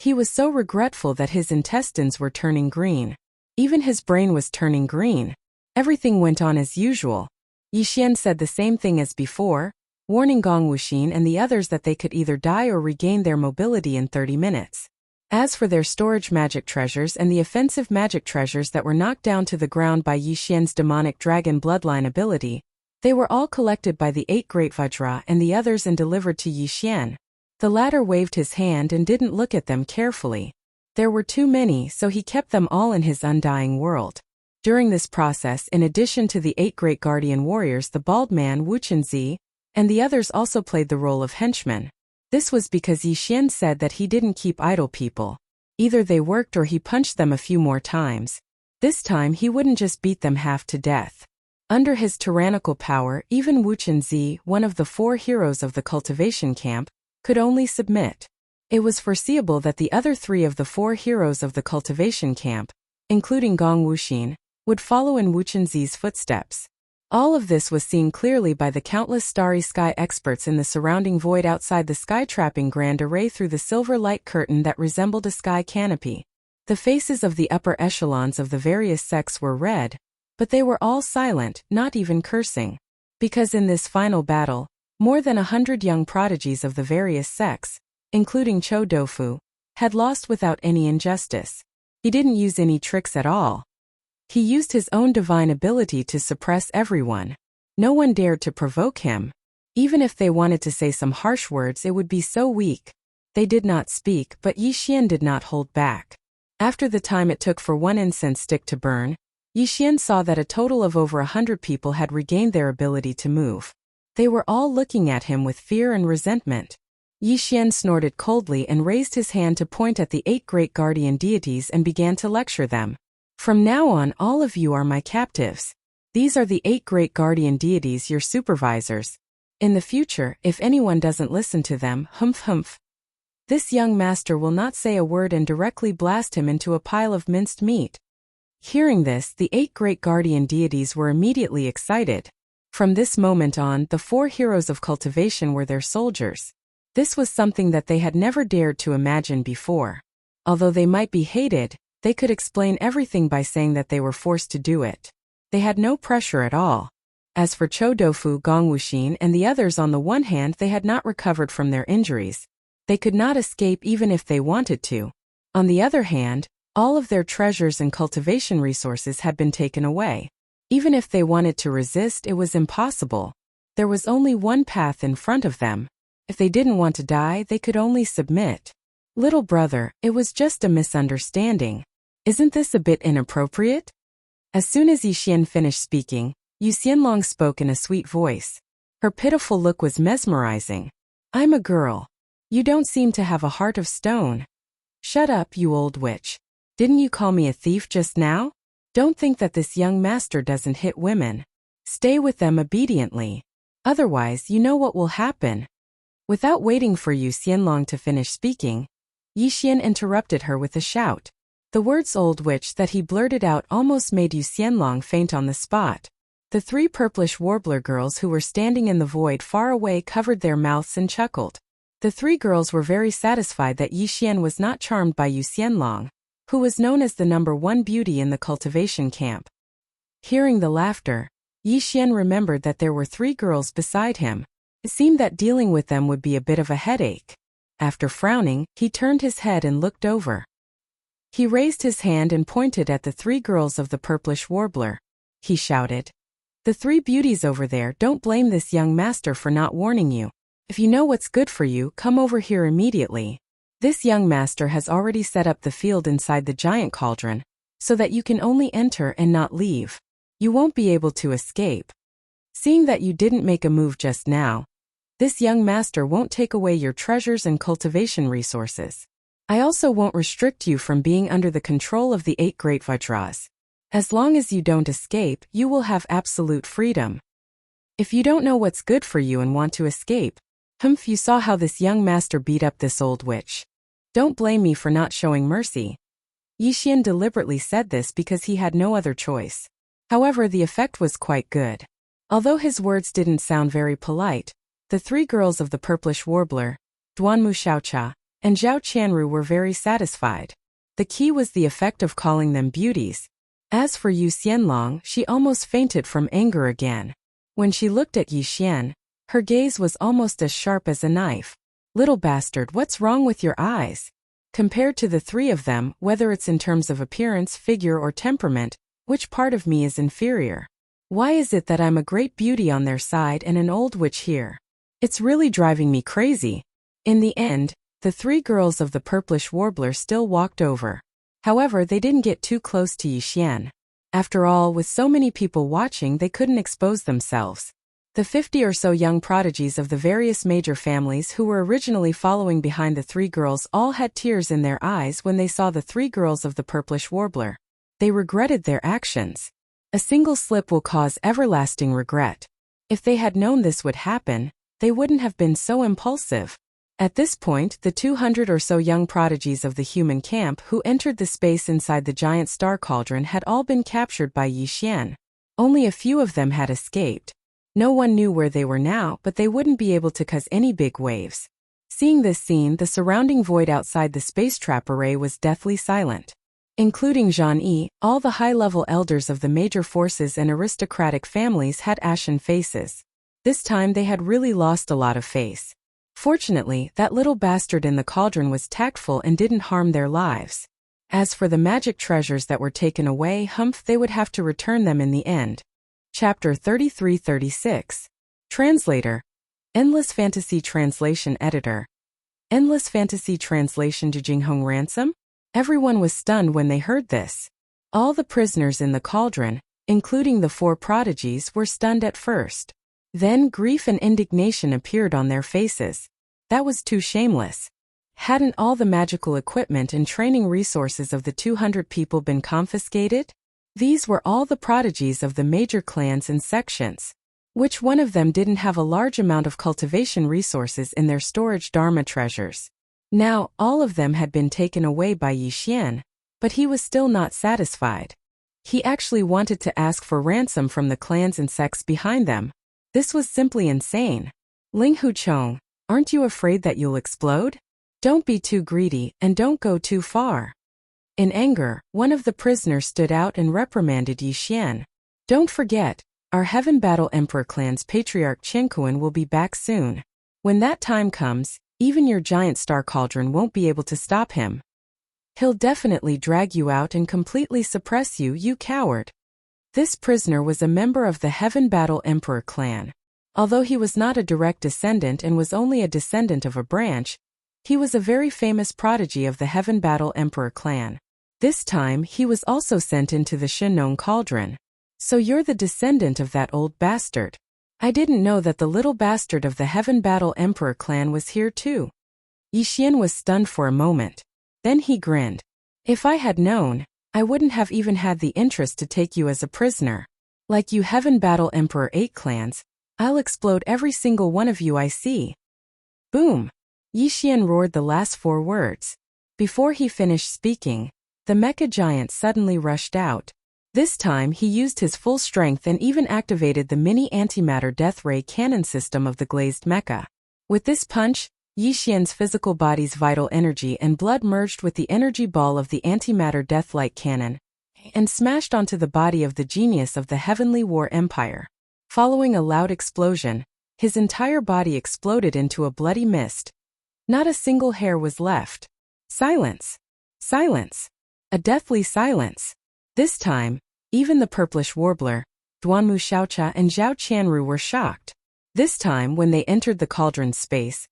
He was so regretful that his intestines were turning green. Even his brain was turning green. Everything went on as usual. Yixian said the same thing as before, warning Gong Wuxin and the others that they could either die or regain their mobility in 30 minutes. As for their storage magic treasures and the offensive magic treasures that were knocked down to the ground by Yixian's demonic dragon bloodline ability, they were all collected by the 8 great Vajra and the others and delivered to Yixian. The latter waved his hand and didn't look at them carefully. There were too many, so he kept them all in his undying world. During this process, in addition to the 8 great guardian warriors, the bald man Wu Chenzi and the others also played the role of henchmen. This was because Yixian said that he didn't keep idle people. Either they worked or he punched them a few more times. This time he wouldn't just beat them half to death. Under his tyrannical power, even Wu Chenzi, one of the 4 heroes of the cultivation camp, could only submit. It was foreseeable that the other 3 of the 4 heroes of the cultivation camp, including Gong Wuxin, would follow in Wu Chenzi's footsteps. All of this was seen clearly by the countless starry sky experts in the surrounding void outside the sky-trapping grand array through the silver light curtain that resembled a sky canopy. The faces of the upper echelons of the various sects were red, but they were all silent, not even cursing. Because in this final battle, more than 100 young prodigies of the various sects, including Cho Dofu, had lost without any injustice. He didn't use any tricks at all. He used his own divine ability to suppress everyone. No one dared to provoke him. Even if they wanted to say some harsh words, it would be so weak. They did not speak, but Yi Xian did not hold back. After the time it took for one incense stick to burn, Yi Xian saw that a total of over 100 people had regained their ability to move. They were all looking at him with fear and resentment. Yi Xian snorted coldly and raised his hand to point at the 8 great guardian deities and began to lecture them. From now on, all of you are my captives. These are the 8 great guardian deities, your supervisors. In the future, if anyone doesn't listen to them, humph. This young master will not say a word and directly blast him into a pile of minced meat. Hearing this, the 8 great guardian deities were immediately excited. From this moment on, the 4 heroes of cultivation were their soldiers. This was something that they had never dared to imagine before. Although they might be hated, they could explain everything by saying that they were forced to do it. They had no pressure at all. As for Cho Dofu, Gong Wuxin, and the others, on the one hand, they had not recovered from their injuries. They could not escape even if they wanted to. On the other hand, all of their treasures and cultivation resources had been taken away. Even if they wanted to resist, it was impossible. There was only one path in front of them. If they didn't want to die, they could only submit. Little brother, it was just a misunderstanding. Isn't this a bit inappropriate? As soon as Yi Xian finished speaking, Yu Xianlong spoke in a sweet voice. Her pitiful look was mesmerizing. I'm a girl. You don't seem to have a heart of stone. Shut up, you old witch. Didn't you call me a thief just now? Don't think that this young master doesn't hit women. Stay with them obediently. Otherwise, you know what will happen. Without waiting for Yu Xianlong to finish speaking, Yi Xian interrupted her with a shout. The words old witch that he blurted out almost made Yu Xianlong faint on the spot. The 3 purplish warbler girls who were standing in the void far away covered their mouths and chuckled. The 3 girls were very satisfied that Yi Xian was not charmed by Yu Xianlong, who was known as the #1 beauty in the cultivation camp. Hearing the laughter, Yi Xian remembered that there were 3 girls beside him. It seemed that dealing with them would be a bit of a headache. After frowning, he turned his head and looked over. He raised his hand and pointed at the 3 girls of the purplish warbler. He shouted, "The 3 beauties over there, don't blame this young master for not warning you. If you know what's good for you, come over here immediately. This young master has already set up the field inside the giant cauldron, so that you can only enter and not leave. You won't be able to escape. Seeing that you didn't make a move just now, this young master won't take away your treasures and cultivation resources. I also won't restrict you from being under the control of the 8 great Vajras. As long as you don't escape, you will have absolute freedom. If you don't know what's good for you and want to escape, you saw how this young master beat up this old witch. Don't blame me for not showing mercy." Yi Xian deliberately said this because he had no other choice. However, the effect was quite good. Although his words didn't sound very polite, the 3 girls of the purplish warbler, Duanmu Xiaocha, and Zhao Qianru were very satisfied. The key was the effect of calling them beauties. As for Yu Xianlong, she almost fainted from anger again. When she looked at Yi Xian, her gaze was almost as sharp as a knife. Little bastard, what's wrong with your eyes? Compared to the 3 of them, whether it's in terms of appearance, figure, or temperament, which part of me is inferior? Why is it that I'm a great beauty on their side and an old witch here? It's really driving me crazy. In the end, the 3 girls of the purplish warbler still walked over. However, they didn't get too close to Yi Xian. After all, with so many people watching, they couldn't expose themselves. The 50 or so young prodigies of the various major families who were originally following behind the 3 girls all had tears in their eyes when they saw the 3 girls of the purplish warbler. They regretted their actions. A single slip will cause everlasting regret. If they had known this would happen, they wouldn't have been so impulsive. At this point, the 200 or so young prodigies of the human camp who entered the space inside the giant star cauldron had all been captured by Yi Xian. Only a few of them had escaped. No one knew where they were now, but they wouldn't be able to cause any big waves. Seeing this scene, the surrounding void outside the space trap array was deathly silent. Including Zhang Yi, all the high-level elders of the major forces and aristocratic families had ashen faces. This time they had really lost a lot of face. Fortunately, that little bastard in the cauldron was tactful and didn't harm their lives. As for the magic treasures that were taken away, they would have to return them in the end. Chapter 33-36. Translator. Endless Fantasy Translation Editor. Endless Fantasy Translation Jinghong Ransom? Everyone was stunned when they heard this. All the prisoners in the cauldron, including the 4 prodigies, were stunned at first. Then grief and indignation appeared on their faces. That was too shameless. Hadn't all the magical equipment and training resources of the 200 people been confiscated? These were all the prodigies of the major clans and sections. Which one of them didn't have a large amount of cultivation resources in their storage Dharma treasures? Now, all of them had been taken away by Yi Xian, but he was still not satisfied. He actually wanted to ask for ransom from the clans and sects behind them. This was simply insane. Ling Huchong, aren't you afraid that you'll explode? Don't be too greedy and don't go too far. In anger, one of the prisoners stood out and reprimanded Yi Xian. Don't forget, our Heaven Battle Emperor clan's patriarch Qiankuan will be back soon. When that time comes, even your giant star cauldron won't be able to stop him. He'll definitely drag you out and completely suppress you, you coward. This prisoner was a member of the Heaven Battle Emperor clan. Although he was not a direct descendant and was only a descendant of a branch, he was a very famous prodigy of the Heaven Battle Emperor clan. This time, he was also sent into the Shinong cauldron. So you're the descendant of that old bastard. I didn't know that the little bastard of the Heaven Battle Emperor clan was here too. Yi Xian was stunned for a moment. Then he grinned. If I had known, I wouldn't have even had the interest to take you as a prisoner. Like you Heaven Battle Emperor 8 clans, I'll explode every single one of you I see. Boom! Yi Xian roared the last 4 words. Before he finished speaking, the mecha giant suddenly rushed out. This time he used his full strength and even activated the mini antimatter death ray cannon system of the glazed mecha. With this punch, Yi Xian's physical body's vital energy and blood merged with the energy ball of the antimatter deathlight cannon and smashed onto the body of the genius of the Heavenly War Empire. Following a loud explosion, his entire body exploded into a bloody mist. Not a single hair was left. Silence. Silence. A deathly silence. This time, even the purplish warbler, Duanmu Xiaocha and Zhao Qianru were shocked. This time, when they entered the cauldron's space,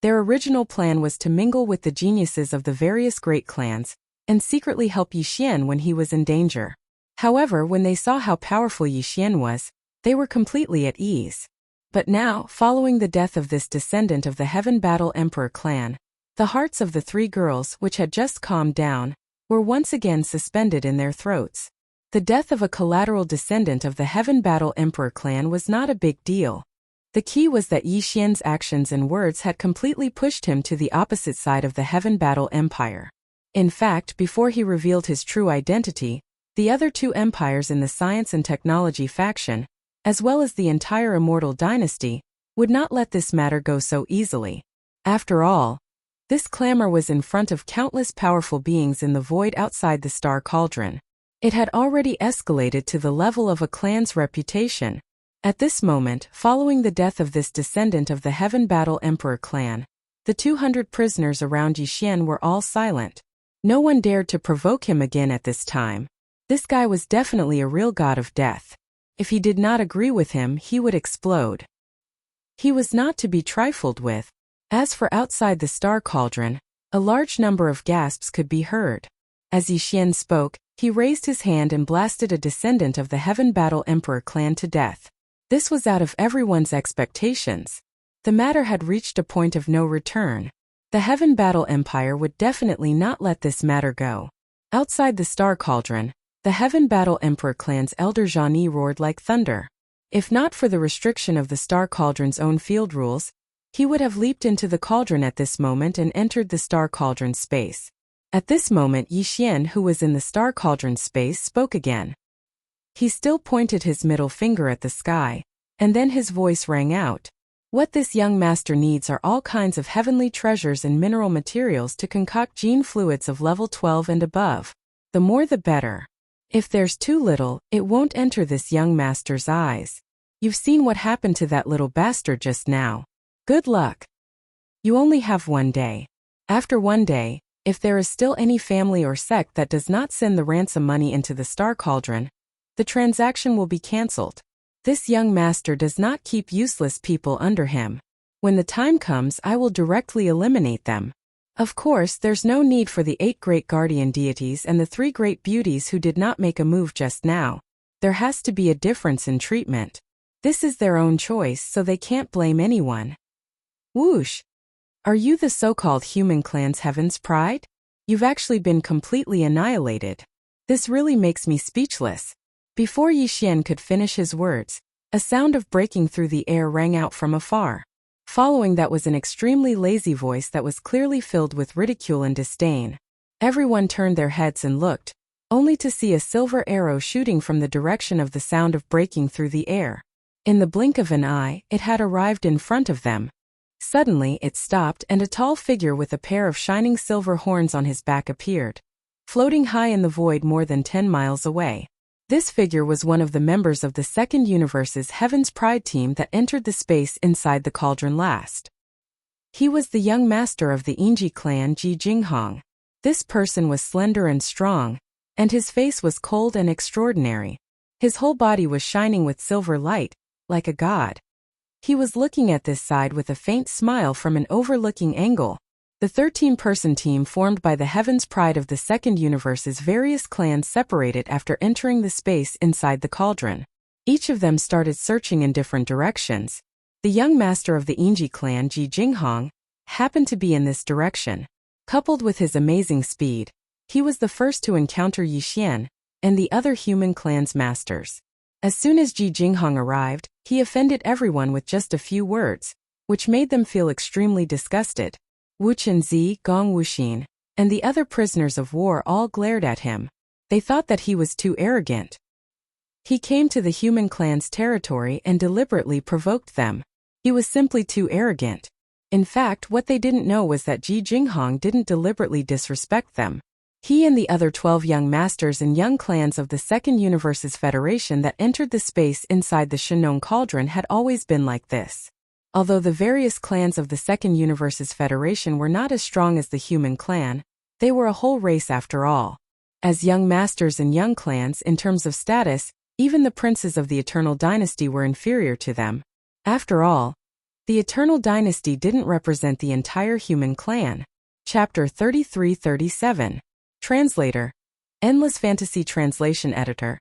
their original plan was to mingle with the geniuses of the various great clans and secretly help Yi Xian when he was in danger. However, when they saw how powerful Yi Xian was, they were completely at ease. But now, following the death of this descendant of the Heaven Battle Emperor clan, the hearts of the 3 girls, which had just calmed down, were once again suspended in their throats. The death of a collateral descendant of the Heaven Battle Emperor clan was not a big deal. The key was that Yi Xian's actions and words had completely pushed him to the opposite side of the Heaven Battle Empire. In fact, before he revealed his true identity, the other 2 empires in the science and technology faction, as well as the entire Immortal Dynasty, would not let this matter go so easily. After all, this clamor was in front of countless powerful beings in the void outside the Star Cauldron. It had already escalated to the level of a clan's reputation. At this moment, following the death of this descendant of the Heaven Battle Emperor clan, the 200 prisoners around Yi Xian were all silent. No one dared to provoke him again at this time. This guy was definitely a real god of death. If he did not agree with him, he would explode. He was not to be trifled with. As for outside the Star Cauldron, a large number of gasps could be heard. As Yi Xian spoke, he raised his hand and blasted a descendant of the Heaven Battle Emperor clan to death. This was out of everyone's expectations. The matter had reached a point of no return. The Heaven Battle Empire would definitely not let this matter go. Outside the Star Cauldron, The Heaven Battle Emperor clan's elder Zhani roared like thunder. If not for the restriction of the Star Cauldron's own field rules, he would have leaped into the cauldron at this moment and entered the Star Cauldron's space. At this moment Yi Xian, who was in the Star Cauldron's space, spoke again. He still pointed his middle finger at the sky, and then his voice rang out. What this young master needs are all kinds of heavenly treasures and mineral materials to concoct gene fluids of level 12 and above. The more the better. If there's too little, it won't enter this young master's eyes. You've seen what happened to that little bastard just now. Good luck. You only have 1 day. After 1 day, if there is still any family or sect that does not send the ransom money into the Star Cauldron, the transaction will be cancelled. This young master does not keep useless people under him. When the time comes, I will directly eliminate them. Of course, there's no need for the 8 great guardian deities and the 3 great beauties who did not make a move just now. There has to be a difference in treatment. This is their own choice, so they can't blame anyone. Whoosh! Are you the so-called human clan's Heaven's Pride? You've actually been completely annihilated. This really makes me speechless. Before Yi Xian could finish his words, a sound of breaking through the air rang out from afar. Following that was an extremely lazy voice that was clearly filled with ridicule and disdain. Everyone turned their heads and looked, only to see a silver arrow shooting from the direction of the sound of breaking through the air. In the blink of an eye, it had arrived in front of them. Suddenly it stopped and a tall figure with a pair of shining silver horns on his back appeared, floating high in the void more than 10 miles away. This figure was one of the members of the Second Universe's Heaven's Pride team that entered the space inside the cauldron last. He was the young master of the Enji clan, Ji Jinghong. This person was slender and strong, and his face was cold and extraordinary. His whole body was shining with silver light, like a god. He was looking at this side with a faint smile from an overlooking angle. The 13-person team formed by the Heaven's Pride of the Second Universe's various clans separated after entering the space inside the cauldron. Each of them started searching in different directions. The young master of the Enji clan, Ji Jinghong, happened to be in this direction. Coupled with his amazing speed, he was the first to encounter Yi Xian and the other human clan's masters. As soon as Ji Jinghong arrived, he offended everyone with just a few words, which made them feel extremely disgusted. Wu Chenzi, Gong Wuxin, and the other prisoners of war all glared at him. They thought that he was too arrogant. He came to the human clan's territory and deliberately provoked them. He was simply too arrogant. In fact, what they didn't know was that Ji Jinghong didn't deliberately disrespect them. He and the other 12 young masters and young clans of the Second Universe's Federation that entered the space inside the Shenong Cauldron had always been like this. Although the various clans of the Second Universe's Federation were not as strong as the human clan, they were a whole race after all. As young masters and young clans in terms of status, even the princes of the Eternal Dynasty were inferior to them. After all, the Eternal Dynasty didn't represent the entire human clan. Chapter 33-37. Translator. Endless Fantasy Translation Editor.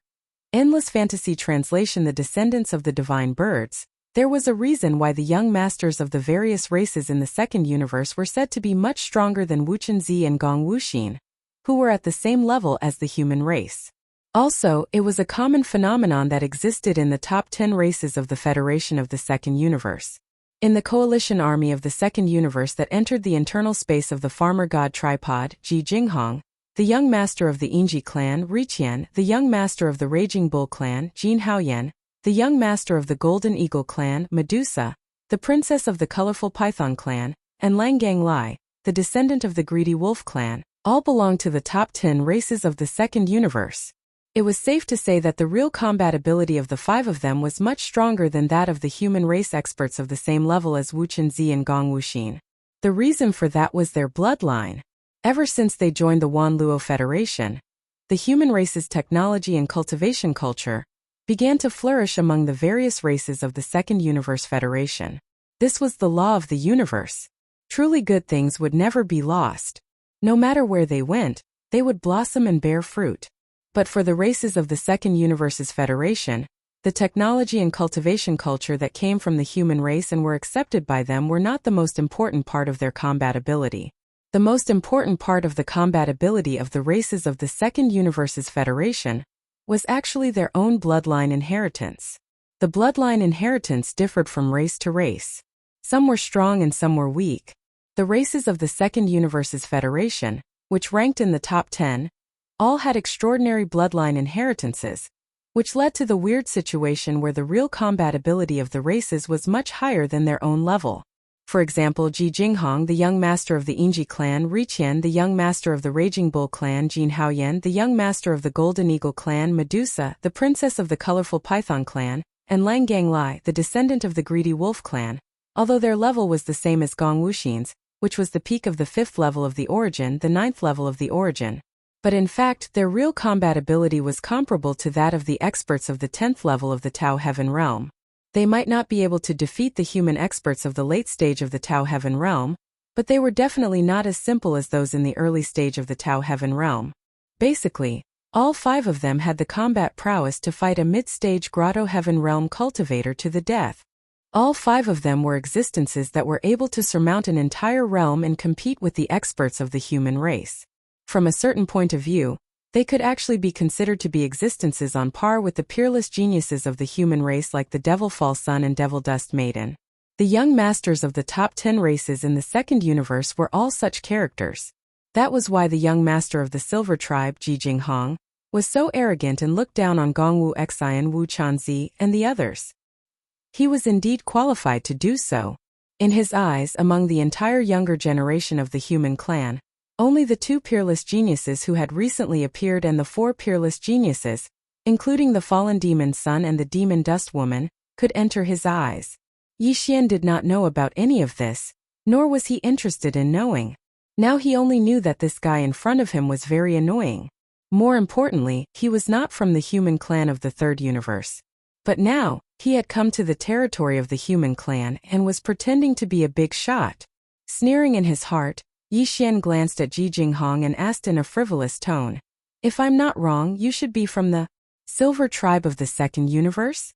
Endless Fantasy Translation. The descendants of the divine birds. There was a reason why the young masters of the various races in the Second Universe were said to be much stronger than Wu Chenzi and Gong Wuxin, who were at the same level as the human race. Also, it was a common phenomenon that existed in the top 10 races of the Federation of the Second Universe. In the coalition army of the Second Universe that entered the internal space of the farmer god tripod, Ji Jinghong, the young master of the Enji clan, Riqian, the young master of the Raging Bull clan, Jin Haoyan, the young master of the Golden Eagle clan, Medusa, the princess of the Colorful Python clan, and Langgang Lai, the descendant of the Greedy Wolf clan, all belonged to the top 10 races of the Second Universe. It was safe to say that the real combatability of the 5 of them was much stronger than that of the human race experts of the same level as Wu Chenzi and Gong Wuxin. The reason for that was their bloodline. Ever since they joined the Wanluo Federation, the human race's technology and cultivation culture began to flourish among the various races of the Second Universe Federation. This was the law of the universe. Truly good things would never be lost. No matter where they went, they would blossom and bear fruit. But for the races of the Second Universe's Federation, the technology and cultivation culture that came from the human race and were accepted by them were not the most important part of their combatability. The most important part of the combatability of the races of the Second Universe's Federation was actually their own bloodline inheritance. The bloodline inheritance differed from race to race. Some were strong and some were weak. The races of the Second Universe's Federation, which ranked in the top 10, all had extraordinary bloodline inheritances, which led to the weird situation where the real compatibility of the races was much higher than their own level. For example, Ji Jinghong, the young master of the Yingji clan, Ri Qian, the young master of the Raging Bull clan, Jin Haoyan, the young master of the Golden Eagle clan, Medusa, the princess of the Colorful Python clan, and Lang Ganglai, the descendant of the Greedy Wolf clan, although their level was the same as Gong Wuxin's, which was the peak of the 5th level of the origin, the 9th level of the origin. But in fact, their real compatibility was comparable to that of the experts of the 10th level of the Tao Heaven Realm. They might not be able to defeat the human experts of the late stage of the Tao Heaven Realm, but they were definitely not as simple as those in the early stage of the Tao Heaven Realm. Basically, all 5 of them had the combat prowess to fight a mid-stage Grotto Heaven Realm cultivator to the death. All 5 of them were existences that were able to surmount an entire realm and compete with the experts of the human race. From a certain point of view, they could actually be considered to be existences on par with the peerless geniuses of the human race like the Devil Fall Sun and Devil Dust Maiden. The young masters of the top 10 races in the Second Universe were all such characters. That was why the young master of the Silver Tribe, Ji Jinghong, was so arrogant and looked down on Gongwu Xian, Wu Chanzi, and the others. He was indeed qualified to do so. In his eyes, among the entire younger generation of the human clan, only the 2 peerless geniuses who had recently appeared and the 4 peerless geniuses, including the fallen demon sun and the demon dust woman, could enter his eyes. Yi Xian did not know about any of this, nor was he interested in knowing. Now he only knew that this guy in front of him was very annoying. More importantly, he was not from the human clan of the Third Universe. But now, he had come to the territory of the human clan and was pretending to be a big shot. Sneering in his heart, Yi Xian glanced at Ji Jinghong and asked in a frivolous tone, "If I'm not wrong, you should be from the Silver Tribe of the Second Universe?"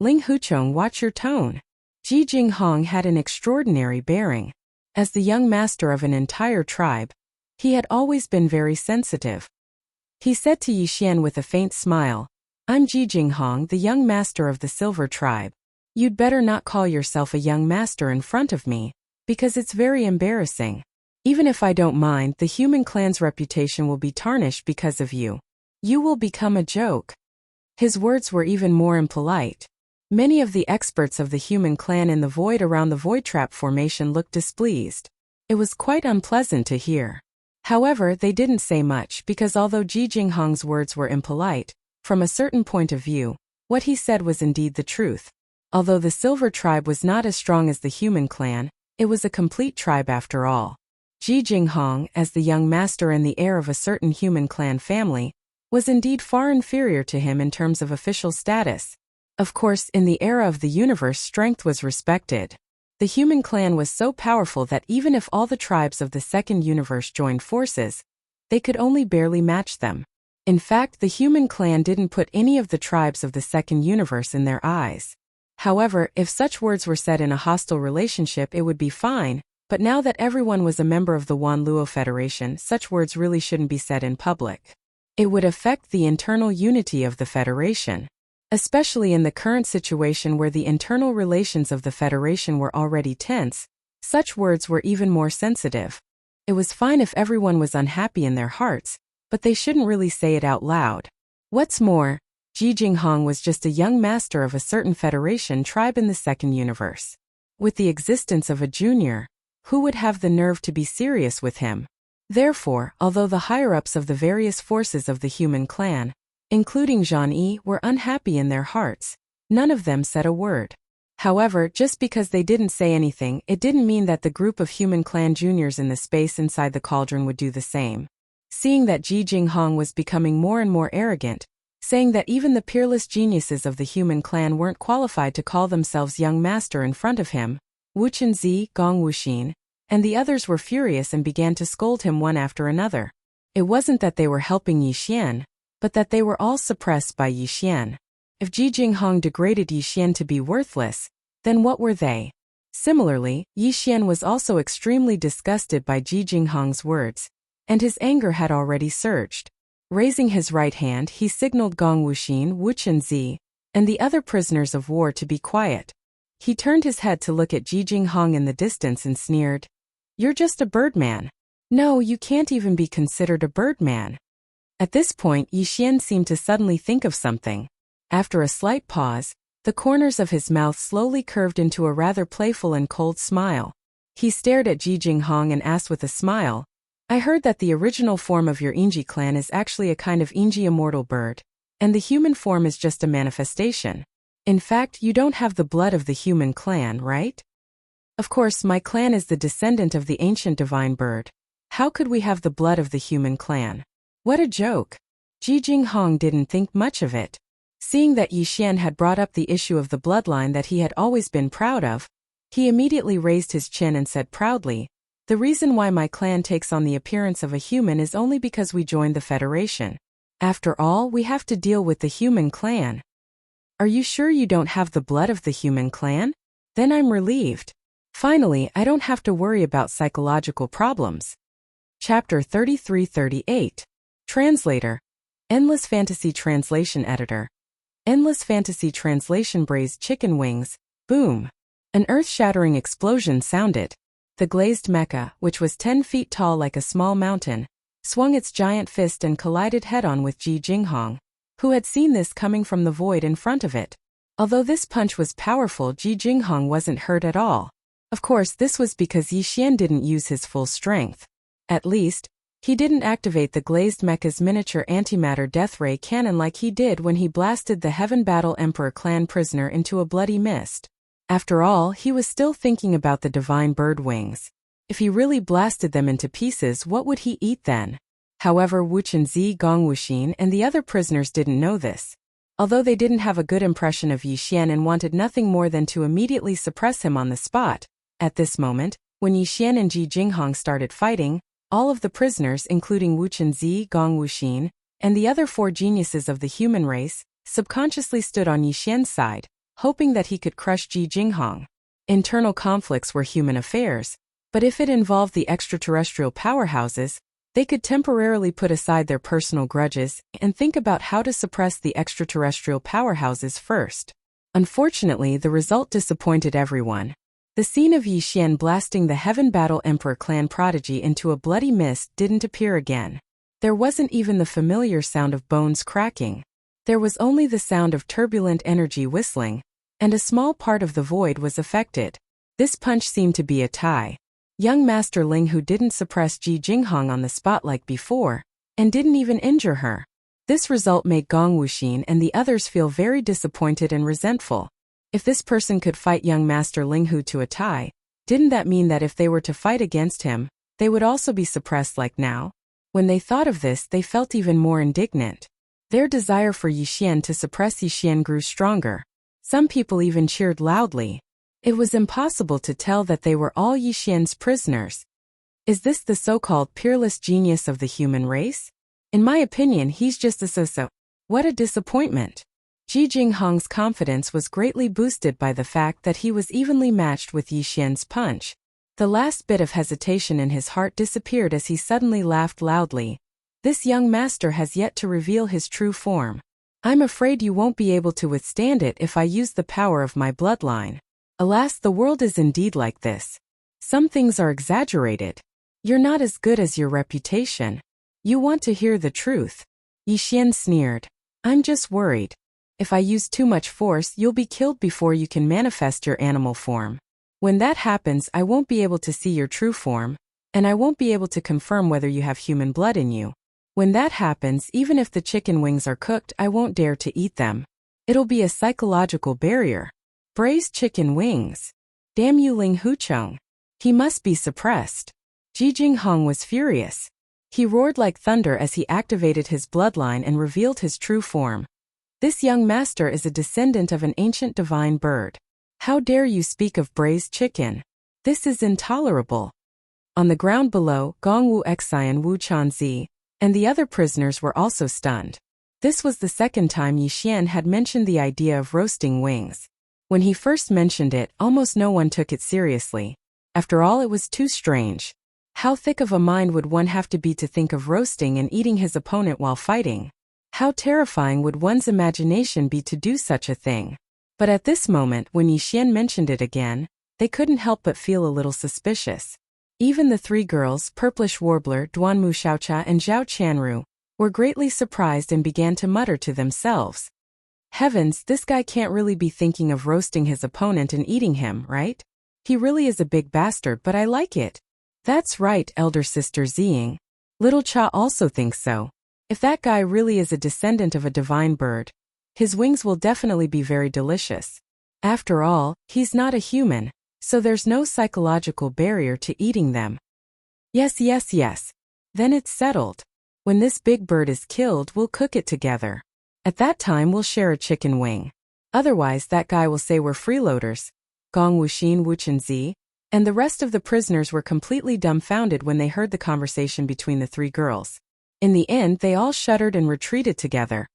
Ling Huchong, watch your tone. Ji Jinghong had an extraordinary bearing. As the young master of an entire tribe, he had always been very sensitive. He said to Yi Xian with a faint smile, "I'm Ji Jinghong, the young master of the Silver Tribe. You'd better not call yourself a young master in front of me, because it's very embarrassing. Even if I don't mind, the human clan's reputation will be tarnished because of you. You will become a joke." His words were even more impolite. Many of the experts of the human clan in the void around the void trap formation looked displeased. It was quite unpleasant to hear. However, they didn't say much because although Ji Jinghong's words were impolite, from a certain point of view, what he said was indeed the truth. Although the Silver Tribe was not as strong as the human clan, it was a complete tribe after all. Ji Jinghong, as the young master and the heir of a certain human clan family, was indeed far inferior to him in terms of official status. Of course, in the era of the universe, strength was respected. The human clan was so powerful that even if all the tribes of the Second Universe joined forces, they could only barely match them. In fact, the human clan didn't put any of the tribes of the Second Universe in their eyes. However, if such words were said in a hostile relationship, it would be fine. But now that everyone was a member of the Wan Luo Federation, such words really shouldn't be said in public. It would affect the internal unity of the Federation. Especially in the current situation where the internal relations of the Federation were already tense, such words were even more sensitive. It was fine if everyone was unhappy in their hearts, but they shouldn't really say it out loud. What's more, Ji Jinghong was just a young master of a certain Federation tribe in the Second Universe. With the existence of a junior, who would have the nerve to be serious with him? Therefore, although the higher-ups of the various forces of the human clan, including Zhang Yi, were unhappy in their hearts, none of them said a word. However, just because they didn't say anything, it didn't mean that the group of human clan juniors in the space inside the cauldron would do the same. Seeing that Ji Jinghong was becoming more and more arrogant, saying that even the peerless geniuses of the human clan weren't qualified to call themselves young master in front of him, Wu Chenzi, Gong Wuxin, and the others were furious and began to scold him one after another. It wasn't that they were helping Yi Xian, but that they were all suppressed by Yi Xian. If Ji Jinghong degraded Yi Xian to be worthless, then what were they? Similarly, Yi Xian was also extremely disgusted by Ji Jinghong's words, and his anger had already surged. Raising his right hand, he signaled Gong Wuxin, Wu Chenzi, and the other prisoners of war to be quiet. He turned his head to look at Ji Jinghong in the distance and sneered. "You're just a birdman. No, you can't even be considered a birdman." At this point, Yi Xian seemed to suddenly think of something. After a slight pause, the corners of his mouth slowly curved into a rather playful and cold smile. He stared at Ji Jinghong and asked with a smile, "I heard that the original form of your Inji clan is actually a kind of Inji immortal bird, and the human form is just a manifestation. In fact, you don't have the blood of the human clan, right?" "Of course, my clan is the descendant of the ancient divine bird. How could we have the blood of the human clan?" What a joke. Ji Jinghong didn't think much of it. Seeing that Yi Xian had brought up the issue of the bloodline that he had always been proud of, he immediately raised his chin and said proudly, "The reason why my clan takes on the appearance of a human is only because we joined the Federation. After all, we have to deal with the human clan." "Are you sure you don't have the blood of the human clan? Then I'm relieved. Finally, I don't have to worry about psychological problems." Chapter 33-38. Translator. Endless Fantasy Translation Editor. Endless Fantasy Translation. Braised chicken wings. Boom. An earth-shattering explosion sounded. The glazed mecha, which was 10 feet tall like a small mountain, swung its giant fist and collided head-on with Ji Jinghong, who had seen this coming from the void in front of it. Although this punch was powerful, Ji Jinghong wasn't hurt at all. Of course, this was because Yi Xian didn't use his full strength. At least, he didn't activate the glazed mecha's miniature antimatter death ray cannon like he did when he blasted the Heaven Battle Emperor clan prisoner into a bloody mist. After all, he was still thinking about the divine bird wings. If he really blasted them into pieces, what would he eat then? However, Wu Chenzi, Gong Wuxin, and the other prisoners didn't know this. Although they didn't have a good impression of Yi Xian and wanted nothing more than to immediately suppress him on the spot, at this moment, when Yi Xian and Ji Jinghong started fighting, all of the prisoners, including Wu Chenzi, Gong Wuxin, and the other 4 geniuses of the human race, subconsciously stood on Yi Xian's side, hoping that he could crush Ji Jinghong. Internal conflicts were human affairs, but if it involved the extraterrestrial powerhouses, they could temporarily put aside their personal grudges and think about how to suppress the extraterrestrial powerhouses first. Unfortunately, the result disappointed everyone. The scene of Yi Xian blasting the Heaven Battle Emperor clan prodigy into a bloody mist didn't appear again. There wasn't even the familiar sound of bones cracking. There was only the sound of turbulent energy whistling, and a small part of the void was affected. This punch seemed to be a tie. Young Master Ling, who didn't suppress Ji Jinghong on the spot like before, and didn't even injure her. This result made Gong Wuxin and the others feel very disappointed and resentful. If this person could fight young Master Ling Hu to a tie, didn't that mean that if they were to fight against him, they would also be suppressed like now? When they thought of this, they felt even more indignant. Their desire for Yi Xian to suppress Yi Xian grew stronger. Some people even cheered loudly. It was impossible to tell that they were all Yi Xian's prisoners. Is this the so-called peerless genius of the human race? In my opinion, he's just a so-so. What a disappointment. Ji Jinghong's confidence was greatly boosted by the fact that he was evenly matched with Yi Xian's punch. The last bit of hesitation in his heart disappeared as he suddenly laughed loudly. This young master has yet to reveal his true form. I'm afraid you won't be able to withstand it if I use the power of my bloodline. Alas, the world is indeed like this. Some things are exaggerated. You're not as good as your reputation. You want to hear the truth. Yi Xian sneered. I'm just worried. If I use too much force, you'll be killed before you can manifest your animal form. When that happens, I won't be able to see your true form, and I won't be able to confirm whether you have human blood in you. When that happens, even if the chicken wings are cooked, I won't dare to eat them. It'll be a psychological barrier. Braised chicken wings. Damn you, Ling Hucheng. He must be suppressed. Ji Jinghong was furious. He roared like thunder as he activated his bloodline and revealed his true form. This young master is a descendant of an ancient divine bird. How dare you speak of braised chicken? This is intolerable. On the ground below, Gong Wu Xi and Wu Chanzi, and the other prisoners were also stunned. This was the second time Yi Xian had mentioned the idea of roasting wings. When he first mentioned it, almost no one took it seriously. After all, it was too strange. How thick of a mind would one have to be to think of roasting and eating his opponent while fighting? How terrifying would one's imagination be to do such a thing? But at this moment, when Yi Xian mentioned it again, they couldn't help but feel a little suspicious. Even the three girls, Purplish Warbler, Duanmu Xiaocha and Zhao Chanru, were greatly surprised and began to mutter to themselves. Heavens, this guy can't really be thinking of roasting his opponent and eating him, right? He really is a big bastard, but I like it. That's right, elder sister Ziying. Little Cha also thinks so. If that guy really is a descendant of a divine bird, his wings will definitely be very delicious. After all, he's not a human, so there's no psychological barrier to eating them. Yes. Then it's settled. When this big bird is killed, we'll cook it together. At that time we'll share a chicken wing. Otherwise that guy will say we're freeloaders. Gong Wuxin Wuchenzi, and the rest of the prisoners were completely dumbfounded when they heard the conversation between the three girls. In the end they all shuddered and retreated together,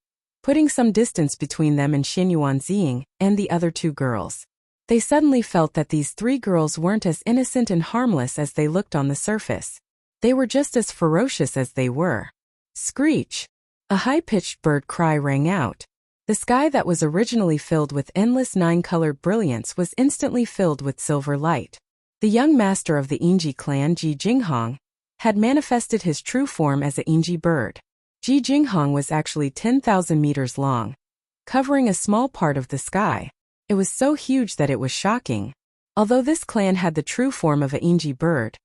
putting some distance between them and Xinyuan Ziying and the other two girls. They suddenly felt that these three girls weren't as innocent and harmless as they looked on the surface. They were just as ferocious as they were. Screech! A high-pitched bird cry rang out. The sky that was originally filled with endless nine-colored brilliance was instantly filled with silver light. The young master of the Yingji clan, Ji Jinghong, had manifested his true form as a Yingji bird. Ji Jinghong was actually 10,000 meters long, covering a small part of the sky. It was so huge that it was shocking. Although this clan had the true form of a Yingji bird,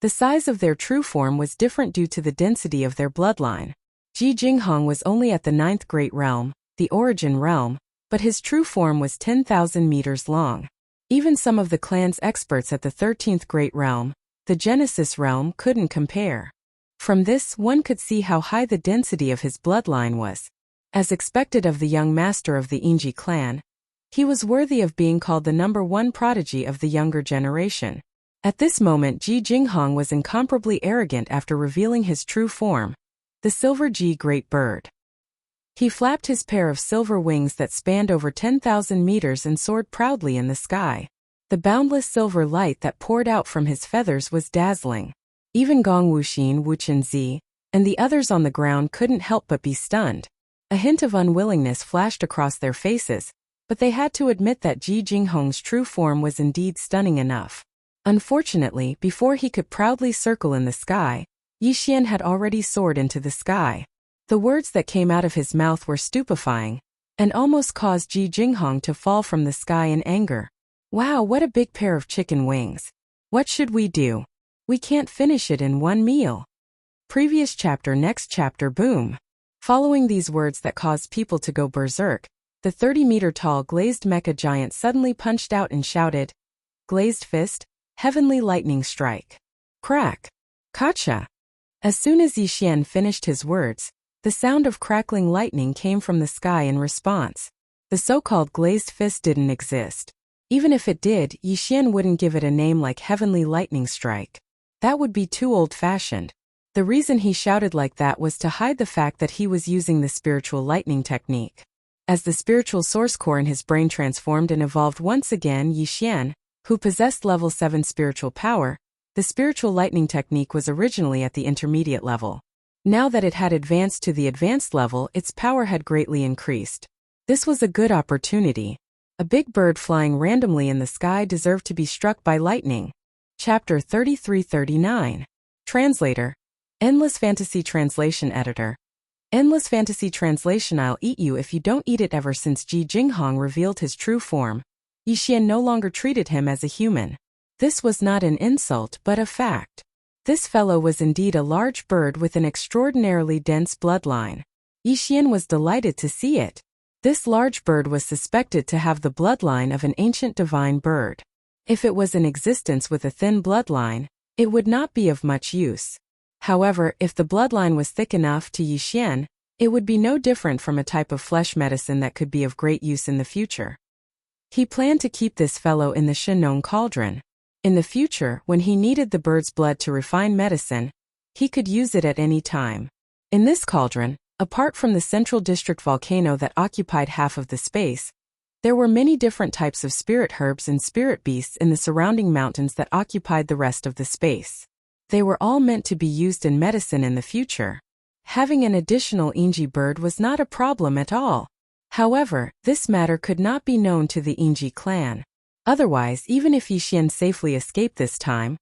the size of their true form was different due to the density of their bloodline. Ji Jinghong was only at the 9th Great Realm, the Origin Realm, but his true form was 10,000 meters long. Even some of the clan's experts at the 13th Great Realm, the Genesis Realm, couldn't compare. From this, one could see how high the density of his bloodline was. As expected of the young master of the Yingji clan, he was worthy of being called the #1 prodigy of the younger generation. At this moment Ji Jinghong was incomparably arrogant after revealing his true form, the Silver Ji Great Bird. He flapped his pair of silver wings that spanned over 10,000 meters and soared proudly in the sky. The boundless silver light that poured out from his feathers was dazzling. Even Gong Wuxin Wuchenzi and the others on the ground couldn't help but be stunned. A hint of unwillingness flashed across their faces, but they had to admit that Ji Jinghong's true form was indeed stunning enough. Unfortunately, before he could proudly circle in the sky, Yi Xian had already soared into the sky. The words that came out of his mouth were stupefying, and almost caused Ji Jinghong to fall from the sky in anger. Wow, what a big pair of chicken wings. What should we do? We can't finish it in one meal. Previous chapter, next chapter, boom. Following these words that caused people to go berserk, the 30-meter-tall glazed mecha giant suddenly punched out and shouted, "Glazed fist, heavenly lightning strike." Crack! Gotcha! As soon as Yi Xian finished his words, the sound of crackling lightning came from the sky in response. The so-called glazed fist didn't exist. Even if it did, Yi Xian wouldn't give it a name like Heavenly Lightning Strike. That would be too old-fashioned. The reason he shouted like that was to hide the fact that he was using the spiritual lightning technique. As the spiritual source core in his brain transformed and evolved once again, Yi Xian, who possessed level 7 spiritual power, the spiritual lightning technique was originally at the intermediate level. Now that it had advanced to the advanced level, its power had greatly increased. This was a good opportunity. A big bird flying randomly in the sky deserved to be struck by lightning. Chapter 33-39. Translator. Endless Fantasy Translation Editor. Endless Fantasy Translation. I'll eat you if you don't eat it. Ever since Ji Jinghong revealed his true form, Yi Xian no longer treated him as a human. This was not an insult but a fact. This fellow was indeed a large bird with an extraordinarily dense bloodline. Yi Xian was delighted to see it. This large bird was suspected to have the bloodline of an ancient divine bird. If it was in existence with a thin bloodline, it would not be of much use. However, if the bloodline was thick enough to Yi Xian, it would be no different from a type of flesh medicine that could be of great use in the future. He planned to keep this fellow in the Shenong cauldron. In the future, when he needed the bird's blood to refine medicine, he could use it at any time. In this cauldron, apart from the central district volcano that occupied half of the space, there were many different types of spirit herbs and spirit beasts in the surrounding mountains that occupied the rest of the space. They were all meant to be used in medicine in the future. Having an additional Inji bird was not a problem at all. However, this matter could not be known to the Inji clan. Otherwise, even if Yixian safely escaped this time,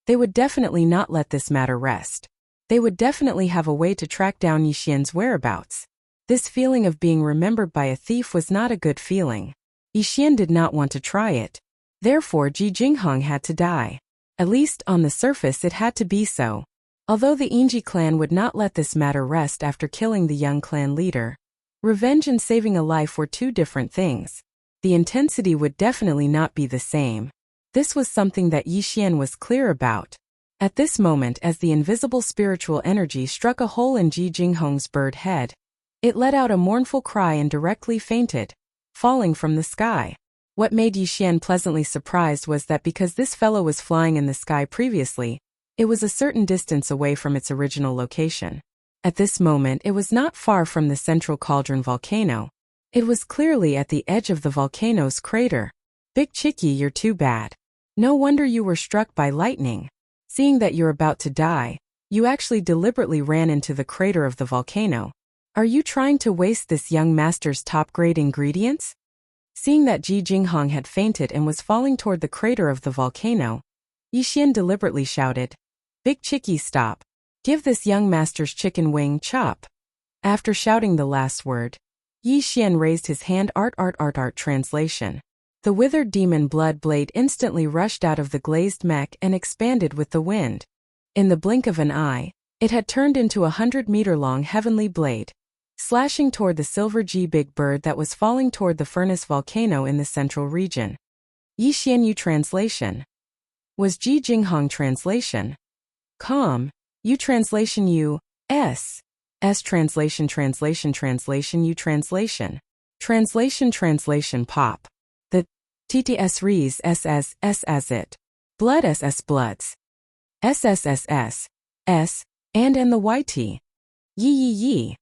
they would definitely not let this matter rest. They would definitely have a way to track down Yixian's whereabouts. This feeling of being remembered by a thief was not a good feeling. Yixian did not want to try it. Therefore, Ji Jinghong had to die. At least, on the surface it had to be so. Although the Inji clan would not let this matter rest after killing the young clan leader, revenge and saving a life were two different things. The intensity would definitely not be the same. This was something that Yixian was clear about. At this moment, as the invisible spiritual energy struck a hole in Ji Jinghong's bird head, it let out a mournful cry and directly fainted, falling from the sky. What made Yixian pleasantly surprised was that because this fellow was flying in the sky previously, it was a certain distance away from its original location. At this moment, it was not far from the central cauldron volcano. It was clearly at the edge of the volcano's crater. Big Chicky, you're too bad. No wonder you were struck by lightning. Seeing that you're about to die, you actually deliberately ran into the crater of the volcano. Are you trying to waste this young master's top-grade ingredients? Seeing that Ji Jinghong had fainted and was falling toward the crater of the volcano, Yixian deliberately shouted, "Big Chicky, stop. Give this young master's chicken wing chop." After shouting the last word, Yixian raised his hand. Art translation. The withered demon blood blade instantly rushed out of the glazed mech and expanded with the wind. In the blink of an eye, it had turned into a 100-meter-long heavenly blade, slashing toward the silver G big bird that was falling toward the furnace volcano in the central region. Yixian Yu translation. Was Ji Jinghong translation. Com. Yu translation U. S. S translation Yu translation. Translation pop. The TTS rees SS S as it. Blood SS bloods. SSSS. S. And the YT. Yi.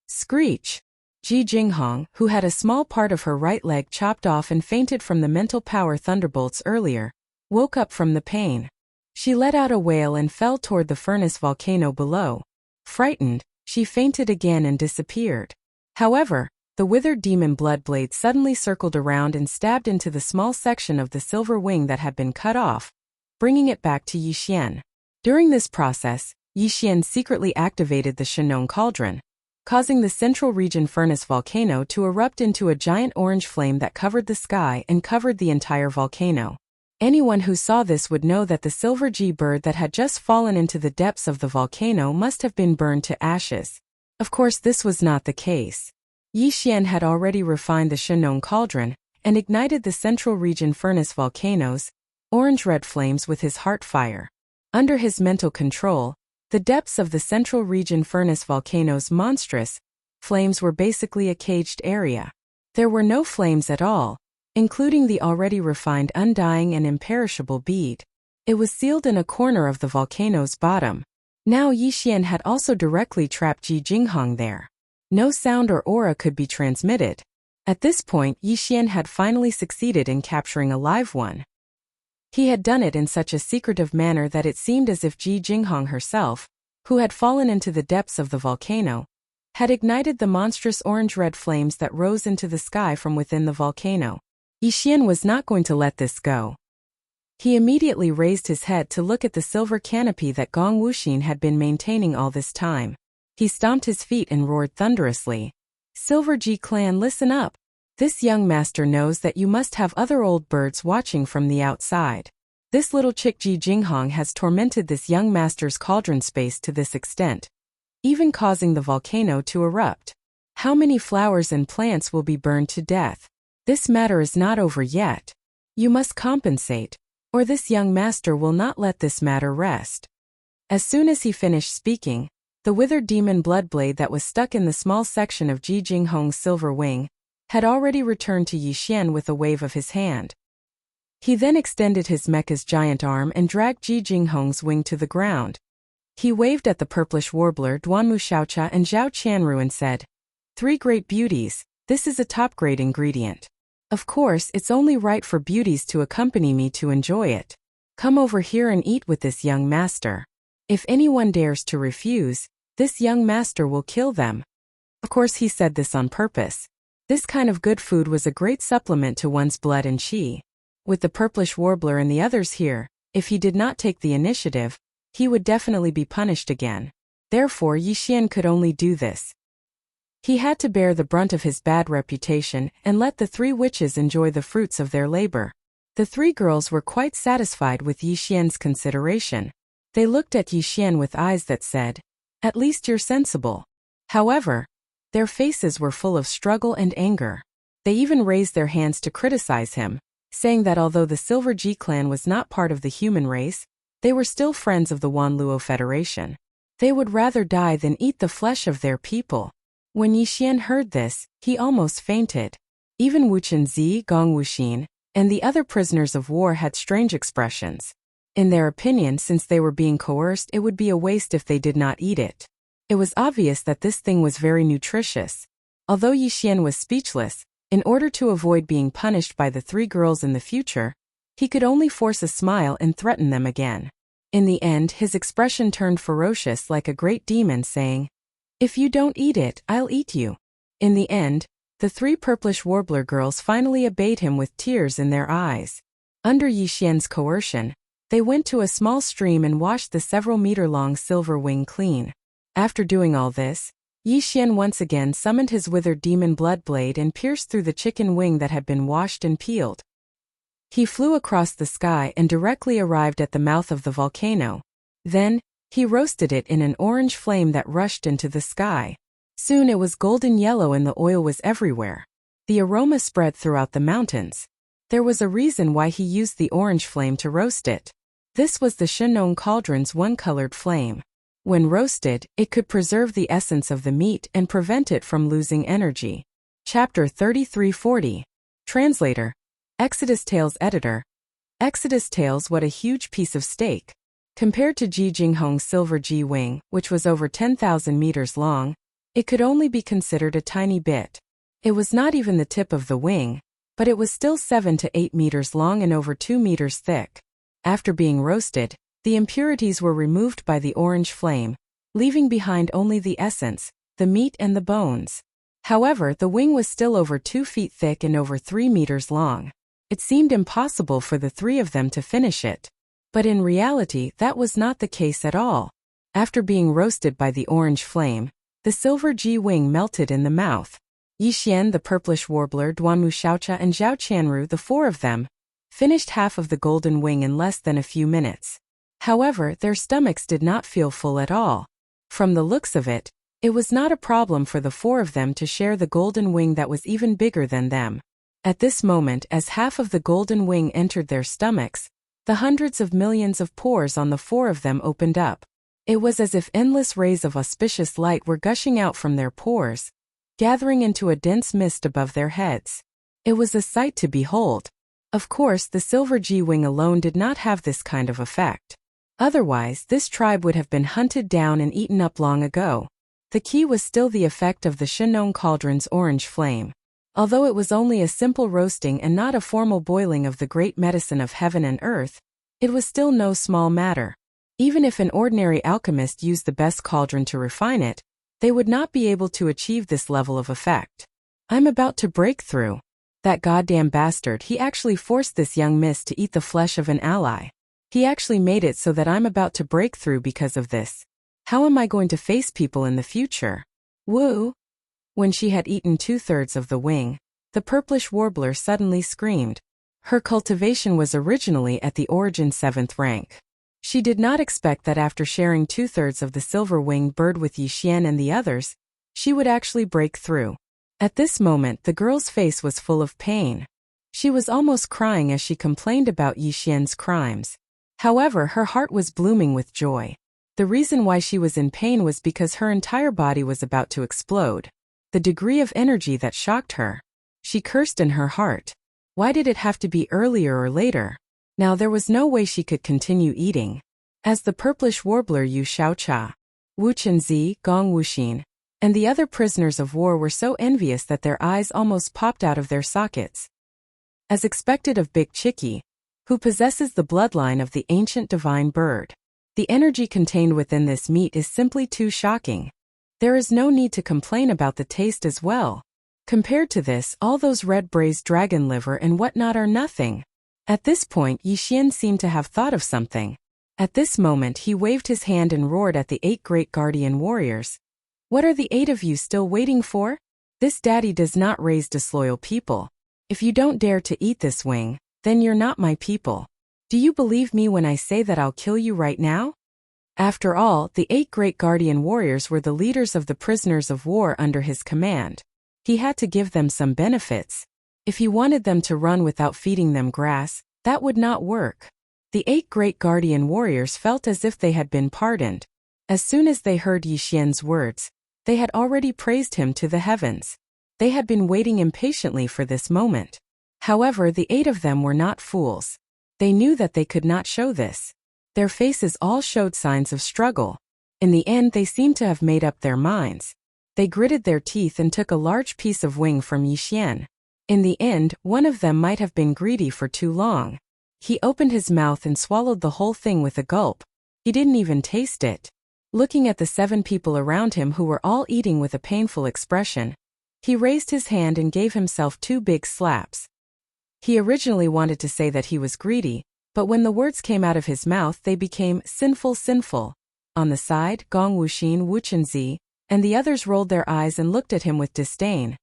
Screech. Ji Jinghong, who had a small part of her right leg chopped off and fainted from the mental power thunderbolts earlier, woke up from the pain. She let out a wail and fell toward the furnace volcano below. Frightened, she fainted again and disappeared. However, the withered demon blood blade suddenly circled around and stabbed into the small section of the silver wing that had been cut off, bringing it back to Yixian. During this process, Yixian secretly activated the Shenong cauldron, causing the central region furnace volcano to erupt into a giant orange flame that covered the sky and covered the entire volcano. Anyone who saw this would know that the silver G bird that had just fallen into the depths of the volcano must have been burned to ashes. Of course, this was not the case. Yixian had already refined the Shenong cauldron and ignited the central region furnace volcanoes, orange-red flames with his heart fire. Under his mental control, the depths of the central region furnace volcano's monstrous flames were basically a caged area. There were no flames at all, including the already refined undying and imperishable bead. It was sealed in a corner of the volcano's bottom. Now Yixian had also directly trapped Ji Jinghong there. No sound or aura could be transmitted. At this point, Yixian had finally succeeded in capturing a live one. He had done it in such a secretive manner that it seemed as if Ji Jinghong herself, who had fallen into the depths of the volcano, had ignited the monstrous orange-red flames that rose into the sky from within the volcano. Yixian was not going to let this go. He immediately raised his head to look at the silver canopy that Gong Wuxin had been maintaining all this time. He stomped his feet and roared thunderously. "Silver G clan, listen up. This young master knows that you must have other old birds watching from the outside. This little chick Ji Jinghong has tormented this young master's cauldron space to this extent, even causing the volcano to erupt. How many flowers and plants will be burned to death? This matter is not over yet. You must compensate, or this young master will not let this matter rest." As soon as he finished speaking, the withered demon bloodblade that was stuck in the small section of Ji Jinghong's silver wing had already returned to Yixian with a wave of his hand. He then extended his mecha's giant arm and dragged Ji Jinghong's wing to the ground. He waved at the purplish warbler Duanmu Xiaocha and Zhao Qianru and said, "Three great beauties, this is a top-grade ingredient. Of course, it's only right for beauties to accompany me to enjoy it. Come over here and eat with this young master. If anyone dares to refuse, this young master will kill them." Of course he said this on purpose. This kind of good food was a great supplement to one's blood and chi. With the purplish warbler and the others here, if he did not take the initiative, he would definitely be punished again. Therefore Yi Xian could only do this. He had to bear the brunt of his bad reputation and let the three witches enjoy the fruits of their labor. The three girls were quite satisfied with Yi Xian's consideration. They looked at Yi Xian with eyes that said, "At least you're sensible." However, their faces were full of struggle and anger. They even raised their hands to criticize him, saying that although the Silver G clan was not part of the human race, they were still friends of the Wanluo Federation. They would rather die than eat the flesh of their people. When Yi Xian heard this, he almost fainted. Even Wu Chenzi, Gong Wuxin, and the other prisoners of war had strange expressions. In their opinion, since they were being coerced, it would be a waste if they did not eat it. It was obvious that this thing was very nutritious. Although Yi Xian was speechless, in order to avoid being punished by the three girls in the future, he could only force a smile and threaten them again. In the end, his expression turned ferocious like a great demon, saying, "If you don't eat it, I'll eat you." In the end, the three purplish warbler girls finally obeyed him with tears in their eyes. Under Yi Xian's coercion, they went to a small stream and washed the several-meter-long silver wing clean. After doing all this, Yi Xian once again summoned his withered demon blood blade and pierced through the chicken wing that had been washed and peeled. He flew across the sky and directly arrived at the mouth of the volcano. Then, he roasted it in an orange flame that rushed into the sky. Soon it was golden yellow and the oil was everywhere. The aroma spread throughout the mountains. There was a reason why he used the orange flame to roast it. This was the Shenong cauldron's one-colored flame. When roasted, it could preserve the essence of the meat and prevent it from losing energy. Chapter 3340. Translator. Exodus Tales Editor. Exodus Tales. What a huge piece of steak. Compared to Ji Jinghong's silver Ji wing, which was over 10,000 meters long, it could only be considered a tiny bit. It was not even the tip of the wing, but it was still 7 to 8 meters long and over 2 meters thick. After being roasted, the impurities were removed by the orange flame, leaving behind only the essence, the meat and the bones. However, the wing was still over 2 feet thick and over 3 meters long. It seemed impossible for the three of them to finish it. But in reality, that was not the case at all. After being roasted by the orange flame, the silver Ji wing melted in the mouth. Yi Xian, the purplish warbler, Duanmu Xiaocha and Zhao Qianru, the four of them, finished half of the golden wing in less than a few minutes. However, their stomachs did not feel full at all. From the looks of it, it was not a problem for the four of them to share the golden wing that was even bigger than them. At this moment, as half of the golden wing entered their stomachs, the hundreds of millions of pores on the four of them opened up. It was as if endless rays of auspicious light were gushing out from their pores, gathering into a dense mist above their heads. It was a sight to behold. Of course, the silver Ji wing alone did not have this kind of effect. Otherwise, this tribe would have been hunted down and eaten up long ago. The key was still the effect of the Shenong cauldron's orange flame. Although it was only a simple roasting and not a formal boiling of the great medicine of heaven and earth, it was still no small matter. Even if an ordinary alchemist used the best cauldron to refine it, they would not be able to achieve this level of effect. I'm about to break through. That goddamn bastard, he actually forced this young miss to eat the flesh of an ally. He actually made it so that I'm about to break through because of this. How am I going to face people in the future? Woo! When she had eaten 2/3 of the wing, the purplish warbler suddenly screamed. Her cultivation was originally at the origin 7th rank. She did not expect that after sharing 2/3 of the silver-winged bird with Yi Xian and the others, she would actually break through. At this moment, the girl's face was full of pain. She was almost crying as she complained about Yi Xian's crimes. However, her heart was blooming with joy. The reason why she was in pain was because her entire body was about to explode. The degree of energy that shocked her. She cursed in her heart. Why did it have to be earlier or later? Now there was no way she could continue eating. As the purplish warbler Yu Xiaocha, Wu Chenzi, Gong Wuxin, and the other prisoners of war were so envious that their eyes almost popped out of their sockets. As expected of Big Chicky, who possesses the bloodline of the ancient divine bird. The energy contained within this meat is simply too shocking. There is no need to complain about the taste as well. Compared to this, all those red braised dragon liver and whatnot are nothing. At this point, Yi Xian seemed to have thought of something. At this moment, he waved his hand and roared at the 8 great guardian warriors. What are the 8 of you still waiting for? This daddy does not raise disloyal people. If you don't dare to eat this wing, then you're not my people. Do you believe me when I say that I'll kill you right now? After all, the 8 great guardian warriors were the leaders of the prisoners of war under his command. He had to give them some benefits. If he wanted them to run without feeding them grass, that would not work. The 8 great guardian warriors felt as if they had been pardoned. As soon as they heard Yi Xian's words, they had already praised him to the heavens. They had been waiting impatiently for this moment. However, the 8 of them were not fools. They knew that they could not show this. Their faces all showed signs of struggle. In the end, they seemed to have made up their minds. They gritted their teeth and took a large piece of wing from Yi Xian. In the end, one of them might have been greedy for too long. He opened his mouth and swallowed the whole thing with a gulp. He didn't even taste it. Looking at the 7 people around him who were all eating with a painful expression, he raised his hand and gave himself 2 big slaps. He originally wanted to say that he was greedy, but when the words came out of his mouth they became sinful. On the side, Gong Wuxin, Wu Chenzi, and the others rolled their eyes and looked at him with disdain.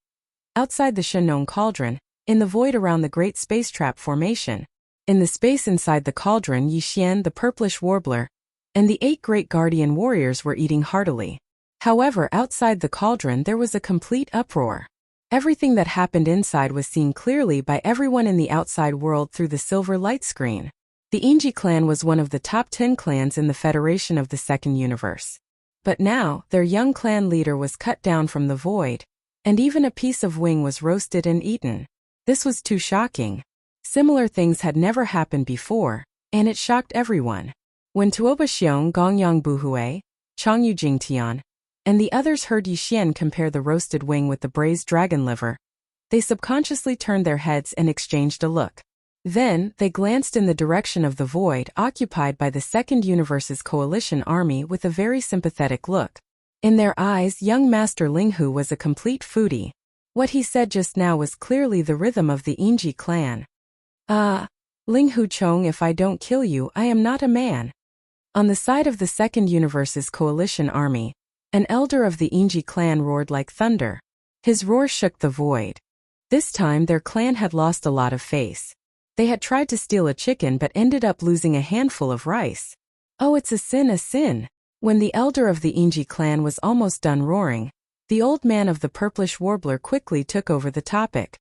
Outside the Shenong cauldron, in the void around the great space trap formation, in the space inside the cauldron, Yi Xian, the purplish warbler, and the 8 great guardian warriors were eating heartily. However, outside the cauldron there was a complete uproar. Everything that happened inside was seen clearly by everyone in the outside world through the silver light screen. The Inji clan was one of the top 10 clans in the Federation of the Second Universe. But now, their young clan leader was cut down from the void, and even a piece of wing was roasted and eaten. This was too shocking. Similar things had never happened before, and it shocked everyone. When Tuoba Xiong, Gongyang Buhui, Changyu Jingtian, and the others heard Yi Xian compare the roasted wing with the braised dragon liver, they subconsciously turned their heads and exchanged a look. Then, they glanced in the direction of the void occupied by the Second Universe's coalition army with a very sympathetic look. In their eyes, young Master Linghu was a complete foodie. What he said just now was clearly the rhythm of the Inji clan. Linghu Chong, if I don't kill you, I am not a man. On the side of the Second Universe's coalition army, an elder of the Inji clan roared like thunder. His roar shook the void. This time their clan had lost a lot of face. They had tried to steal a chicken but ended up losing a handful of rice. Oh, it's a sin. When the elder of the Inji clan was almost done roaring, the old man of the purplish warbler quickly took over the topic.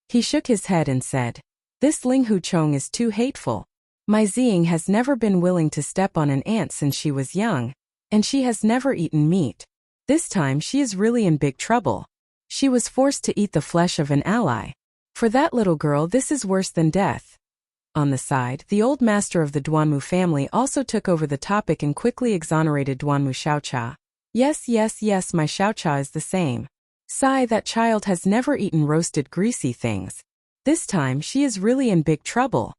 He shook his head and said, "This Linghu Chong is too hateful. My Ziying has never been willing to step on an ant since she was young, and she has never eaten meat. This time she is really in big trouble. She was forced to eat the flesh of an ally. For that little girl, this is worse than death." On the side, the old master of the Duanmu family also took over the topic and quickly exonerated Duanmu Xiaocha. Yes, my Xiaocha is the same. Sigh, that child has never eaten roasted greasy things. This time she is really in big trouble.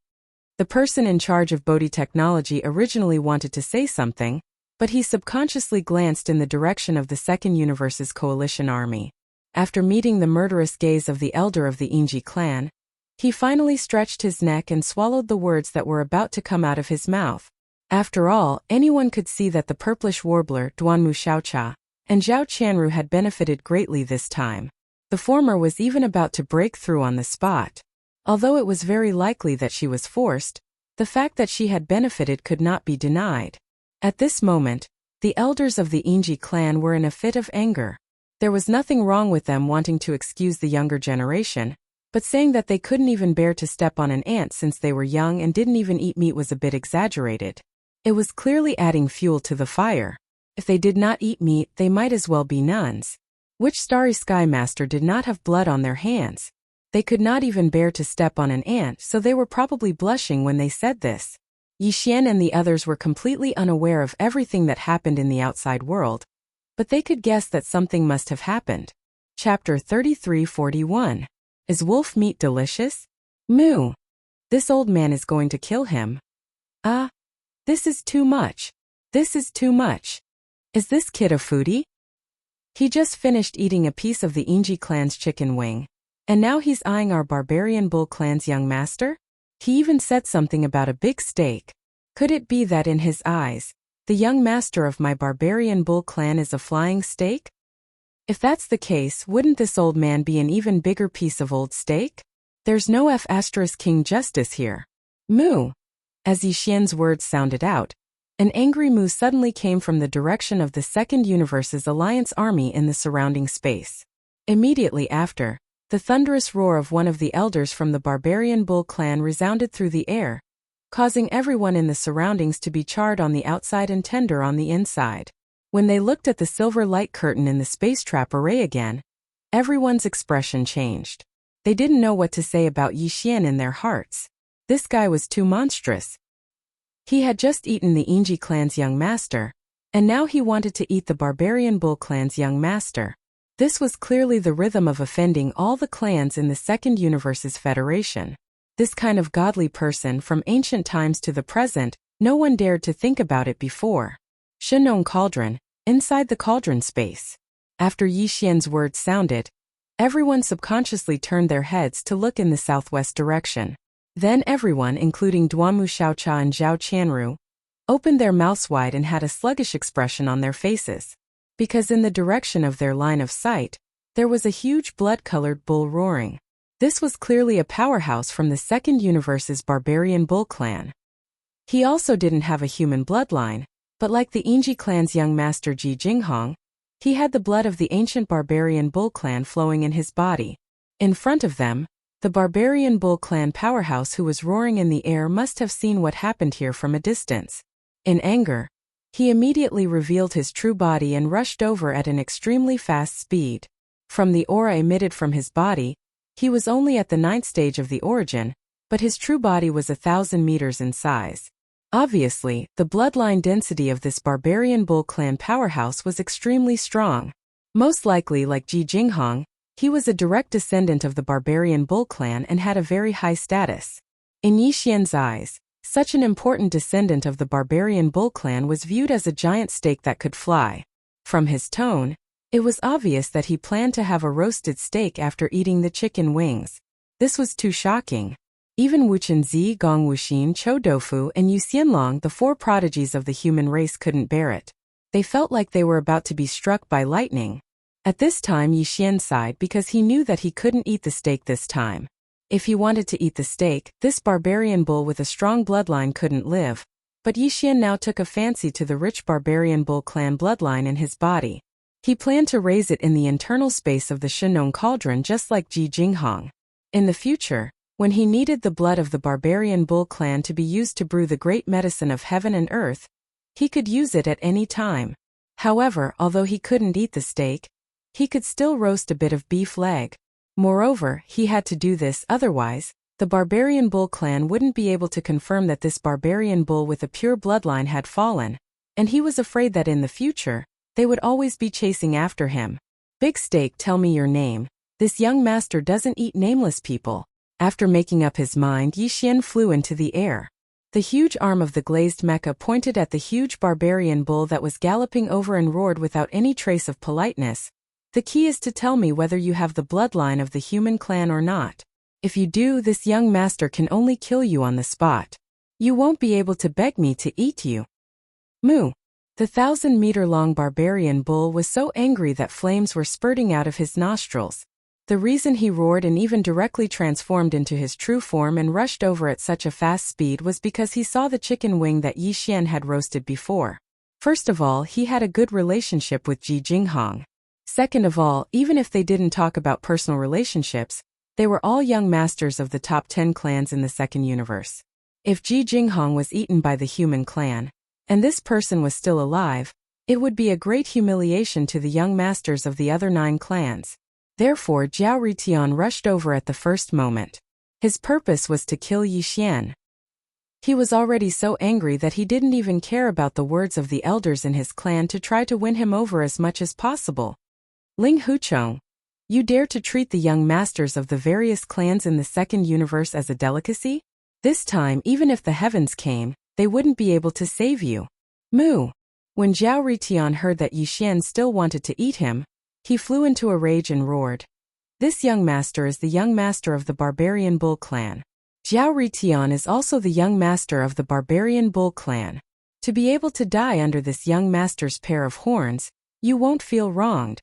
The person in charge of Bodhi technology originally wanted to say something, but he subconsciously glanced in the direction of the Second Universe's coalition army. After meeting the murderous gaze of the elder of the Inji clan, he finally stretched his neck and swallowed the words that were about to come out of his mouth. After all, anyone could see that the purplish warbler, Duanmu Xiaocha, and Zhao Qianru had benefited greatly this time. The former was even about to break through on the spot. Although it was very likely that she was forced, the fact that she had benefited could not be denied. At this moment, the elders of the Inji clan were in a fit of anger. There was nothing wrong with them wanting to excuse the younger generation, but saying that they couldn't even bear to step on an ant since they were young and didn't even eat meat was a bit exaggerated. It was clearly adding fuel to the fire. If they did not eat meat, they might as well be nuns. Which Starry Sky Master did not have blood on their hands? They could not even bear to step on an ant, so they were probably blushing when they said this. Yi Xian and the others were completely unaware of everything that happened in the outside world, but they could guess that something must have happened. Chapter 3341. Is wolf meat delicious? Moo. This old man is going to kill him. Ah, this is too much. This is too much. Is this kid a foodie? He just finished eating a piece of the Enji clan's chicken wing. And now he's eyeing our Barbarian Bull clan's young master? He even said something about a big steak. Could it be that in his eyes, the young master of my Barbarian Bull clan is a flying steak? If that's the case, wouldn't this old man be an even bigger piece of old steak? There's no King justice here. Moo! As Yi Xian's words sounded out, an angry moo suddenly came from the direction of the Second Universe's Alliance army in the surrounding space. Immediately after, the thunderous roar of one of the elders from the Barbarian Bull clan resounded through the air, causing everyone in the surroundings to be charred on the outside and tender on the inside. When they looked at the silver light curtain in the space trap array again, everyone's expression changed. They didn't know what to say about Yi Xian in their hearts. This guy was too monstrous. He had just eaten the Enji clan's young master, and now he wanted to eat the Barbarian Bull clan's young master. This was clearly the rhythm of offending all the clans in the Second Universe's Federation. This kind of godly person from ancient times to the present, no one dared to think about it before. Shenong Cauldron, inside the cauldron space. After Yi Xian's words sounded, everyone subconsciously turned their heads to look in the southwest direction. Then everyone, including Duamu Xiaocha and Zhao Qianru, opened their mouths wide and had a sluggish expression on their faces. Because in the direction of their line of sight, there was a huge blood-colored bull roaring. This was clearly a powerhouse from the Second Universe's Barbarian Bull clan. He also didn't have a human bloodline, but like the Enji clan's young master Ji Jinghong, he had the blood of the ancient Barbarian Bull clan flowing in his body. In front of them, the Barbarian Bull clan powerhouse who was roaring in the air must have seen what happened here from a distance. In anger, he immediately revealed his true body and rushed over at an extremely fast speed. From the aura emitted from his body, he was only at the 9th stage of the origin, but his true body was 1,000 meters in size. Obviously, the bloodline density of this Barbarian Bull clan powerhouse was extremely strong. Most likely, like Ji Jinghong, he was a direct descendant of the Barbarian Bull clan and had a very high status. In Yi Xian's eyes, such an important descendant of the Barbarian Bull clan was viewed as a giant steak that could fly. From his tone, it was obvious that he planned to have a roasted steak after eating the chicken wings. This was too shocking. Even Wu Chenzi, Gong Wuxin, Chou Doufu, and Yu Xianlong, the four prodigies of the human race, couldn't bear it. They felt like they were about to be struck by lightning. At this time, Yi Xian sighed because he knew that he couldn't eat the steak this time. If he wanted to eat the steak, this barbarian bull with a strong bloodline couldn't live. But Yi Xian now took a fancy to the rich Barbarian Bull clan bloodline in his body. He planned to raise it in the internal space of the Shenong Cauldron just like Ji Jinghong. In the future, when he needed the blood of the Barbarian Bull clan to be used to brew the great medicine of heaven and earth, he could use it at any time. However, although he couldn't eat the steak, he could still roast a bit of beef leg. Moreover, he had to do this, otherwise, the Barbarian Bull clan wouldn't be able to confirm that this Barbarian Bull with a pure bloodline had fallen, and he was afraid that in the future, they would always be chasing after him. Big Steak, tell me your name. This young master doesn't eat nameless people. After making up his mind, Yi Xian flew into the air. The huge arm of the glazed mecha pointed at the huge barbarian bull that was galloping over and roared without any trace of politeness. The key is to tell me whether you have the bloodline of the human clan or not. If you do, this young master can only kill you on the spot. You won't be able to beg me to eat you. Moo. The 1,000-meter-long barbarian bull was so angry that flames were spurting out of his nostrils. The reason he roared and even directly transformed into his true form and rushed over at such a fast speed was because he saw the chicken wing that Yi Xian had roasted before. First of all, he had a good relationship with Ji Jinghong. Second of all, even if they didn't talk about personal relationships, they were all young masters of the top 10 clans in the second universe. If Ji Jinghong was eaten by the human clan, and this person was still alive, it would be a great humiliation to the young masters of the other 9 clans. Therefore, Jiao Ritian rushed over at the first moment. His purpose was to kill Yi Xian. He was already so angry that he didn't even care about the words of the elders in his clan to try to win him over as much as possible. Ling Huchong, you dare to treat the young masters of the various clans in the second universe as a delicacy? This time, even if the heavens came, they wouldn't be able to save you. Moo! When Zhao Ritian heard that Yi Xian still wanted to eat him, he flew into a rage and roared. This young master is the young master of the Barbarian Bull clan. Zhao Ritian is also the young master of the Barbarian Bull clan. To be able to die under this young master's pair of horns, you won't feel wronged.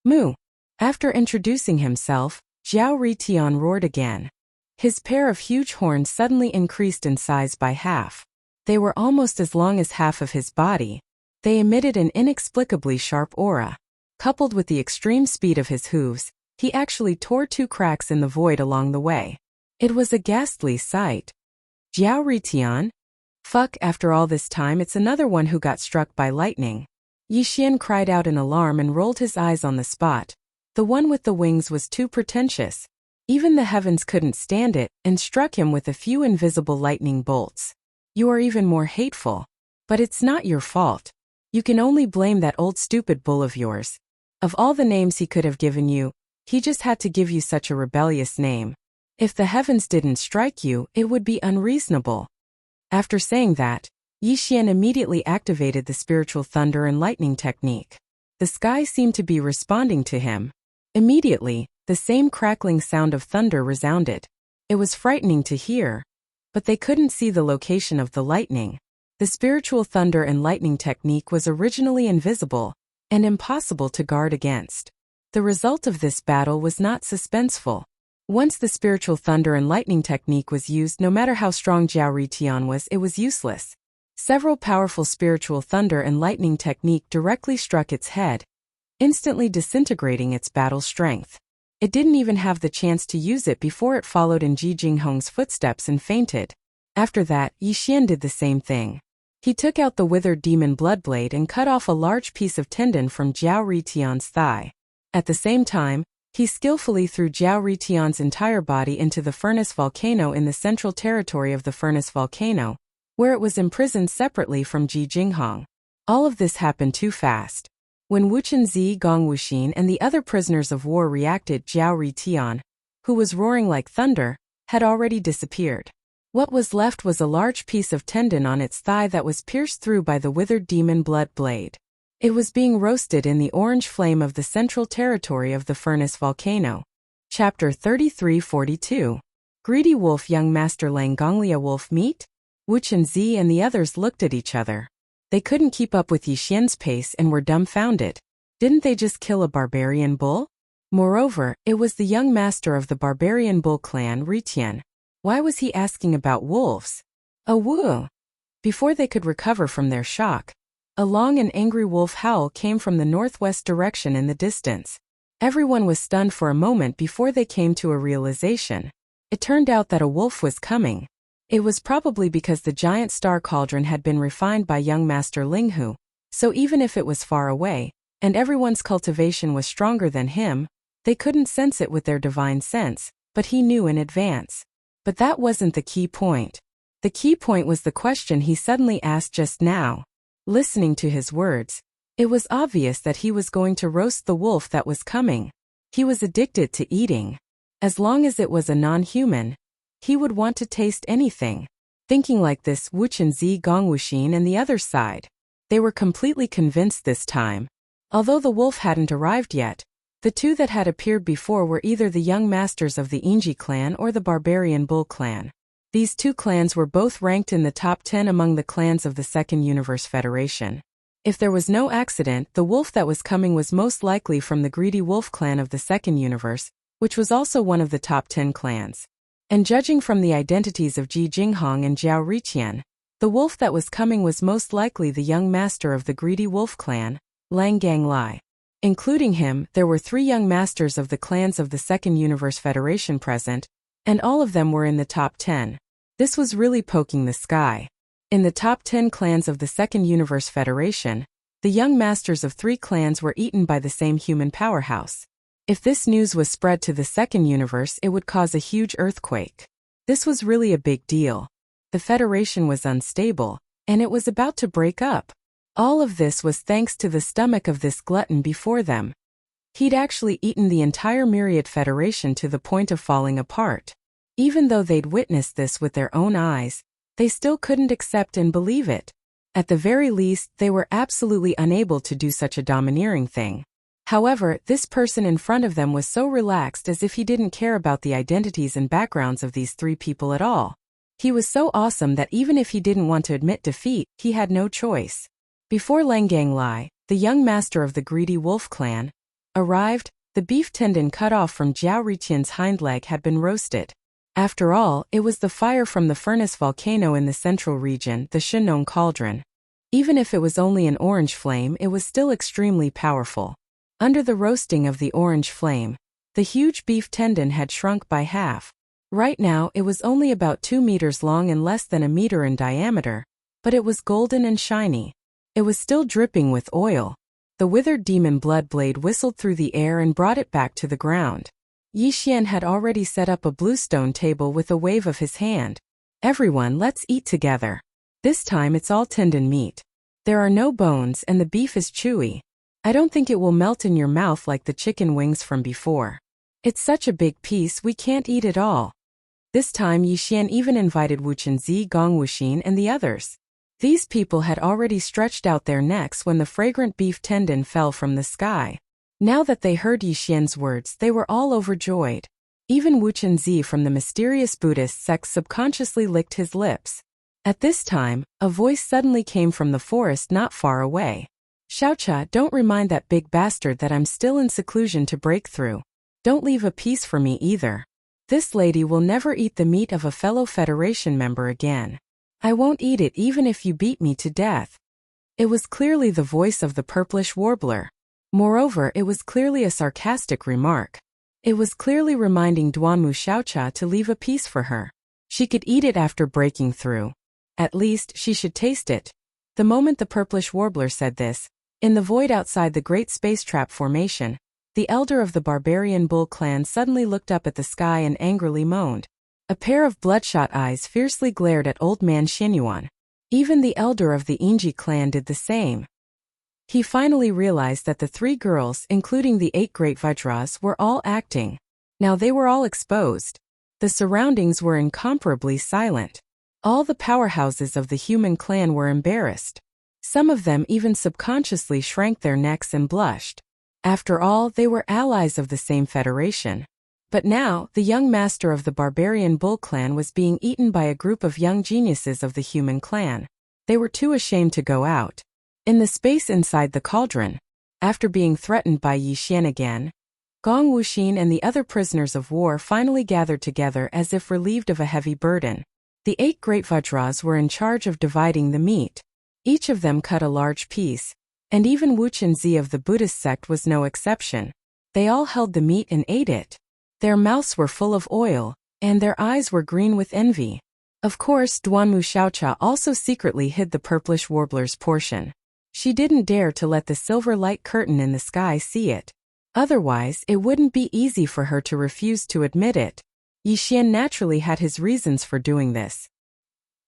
Moo! After introducing himself, Zhao Ritian roared again. His pair of huge horns suddenly increased in size by half. They were almost as long as half of his body. They emitted an inexplicably sharp aura. Coupled with the extreme speed of his hooves, he actually tore 2 cracks in the void along the way. It was a ghastly sight. Zhao Ritian? Fuck, after all this time it's another one who got struck by lightning. Yi Xian cried out in alarm and rolled his eyes on the spot. The one with the wings was too pretentious. Even the heavens couldn't stand it, and struck him with a few invisible lightning bolts. You are even more hateful. But it's not your fault. You can only blame that old stupid bull of yours. Of all the names he could have given you, he just had to give you such a rebellious name. If the heavens didn't strike you, it would be unreasonable. After saying that, Yi Xian immediately activated the spiritual thunder and lightning technique. The sky seemed to be responding to him. Immediately, the same crackling sound of thunder resounded. It was frightening to hear. But they couldn't see the location of the lightning. The spiritual thunder and lightning technique was originally invisible and impossible to guard against. The result of this battle was not suspenseful. Once the spiritual thunder and lightning technique was used, no matter how strong Zhao Ritian was, it was useless. Several powerful spiritual thunder and lightning technique directly struck its head, instantly disintegrating its battle strength. It didn't even have the chance to use it before it followed in Ji Jinghong's footsteps and fainted. After that, Yi Xian did the same thing. He took out the withered demon bloodblade and cut off a large piece of tendon from Zhao Ritian's thigh. At the same time, he skillfully threw Zhao Ritian's entire body into the furnace volcano in the central territory of the furnace volcano, where it was imprisoned separately from Ji Jinghong. All of this happened too fast. When Wuchen Zi, Gong Wuxin and the other prisoners of war reacted, Zhao Ritian, who was roaring like thunder, had already disappeared. What was left was a large piece of tendon on its thigh that was pierced through by the withered demon blood blade. It was being roasted in the orange flame of the central territory of the furnace volcano. Chapter 3342. Greedy Wolf. Young Master Lang Gonglia Wolf meet? Wuchen Zi and the others looked at each other. They couldn't keep up with Yi Xian's pace and were dumbfounded. Didn't they just kill a barbarian bull? Moreover, it was the young master of the barbarian bull clan, Ritian. Why was he asking about wolves? A woo! Before they could recover from their shock, a long and angry wolf howl came from the northwest direction in the distance. Everyone was stunned for a moment before they came to a realization. It turned out that a wolf was coming. It was probably because the giant star cauldron had been refined by young Master Linghu, so even if it was far away, and everyone's cultivation was stronger than him, they couldn't sense it with their divine sense, but he knew in advance. But that wasn't the key point. The key point was the question he suddenly asked just now. Listening to his words, it was obvious that he was going to roast the wolf that was coming. He was addicted to eating. As long as it was a non-human, he would want to taste anything. Thinking like this, Wuchen Zi, Gong Wuxin and the other sighed. They were completely convinced this time. Although the wolf hadn't arrived yet, the two that had appeared before were either the young masters of the Inji clan or the Barbarian Bull clan. These two clans were both ranked in the top 10 among the clans of the Second Universe Federation. If there was no accident, the wolf that was coming was most likely from the Greedy Wolf clan of the Second Universe, which was also one of the top 10 clans. And judging from the identities of Ji Jinghong and Zhao Ritian, the wolf that was coming was most likely the young master of the Greedy Wolf clan, Lang Ganglai. Including him, there were 3 young masters of the clans of the Second Universe Federation present, and all of them were in the top 10. This was really poking the sky. In the top 10 clans of the Second Universe Federation, the young masters of 3 clans were eaten by the same human powerhouse. If this news was spread to the Second Universe, it would cause a huge earthquake. This was really a big deal. The Federation was unstable, and it was about to break up. All of this was thanks to the stomach of this glutton before them. He'd actually eaten the entire Myriad Federation to the point of falling apart. Even though they'd witnessed this with their own eyes, they still couldn't accept and believe it. At the very least, they were absolutely unable to do such a domineering thing. However, this person in front of them was so relaxed, as if he didn't care about the identities and backgrounds of these three people at all. He was so awesome that even if he didn't want to admit defeat, he had no choice. Before Langang Lai, the young master of the greedy wolf clan, arrived, the beef tendon cut off from Jiao Riqian's hind leg had been roasted. After all, it was the fire from the furnace volcano in the central region, the Shenong cauldron. Even if it was only an orange flame, it was still extremely powerful. Under the roasting of the orange flame, the huge beef tendon had shrunk by half. Right now, it was only about 2 meters long and less than a meter in diameter, but it was golden and shiny. It was still dripping with oil. The withered demon blood blade whistled through the air and brought it back to the ground. Yi Xian had already set up a bluestone table with a wave of his hand. Everyone, let's eat together. This time it's all tendon meat. There are no bones and the beef is chewy. I don't think it will melt in your mouth like the chicken wings from before. It's such a big piece we can't eat it all. This time Yi Xian even invited Wu Chenzi, Gong Wuxin and the others. These people had already stretched out their necks when the fragrant beef tendon fell from the sky. Now that they heard Yi Xian's words, they were all overjoyed. Even Wu Chenzi from the mysterious Buddhist sect subconsciously licked his lips. At this time, a voice suddenly came from the forest not far away. Xiaocha, don't remind that big bastard that I'm still in seclusion to break through. Don't leave a piece for me either. This lady will never eat the meat of a fellow Federation member again. I won't eat it even if you beat me to death. It was clearly the voice of the purplish warbler. Moreover, it was clearly a sarcastic remark. It was clearly reminding Duanmu Xiaocha to leave a piece for her. She could eat it after breaking through. At least, she should taste it. The moment the purplish warbler said this, in the void outside the great space trap formation, the elder of the barbarian bull clan suddenly looked up at the sky and angrily moaned. A pair of bloodshot eyes fiercely glared at old man Xinyuan. Even the elder of the Inji clan did the same. He finally realized that the three girls, including the 8 great Vajras, were all acting. Now they were all exposed. The surroundings were incomparably silent. All the powerhouses of the human clan were embarrassed. Some of them even subconsciously shrank their necks and blushed. After all, they were allies of the same federation. But now, the young master of the barbarian bull clan was being eaten by a group of young geniuses of the human clan. They were too ashamed to go out. In the space inside the cauldron, after being threatened by Yi Xian again, Gong Wuxin and the other prisoners of war finally gathered together as if relieved of a heavy burden. The 8 great Vajras were in charge of dividing the meat. Each of them cut a large piece. And even Wu Chenzi of the Buddhist sect was no exception. They all held the meat and ate it. Their mouths were full of oil, and their eyes were green with envy. Of course, Duanmu Xiaocha also secretly hid the purplish warbler's portion. She didn't dare to let the silver light curtain in the sky see it. Otherwise, it wouldn't be easy for her to refuse to admit it. Yi Xian naturally had his reasons for doing this.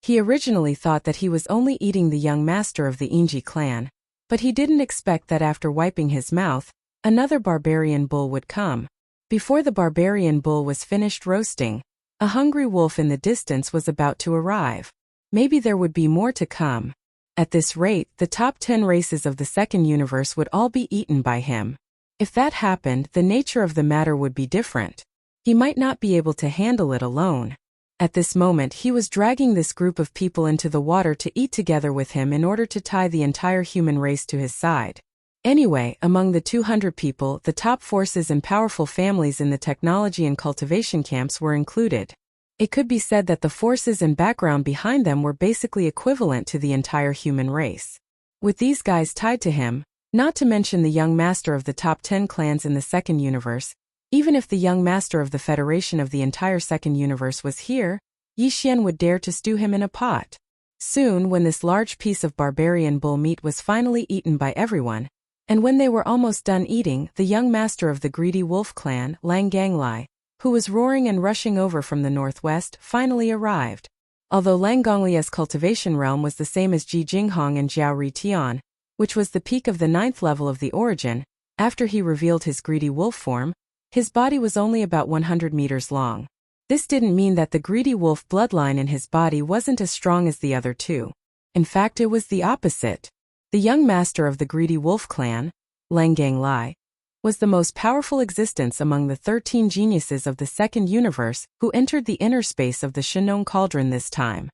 He originally thought that he was only eating the young master of the Inji clan. But he didn't expect that after wiping his mouth, another barbarian bull would come. Before the barbarian bull was finished roasting, a hungry wolf in the distance was about to arrive. Maybe there would be more to come. At this rate, the top 10 races of the second universe would all be eaten by him. If that happened, the nature of the matter would be different. He might not be able to handle it alone. At this moment, he was dragging this group of people into the water to eat together with him in order to tie the entire human race to his side. Anyway, among the 200 people, the top forces and powerful families in the technology and cultivation camps were included. It could be said that the forces and background behind them were basically equivalent to the entire human race. With these guys tied to him, not to mention the young master of the top 10 clans in the second universe, even if the young master of the Federation of the entire second universe was here, Yi Xian would dare to stew him in a pot. Soon, when this large piece of barbarian bull meat was finally eaten by everyone, and when they were almost done eating, the young master of the greedy wolf clan, Langang Lai, who was roaring and rushing over from the northwest, finally arrived. Although Langonglia's cultivation realm was the same as Ji Jinghong and Jiao Ritian, which was the peak of the 9th level of the origin, after he revealed his greedy wolf form, his body was only about 100 meters long. This didn't mean that the greedy wolf bloodline in his body wasn't as strong as the other two. In fact, it was the opposite. The young master of the greedy wolf clan, Lang Lai, was the most powerful existence among the 13 geniuses of the second universe who entered the inner space of the Shinong Cauldron this time.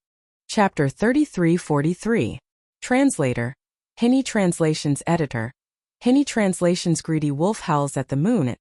Chapter 3343. Translator. Henny Translations Editor. Henny Translations. Greedy wolf howls at the moon. It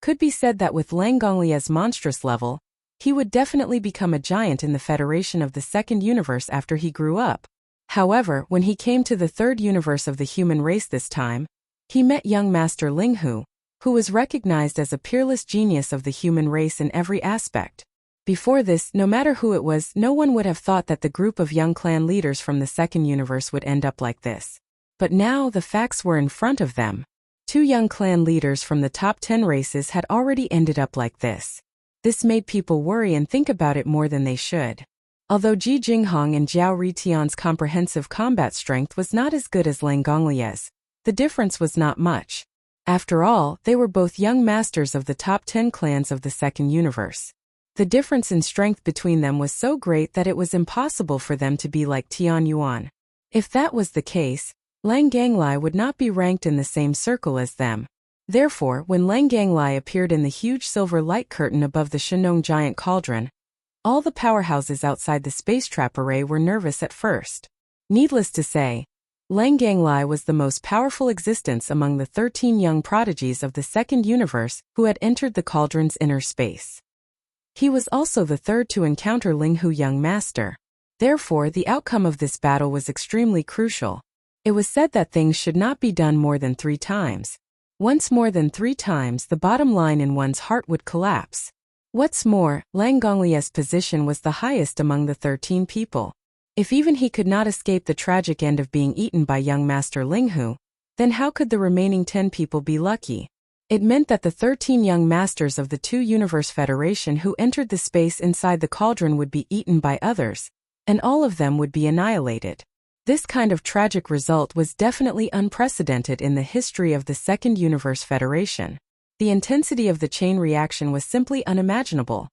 could be said that with Lang Gonglia's monstrous level, he would definitely become a giant in the Federation of the second universe after he grew up. However, when he came to the third universe of the human race this time, he met young Master Linghu, who was recognized as a peerless genius of the human race in every aspect. Before this, no matter who it was, no one would have thought that the group of young clan leaders from the second universe would end up like this. But now the facts were in front of them. 2 young clan leaders from the top 10 races had already ended up like this. This made people worry and think about it more than they should. Although Ji Jinghong and Zhao Ritian's comprehensive combat strength was not as good as Lang Gonglia's, the difference was not much. After all, they were both young masters of the top 10 clans of the second universe. The difference in strength between them was so great that it was impossible for them to be like Tian Yuan. If that was the case, Lang Ganglai would not be ranked in the same circle as them. Therefore, when Lang Ganglai appeared in the huge silver light curtain above the Shinong giant cauldron, all the powerhouses outside the space trap array were nervous at first. Needless to say, Lang Ganglai was the most powerful existence among the 13 young prodigies of the second universe who had entered the cauldron's inner space. He was also the third to encounter Linghu young master. Therefore, the outcome of this battle was extremely crucial. It was said that things should not be done more than 3 times. Once more than 3 times, the bottom line in one's heart would collapse. What's more, Lang Gonglia's position was the highest among the 13 people. If even he could not escape the tragic end of being eaten by young Master Linghu, then how could the remaining 10 people be lucky? It meant that the 13 young masters of the 2-universe federation who entered the space inside the cauldron would be eaten by others, and all of them would be annihilated. This kind of tragic result was definitely unprecedented in the history of the second universe federation. The intensity of the chain reaction was simply unimaginable.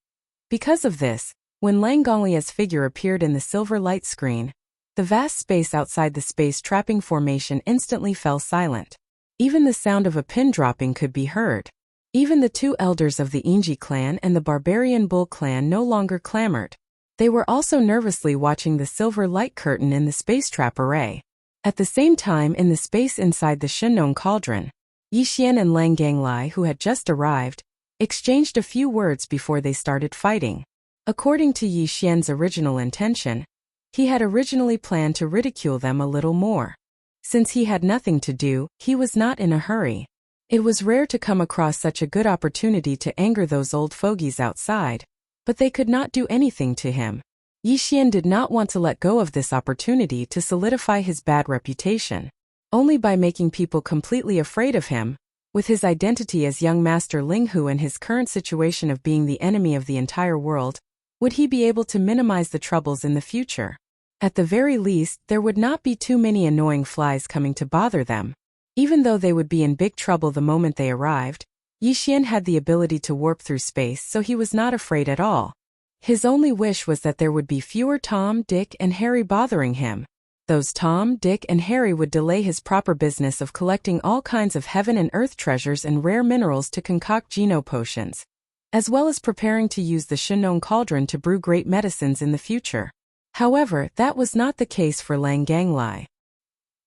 Because of this, when Lang Gonglia's figure appeared in the silver light screen, the vast space outside the space trapping formation instantly fell silent. Even the sound of a pin dropping could be heard. Even the 2 elders of the Inji clan and the Barbarian Bull clan no longer clamored. They were also nervously watching the silver light curtain in the space trap array. At the same time, in the space inside the Shinong cauldron, Yixian and Lang Ganglai, who had just arrived, exchanged a few words before they started fighting. According to Yixian's original intention, he had originally planned to ridicule them a little more. Since he had nothing to do, he was not in a hurry. It was rare to come across such a good opportunity to anger those old fogies outside, but they could not do anything to him. Yixian did not want to let go of this opportunity to solidify his bad reputation. Only by making people completely afraid of him, with his identity as young Master Linghu and his current situation of being the enemy of the entire world, would he be able to minimize the troubles in the future. At the very least, there would not be too many annoying flies coming to bother them. Even though they would be in big trouble the moment they arrived, Yixian had the ability to warp through space, so he was not afraid at all. His only wish was that there would be fewer Tom, Dick, and Harry bothering him. Those Tom, Dick, and Harry would delay his proper business of collecting all kinds of heaven and earth treasures and rare minerals to concoct geno potions, as well as preparing to use the Shinong cauldron to brew great medicines in the future. However, that was not the case for Lang Ganglai.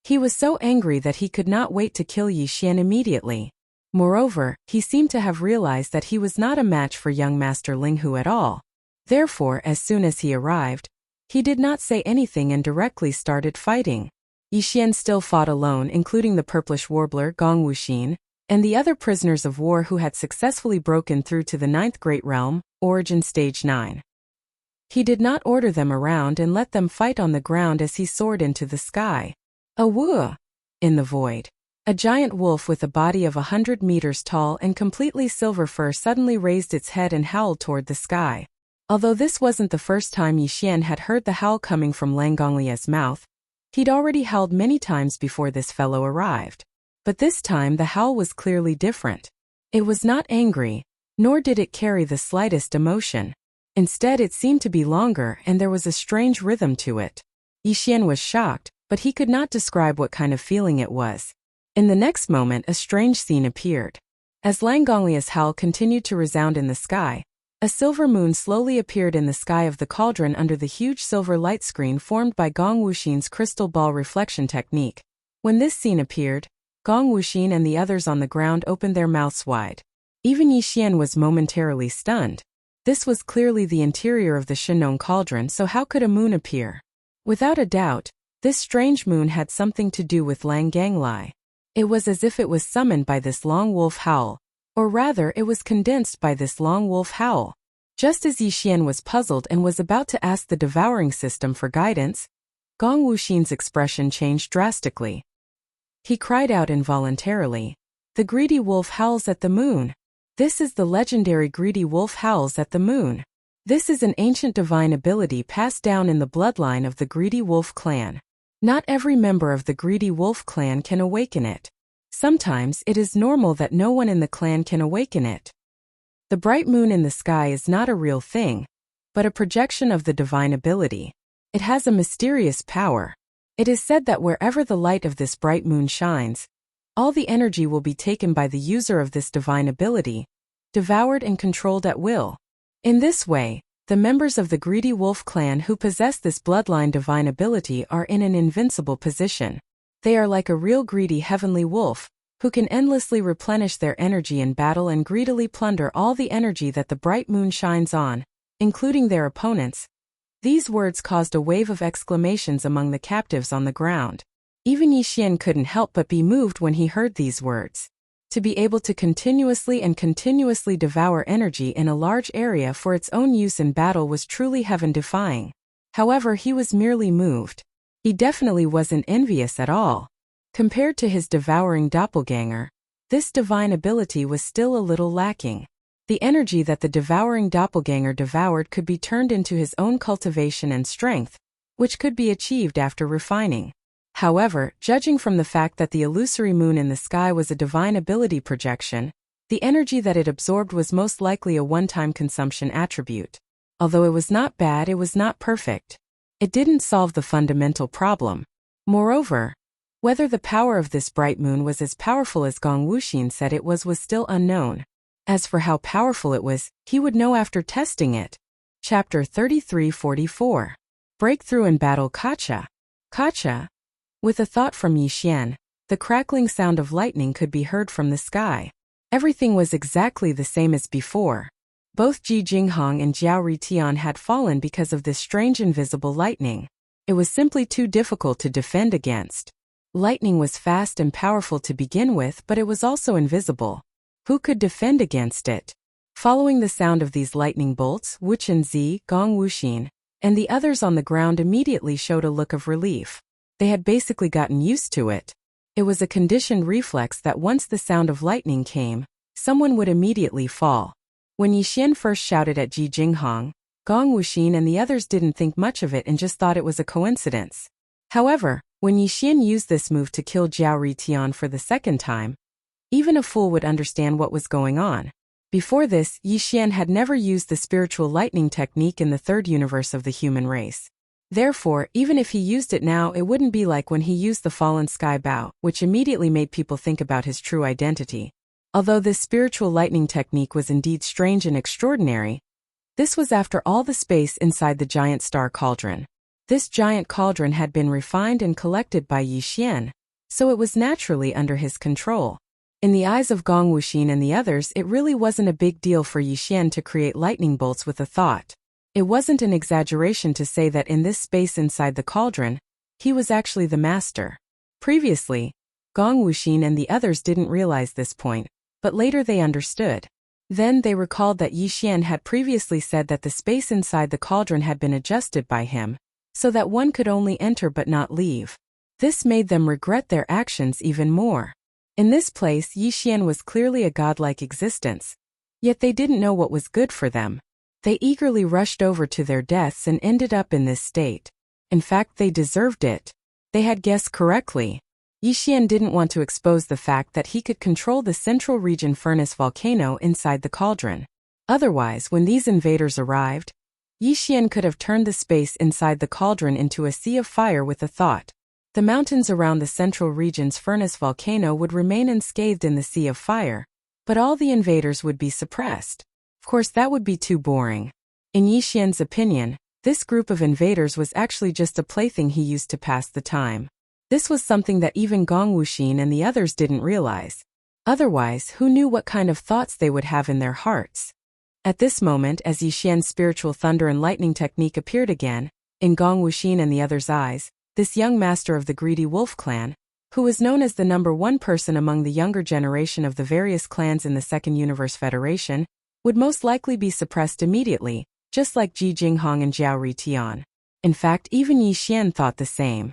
He was so angry that he could not wait to kill Yixian immediately. Moreover, he seemed to have realized that he was not a match for young Master Linghu at all. Therefore, as soon as he arrived, he did not say anything and directly started fighting. Yixian still fought alone, including the purplish warbler Gong Wuxin, and the other prisoners of war who had successfully broken through to the 9th Great Realm, Origin Stage 9. He did not order them around and let them fight on the ground as he soared into the sky. Awoo! In the void, a giant wolf with a body of 100 meters tall and completely silver fur suddenly raised its head and howled toward the sky. Although this wasn't the first time Yixian had heard the howl coming from Lang Gonglia's mouth, he'd already howled many times before this fellow arrived. But this time the howl was clearly different. It was not angry, nor did it carry the slightest emotion. Instead, it seemed to be longer and there was a strange rhythm to it. Yixian was shocked, but he could not describe what kind of feeling it was. In the next moment, a strange scene appeared. As Langonglia's howl continued to resound in the sky, a silver moon slowly appeared in the sky of the cauldron under the huge silver light screen formed by Gong Wuxin's crystal ball reflection technique. When this scene appeared, Gong Wuxin and the others on the ground opened their mouths wide. Even Yixian was momentarily stunned. This was clearly the interior of the Shenong cauldron, so how could a moon appear? Without a doubt, this strange moon had something to do with Lang Ganglai. It was as if it was summoned by this long wolf howl, or rather it was condensed by this long wolf howl. Just as Yixian was puzzled and was about to ask the devouring system for guidance, Gong Wuxin's expression changed drastically. He cried out involuntarily, "The greedy wolf howls at the moon! This is the legendary greedy wolf howls at the moon. This is an ancient divine ability passed down in the bloodline of the greedy wolf clan. Not every member of the greedy wolf clan can awaken it. Sometimes it is normal that no one in the clan can awaken it. The bright moon in the sky is not a real thing, but a projection of the divine ability. It has a mysterious power. It is said that wherever the light of this bright moon shines, all the energy will be taken by the user of this divine ability, devoured and controlled at will. In this way, the members of the greedy wolf clan who possess this bloodline divine ability are in an invincible position. They are like a real greedy heavenly wolf, who can endlessly replenish their energy in battle and greedily plunder all the energy that the bright moon shines on, including their opponents." These words caused a wave of exclamations among the captives on the ground. Even Yixian couldn't help but be moved when he heard these words. To be able to continuously devour energy in a large area for its own use in battle was truly heaven-defying. However, he was merely moved. He definitely wasn't envious at all. Compared to his devouring doppelganger, this divine ability was still a little lacking. The energy that the devouring doppelganger devoured could be turned into his own cultivation and strength, which could be achieved after refining. However, judging from the fact that the illusory moon in the sky was a divine ability projection, the energy that it absorbed was most likely a one-time consumption attribute. Although it was not bad, it was not perfect. It didn't solve the fundamental problem. Moreover, whether the power of this bright moon was as powerful as Gong Wuxin said it was still unknown. As for how powerful it was, he would know after testing it. Chapter 33-44. Breakthrough in Battle. Kacha. Kacha. With a thought from Yixian, the crackling sound of lightning could be heard from the sky. Everything was exactly the same as before. Both Ji Jinghong and Jiao Ritian had fallen because of this strange invisible lightning. It was simply too difficult to defend against. Lightning was fast and powerful to begin with, but it was also invisible. Who could defend against it? Following the sound of these lightning bolts, Wu Chenzi, Gong Wuxin, and the others on the ground immediately showed a look of relief. They had basically gotten used to it. It was a conditioned reflex that once the sound of lightning came, someone would immediately fall. When Yixian first shouted at Ji Jinghong, Gong Wuxin and the others didn't think much of it and just thought it was a coincidence. However, when Yixian used this move to kill Jiao Ritian for the second time, even a fool would understand what was going on. Before this, Yixian had never used the spiritual lightning technique in the third universe of the human race. Therefore, even if he used it now, it wouldn't be like when he used the fallen sky bow, which immediately made people think about his true identity. Although this spiritual lightning technique was indeed strange and extraordinary, this was after all the space inside the giant star cauldron. This giant cauldron had been refined and collected by Yixian, so it was naturally under his control. In the eyes of Gong Wuxin and the others, it really wasn't a big deal for Yixian to create lightning bolts with a thought. It wasn't an exaggeration to say that in this space inside the cauldron, he was actually the master. Previously, Gong Wuxin and the others didn't realize this point, but later they understood. Then they recalled that Yixian had previously said that the space inside the cauldron had been adjusted by him, so that one could only enter but not leave. This made them regret their actions even more. In this place, Yixian was clearly a godlike existence. Yet they didn't know what was good for them. They eagerly rushed over to their deaths and ended up in this state. In fact, they deserved it. They had guessed correctly. Yixian didn't want to expose the fact that he could control the central region furnace volcano inside the cauldron. Otherwise, when these invaders arrived, Yixian could have turned the space inside the cauldron into a sea of fire with a thought. The mountains around the central region's furnace volcano would remain unscathed in the sea of fire, but all the invaders would be suppressed. Of course, that would be too boring. In Yixian's opinion, this group of invaders was actually just a plaything he used to pass the time. This was something that even Gong Wuxin and the others didn't realize. Otherwise, who knew what kind of thoughts they would have in their hearts? At this moment, as Yixian's spiritual thunder and lightning technique appeared again, in Gong Wuxin and the others' eyes, this young master of the greedy wolf clan, who was known as the #1 person among the younger generation of the various clans in the Second Universe Federation, would most likely be suppressed immediately, just like Ji Jinghong and Zhao Ritian. In fact, even Yixian thought the same.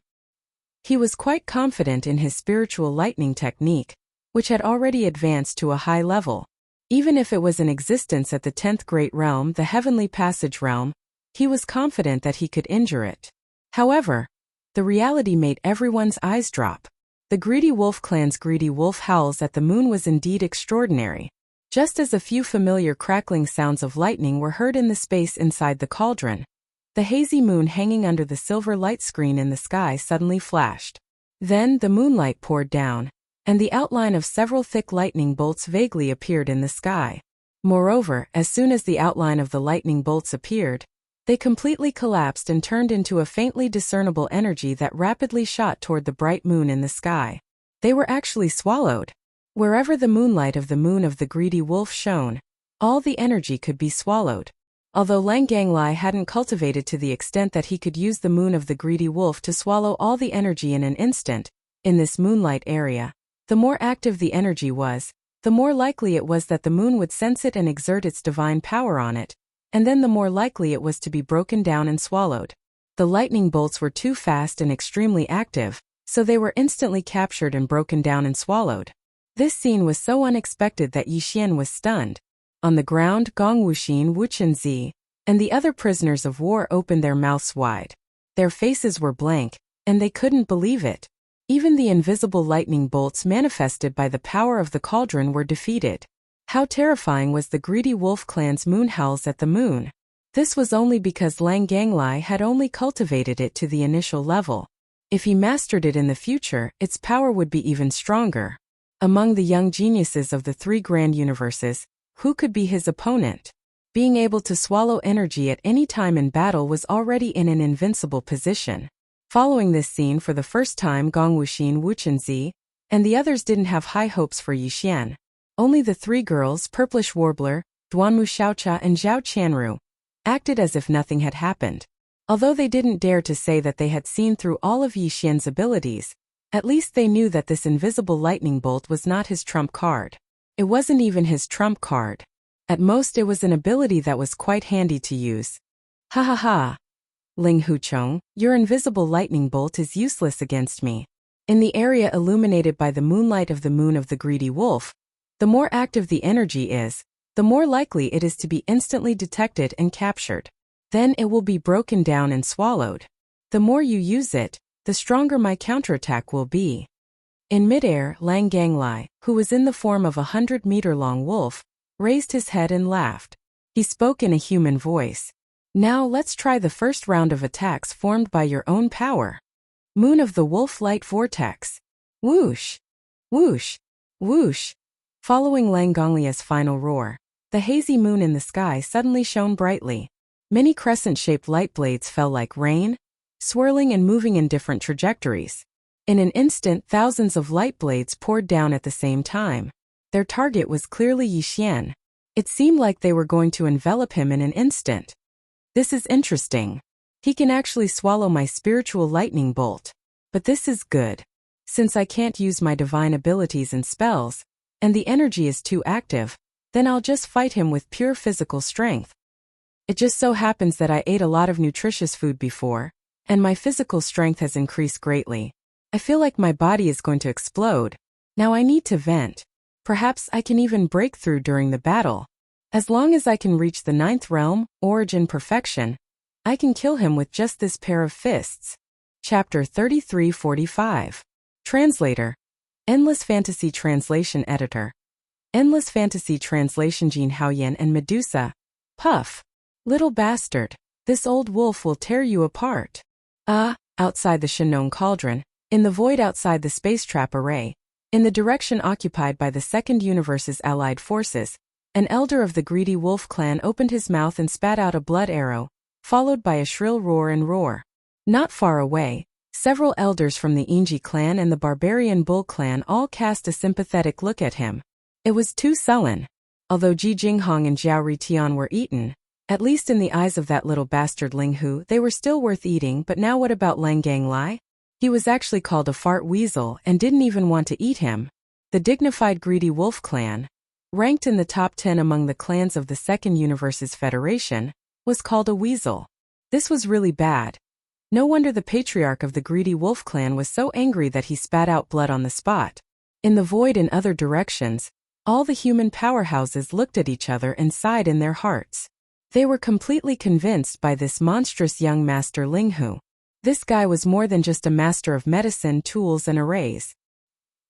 He was quite confident in his spiritual lightning technique, which had already advanced to a high level. Even if it was in existence at the 10th Great Realm, the Heavenly Passage Realm, he was confident that he could injure it. However, the reality made everyone's eyes drop. The greedy wolf clan's greedy wolf howls at the moon was indeed extraordinary. Just as a few familiar crackling sounds of lightning were heard in the space inside the cauldron, the hazy moon hanging under the silver light screen in the sky suddenly flashed. Then the moonlight poured down, and the outline of several thick lightning bolts vaguely appeared in the sky. Moreover, as soon as the outline of the lightning bolts appeared, they completely collapsed and turned into a faintly discernible energy that rapidly shot toward the bright moon in the sky. They were actually swallowed. Wherever the moonlight of the moon of the greedy wolf shone, all the energy could be swallowed. Although Lang Ganglai hadn't cultivated to the extent that he could use the moon of the greedy wolf to swallow all the energy in an instant, in this moonlight area, the more active the energy was, the more likely it was that the moon would sense it and exert its divine power on it, and then the more likely it was to be broken down and swallowed. The lightning bolts were too fast and extremely active, so they were instantly captured and broken down and swallowed. This scene was so unexpected that Yixian was stunned. On the ground, Gong Wuxin, Wu Chenzi, and the other prisoners of war opened their mouths wide. Their faces were blank, and they couldn't believe it. Even the invisible lightning bolts manifested by the power of the cauldron were defeated. How terrifying was the greedy wolf clan's moon howls at the moon. This was only because Lang Ganglai had only cultivated it to the initial level. If he mastered it in the future, its power would be even stronger. Among the young geniuses of the 3 grand universes, who could be his opponent? Being able to swallow energy at any time in battle was already in an invincible position. Following this scene for the first time, Gong Wuxin, Wu Chenzi, and the others didn't have high hopes for Yixian. Only the 3 girls, Purplish Warbler, Duanmu Xiaocha and Zhao Qianru, acted as if nothing had happened. Although they didn't dare to say that they had seen through all of Yixian's abilities, at least they knew that this invisible lightning bolt was not his trump card. It wasn't even his trump card. At most it was an ability that was quite handy to use. Ha ha ha. Ling Huchong, your invisible lightning bolt is useless against me. In the area illuminated by the moonlight of the moon of the greedy wolf, the more active the energy is, the more likely it is to be instantly detected and captured. Then it will be broken down and swallowed. The more you use it, the stronger my counterattack will be. In midair, Lang Ganglai, who was in the form of a 100-meter-long wolf, raised his head and laughed. He spoke in a human voice. Now let's try the first round of attacks formed by your own power. Moon of the Wolf Light Vortex. Whoosh! Whoosh! Whoosh! Following Lang Ganglia's final roar, the hazy moon in the sky suddenly shone brightly. Many crescent-shaped light blades fell like rain, swirling and moving in different trajectories. In an instant, thousands of light blades poured down at the same time. Their target was clearly Yixian. It seemed like they were going to envelop him in an instant. This is interesting. He can actually swallow my spiritual lightning bolt. But this is good. Since I can't use my divine abilities and spells, and the energy is too active, then I'll just fight him with pure physical strength. It just so happens that I ate a lot of nutritious food before, and my physical strength has increased greatly. I feel like my body is going to explode. Now I need to vent. Perhaps I can even break through during the battle. As long as I can reach the 9th realm, Origin Perfection, I can kill him with just this pair of fists. Chapter 3345. Translator. Endless Fantasy Translation Editor. Endless Fantasy Translation Jin Haoyan and Medusa. Puff. Little bastard. This old wolf will tear you apart. Outside the Shinong cauldron, in the void outside the space trap array, in the direction occupied by the Second Universe's allied forces, an elder of the greedy wolf clan opened his mouth and spat out a blood arrow, followed by a shrill roar and roar. Not far away, several elders from the Inji clan and the barbarian bull clan all cast a sympathetic look at him. It was too sullen. Although Ji Jinghong and Zhao Ritian were eaten, at least in the eyes of that little bastard Ling Hu, they were still worth eating. But now what about Lang Ganglai? He was actually called a fart weasel and didn't even want to eat him. The dignified greedy wolf clan, ranked in the top 10 among the clans of the Second Universe's Federation, was called a weasel. This was really bad. No wonder the patriarch of the greedy wolf clan was so angry that he spat out blood on the spot. In the void in other directions, all the human powerhouses looked at each other and sighed in their hearts. They were completely convinced by this monstrous young master Ling Hu. This guy was more than just a master of medicine, tools and arrays.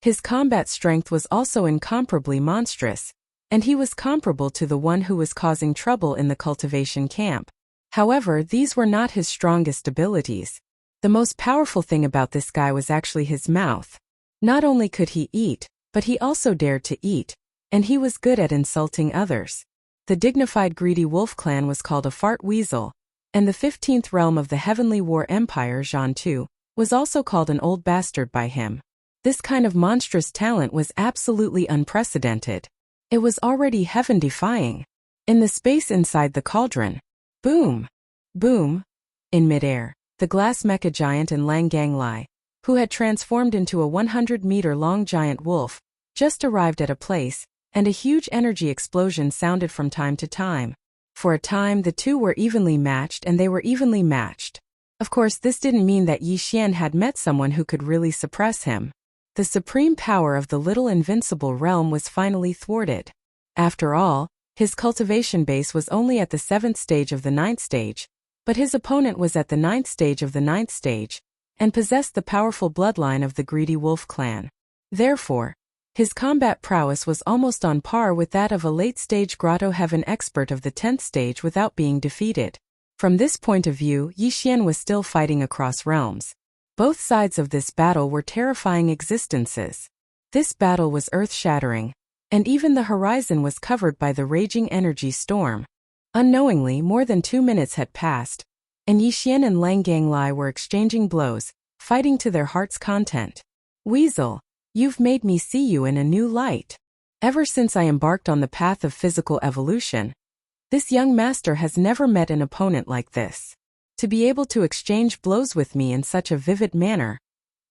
His combat strength was also incomparably monstrous, and he was comparable to the one who was causing trouble in the cultivation camp. However, these were not his strongest abilities. The most powerful thing about this guy was actually his mouth. Not only could he eat, but he also dared to eat, and he was good at insulting others. The dignified greedy wolf clan was called a fart weasel, and the 15th realm of the Heavenly War Empire, Zhantu, was also called an old bastard by him. This kind of monstrous talent was absolutely unprecedented. It was already heaven-defying. In the space inside the cauldron, boom, boom, in midair, the glass mecha giant and Lang Ganglai, who had transformed into a 100-meter-long giant wolf, just arrived at a place, and a huge energy explosion sounded from time to time. For a time the two were evenly matched, and they were evenly matched. Of course, this didn't mean that Yi Xian had met someone who could really suppress him. The supreme power of the little invincible realm was finally thwarted. After all, his cultivation base was only at the 7th stage of the 9th stage, but his opponent was at the 9th stage of the 9th stage, and possessed the powerful bloodline of the greedy wolf clan. Therefore, his combat prowess was almost on par with that of a late-stage Grotto Heaven expert of the 10th stage without being defeated. From this point of view, Yi Xian was still fighting across realms. Both sides of this battle were terrifying existences. This battle was earth-shattering, and even the horizon was covered by the raging energy storm. Unknowingly, more than 2 minutes had passed, and Yi Xian and Lang Ganglai were exchanging blows, fighting to their heart's content. Weasel, you've made me see you in a new light. Ever since I embarked on the path of physical evolution, this young master has never met an opponent like this. To be able to exchange blows with me in such a vivid manner,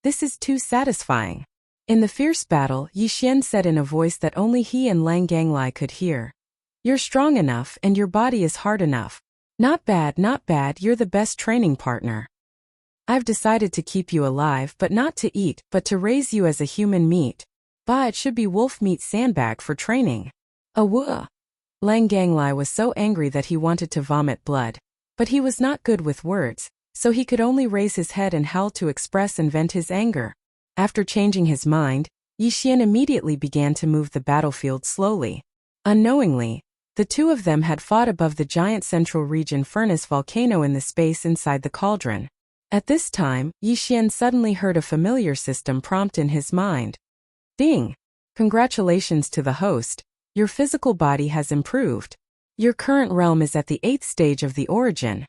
this is too satisfying. In the fierce battle, Yi Xian said in a voice that only he and Lang Ganglai could hear. You're strong enough and your body is hard enough. Not bad, you're the best training partner. I've decided to keep you alive, but not to eat, but to raise you as a human meat. It should be wolf meat sandbag for training. Awoo! Lang Ganglai was so angry that he wanted to vomit blood, but he was not good with words, so he could only raise his head and howl to express and vent his anger. After changing his mind, Yi Xian immediately began to move the battlefield slowly. Unknowingly, the two of them had fought above the giant central region furnace volcano in the space inside the cauldron. At this time, Yi Xian suddenly heard a familiar system prompt in his mind. Ding! Congratulations to the host, your physical body has improved. Your current realm is at the 8th stage of the origin.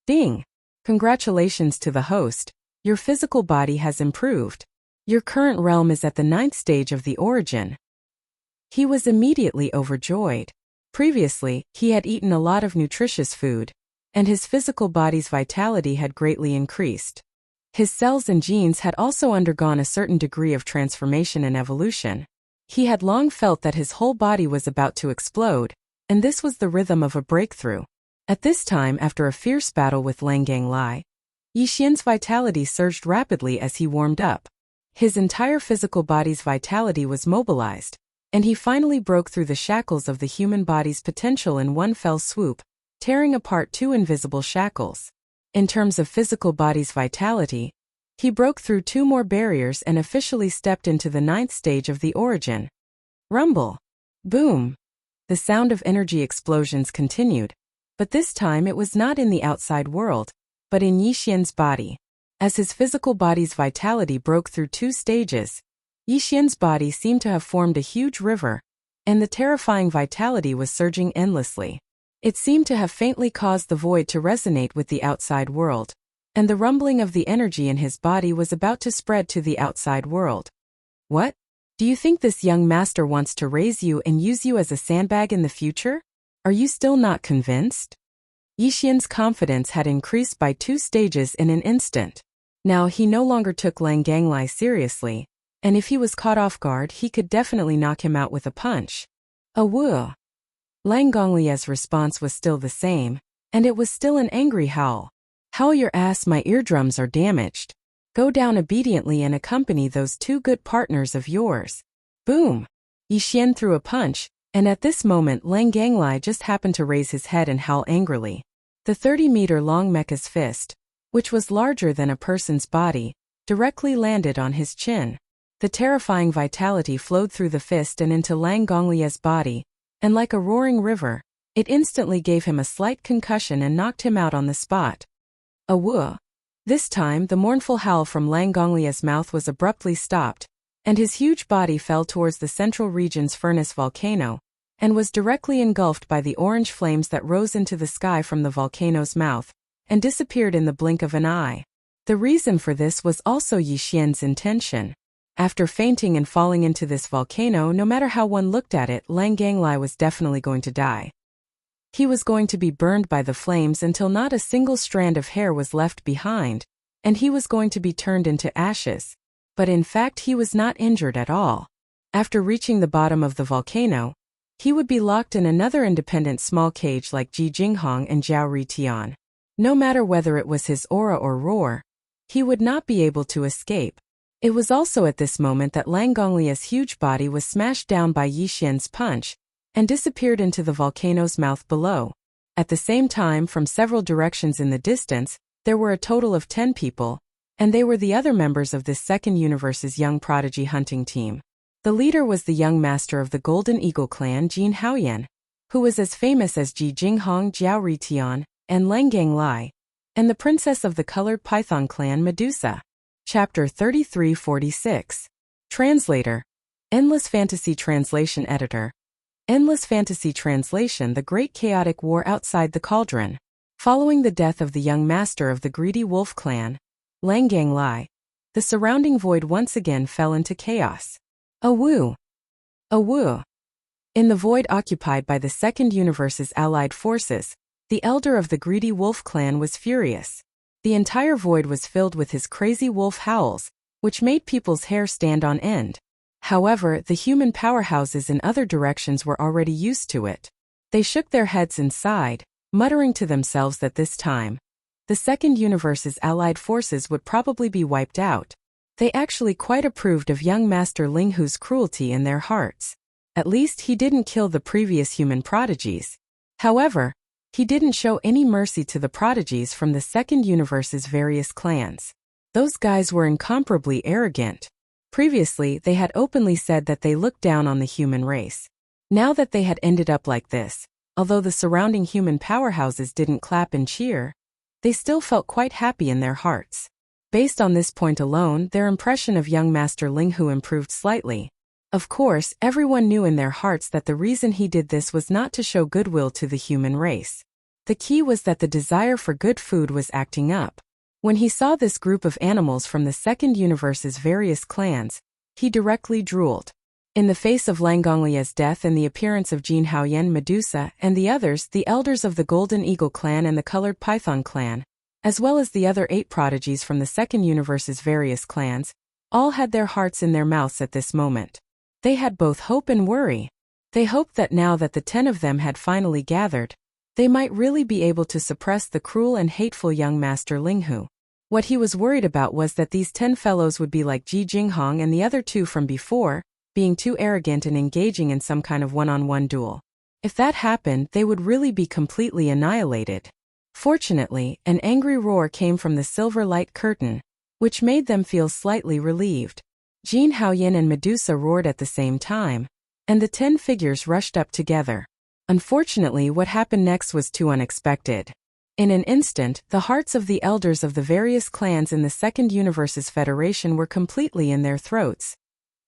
Ding! Congratulations to the host, your physical body has improved. Your current realm is at the 9th stage of the origin. He was immediately overjoyed. Previously, he had eaten a lot of nutritious food, and his physical body's vitality had greatly increased. His cells and genes had also undergone a certain degree of transformation and evolution. He had long felt that his whole body was about to explode, and this was the rhythm of a breakthrough. At this time, after a fierce battle with Lang Ganglai, Yi Xian's vitality surged rapidly as he warmed up. His entire physical body's vitality was mobilized, and he finally broke through the shackles of the human body's potential in one fell swoop, tearing apart 2 invisible shackles. In terms of physical body's vitality, he broke through 2 more barriers and officially stepped into the 9th stage of the origin. Rumble! Boom! The sound of energy explosions continued, But this time it was not in the outside world, but in Yixian's body. As his physical body's vitality broke through 2 stages, Yixian's body seemed to have formed a huge river, and the terrifying vitality was surging endlessly. It seemed to have faintly caused the void to resonate with the outside world, and the rumbling of the energy in his body was about to spread to the outside world. What? Do you think this young master wants to raise you and use you as a sandbag in the future? Are you still not convinced? Yixian's confidence had increased by 2 stages in an instant. Now he no longer took Lang Ganglai seriously, and if he was caught off guard he could definitely knock him out with a punch. Woo! Lang Gonglia's response was still the same, and it was still an angry howl. Howl your ass, my eardrums are damaged. Go down obediently and accompany those 2 good partners of yours. Boom! Yixian threw a punch, and at this moment Lang Ganglai just happened to raise his head and howl angrily. The 30-meter-long mecha's fist, which was larger than a person's body, directly landed on his chin. The terrifying vitality flowed through the fist and into Lang Gonglia's body, and like a roaring river, it instantly gave him a slight concussion and knocked him out on the spot. Woo! This time the mournful howl from Lang Gonglia's mouth was abruptly stopped, and his huge body fell towards the central region's furnace volcano, and was directly engulfed by the orange flames that rose into the sky from the volcano's mouth, and disappeared in the blink of an eye. The reason for this was also Yixian's intention. After fainting and falling into this volcano, no matter how one looked at it, Lang Ganglai was definitely going to die. He was going to be burned by the flames until not a single strand of hair was left behind, and he was going to be turned into ashes. But in fact he was not injured at all. After reaching the bottom of the volcano, he would be locked in another independent small cage like Ji Jinghong and Zhao Ritian. No matter whether it was his aura or roar, he would not be able to escape. It was also at this moment that Lang Gonglia's huge body was smashed down by Yixian's punch, and disappeared into the volcano's mouth below. At the same time, from several directions in the distance, there were a total of 10 people, and they were the other members of this second universe's young prodigy hunting team. The leader was the young master of the Golden Eagle clan, Jin Haoyan, who was as famous as Ji Jinghong, Zhao Ritian, and Lang Ganglai, and the princess of the Colored Python clan, Medusa. Chapter 3346. Translator. Endless Fantasy Translation Editor. Endless Fantasy Translation. The Great Chaotic War Outside the Cauldron. Following the death of the young master of the Greedy Wolf clan, Lang Ganglai, the surrounding void once again fell into chaos. Woo! Woo! In the void occupied by the Second Universe's allied forces, the elder of the Greedy Wolf clan was furious. The entire void was filled with his crazy wolf howls, which made people's hair stand on end. However, the human powerhouses in other directions were already used to it. They shook their heads and sighed, muttering to themselves that this time, the Second Universe's allied forces would probably be wiped out. They actually quite approved of young Master Linghu's cruelty in their hearts. At least he didn't kill the previous human prodigies. However, he didn't show any mercy to the prodigies from the Second Universe's various clans. Those guys were incomparably arrogant. Previously, they had openly said that they looked down on the human race. Now that they had ended up like this, although the surrounding human powerhouses didn't clap and cheer, they still felt quite happy in their hearts. Based on this point alone, their impression of young Master Linghu improved slightly. Of course, everyone knew in their hearts that the reason he did this was not to show goodwill to the human race. The key was that the desire for good food was acting up. When he saw this group of animals from the Second Universe's various clans, he directly drooled. In the face of Lang Gonglia's death and the appearance of Jin Haoyan, Medusa, and the others, the elders of the Golden Eagle clan and the Colored Python clan, as well as the other 8 prodigies from the Second Universe's various clans, all had their hearts in their mouths at this moment. They had both hope and worry. They hoped that now that the 10 of them had finally gathered, they might really be able to suppress the cruel and hateful young Master Linghu. What he was worried about was that these 10 fellows would be like Ji Jinghong and the other 2 from before, being too arrogant and engaging in some kind of one-on-one duel. If that happened, they would really be completely annihilated. Fortunately, an angry roar came from the silver light curtain, which made them feel slightly relieved. Jin Haoyan and Medusa roared at the same time, and the 10 figures rushed up together. Unfortunately, what happened next was too unexpected. In an instant, the hearts of the elders of the various clans in the Second Universe's Federation were completely in their throats.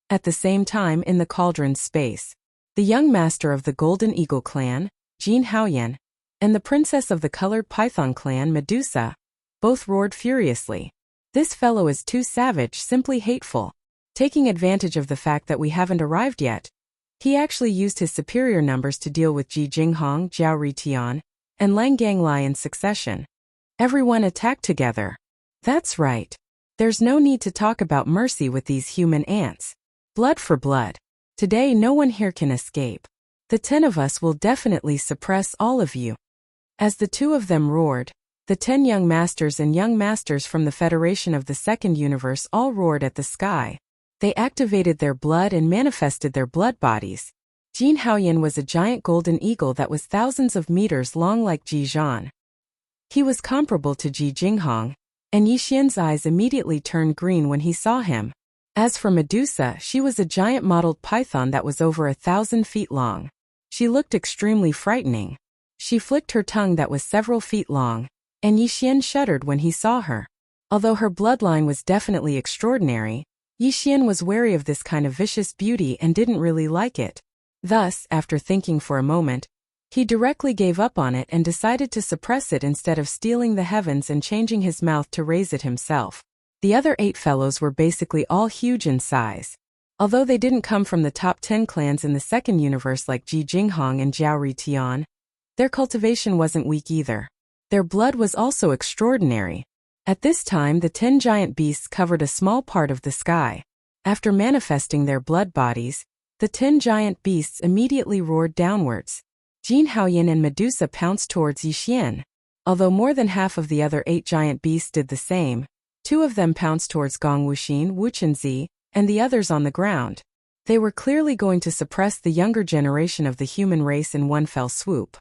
At the same time, in the cauldron's space, the young master of the Golden Eagle clan, Jin Haoyan, and the princess of the Colored Python clan, Medusa, both roared furiously. This fellow is too savage, simply hateful. Taking advantage of the fact that we haven't arrived yet, he actually used his superior numbers to deal with Ji Jinghong, Zhao Ritian, and Lang Ganglai in succession. Everyone attacked together. That's right. There's no need to talk about mercy with these human ants. Blood for blood. Today no one here can escape. The 10 of us will definitely suppress all of you. As the two of them roared, the 10 young masters and young masters from the Federation of the Second Universe all roared at the sky. They activated their blood and manifested their blood bodies. Jin Haoyan was a giant golden eagle that was thousands of meters long like Ji Zhan. He was comparable to Ji Jinghong, and Yi Xian's eyes immediately turned green when he saw him. As for Medusa, she was a giant mottled python that was over 1,000 feet long. She looked extremely frightening. She flicked her tongue that was several feet long, and Yi Xian shuddered when he saw her. Although her bloodline was definitely extraordinary, Yi Xian was wary of this kind of vicious beauty and didn't really like it. Thus, after thinking for a moment, he directly gave up on it and decided to suppress it instead of stealing the heavens and changing his mouth to raise it himself. The other 8 fellows were basically all huge in size. Although they didn't come from the top 10 clans in the Second Universe like Ji Jinghong and Zhao Ritian, their cultivation wasn't weak either. Their blood was also extraordinary. At this time, the 10 giant beasts covered a small part of the sky. After manifesting their blood bodies, the 10 giant beasts immediately roared downwards. Jin Haoyan and Medusa pounced towards Yi Xian. Although more than half of the other 8 giant beasts did the same, 2 of them pounced towards Gong Wuxin, Wuchenzi, and the others on the ground. They were clearly going to suppress the younger generation of the human race in one fell swoop.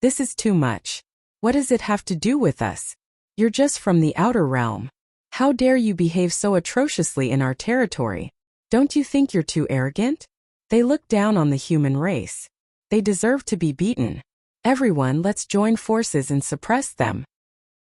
This is too much. What does it have to do with us? You're just from the outer realm. How dare you behave so atrociously in our territory? Don't you think you're too arrogant? They look down on the human race. They deserve to be beaten. Everyone, let's join forces and suppress them.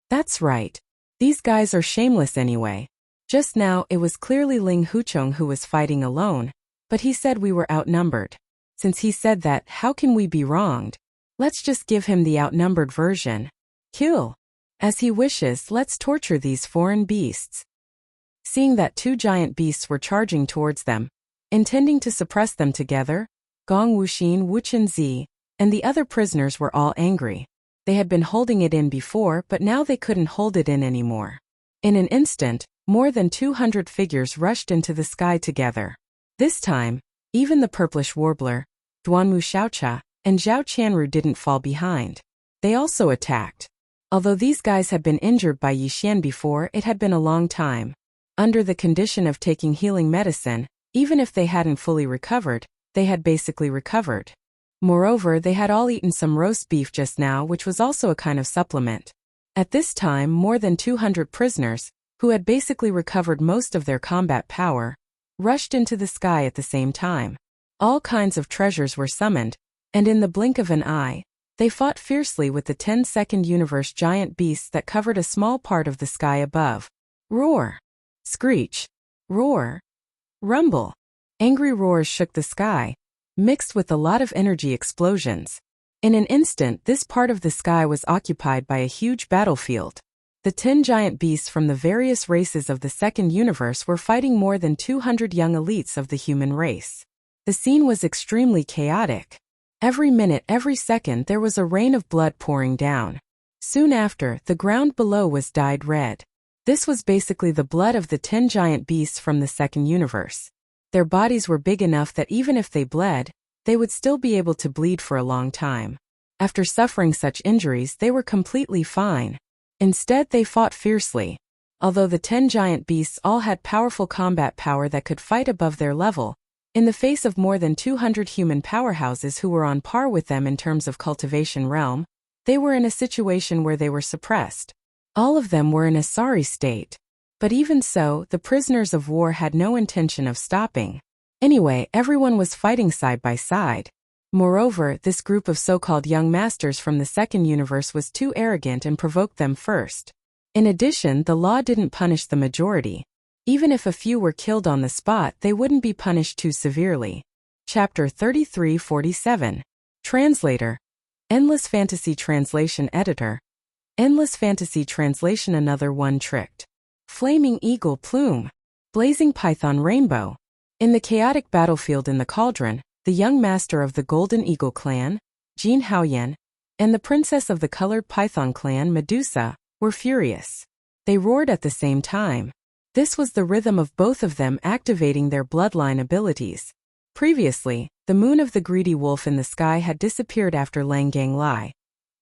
That's right. These guys are shameless anyway. Just now, it was clearly Ling Huchong who was fighting alone, but he said we were outnumbered. Since he said that, how can we be wronged? Let's just give him the outnumbered version. Kill. As he wishes, let's torture these foreign beasts. Seeing that 2 giant beasts were charging towards them, intending to suppress them together, Gong Wuxin, Wuchenzi, and the other prisoners were all angry. They had been holding it in before, but now they couldn't hold it in anymore. In an instant, more than 200 figures rushed into the sky together. This time, even the purplish warbler, Duanmu Xiaocha, and Zhao Qianru didn't fall behind. They also attacked. Although these guys had been injured by Yi Xian before, it had been a long time. Under the condition of taking healing medicine, even if they hadn't fully recovered, they had basically recovered. Moreover, they had all eaten some roast beef just now, which was also a kind of supplement. At this time, more than 200 prisoners, who had basically recovered most of their combat power, rushed into the sky at the same time. All kinds of treasures were summoned, and in the blink of an eye, they fought fiercely with the 10 Second Universe giant beasts that covered a small part of the sky above. Roar! Screech! Roar! Rumble! Angry roars shook the sky, mixed with a lot of energy explosions. In an instant, this part of the sky was occupied by a huge battlefield. The 10 giant beasts from the various races of the Second Universe were fighting more than 200 young elites of the human race. The scene was extremely chaotic. Every minute, every second, there was a rain of blood pouring down. Soon after, the ground below was dyed red. This was basically the blood of the 10 giant beasts from the Second Universe. Their bodies were big enough that even if they bled, they would still be able to bleed for a long time. After suffering such injuries, they were completely fine. Instead, they fought fiercely. Although the 10 giant beasts all had powerful combat power that could fight above their level, in the face of more than 200 human powerhouses who were on par with them in terms of cultivation realm, they were in a situation where they were suppressed. All of them were in a sorry state. But even so, the prisoners of war had no intention of stopping. Anyway, everyone was fighting side by side. Moreover, this group of so-called young masters from the second universe was too arrogant and provoked them first. In addition, the law didn't punish the majority. Even if a few were killed on the spot, they wouldn't be punished too severely. Chapter 3347. Translator. Endless Fantasy Translation Editor. Endless Fantasy Translation. Another one tricked. Flaming Eagle Plume. Blazing Python Rainbow. In the chaotic battlefield in the cauldron, the young master of the Golden Eagle clan, Jin Haoyan, and the princess of the Colored Python clan, Medusa, were furious. They roared at the same time. This was the rhythm of both of them activating their bloodline abilities. Previously, the moon of the Greedy Wolf in the sky had disappeared after Lang Gang Lai.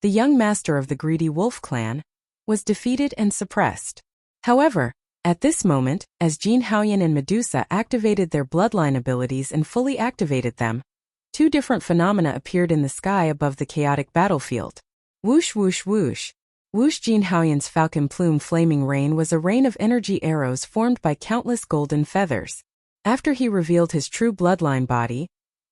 The young master of the Greedy Wolf clan was defeated and suppressed. However, at this moment, as Jin Haoyan and Medusa activated their bloodline abilities and fully activated them, two different phenomena appeared in the sky above the chaotic battlefield. Whoosh whoosh whoosh. Whoosh. Jin Haoyan's falcon plume flaming rain was a rain of energy arrows formed by countless golden feathers. After he revealed his true bloodline body,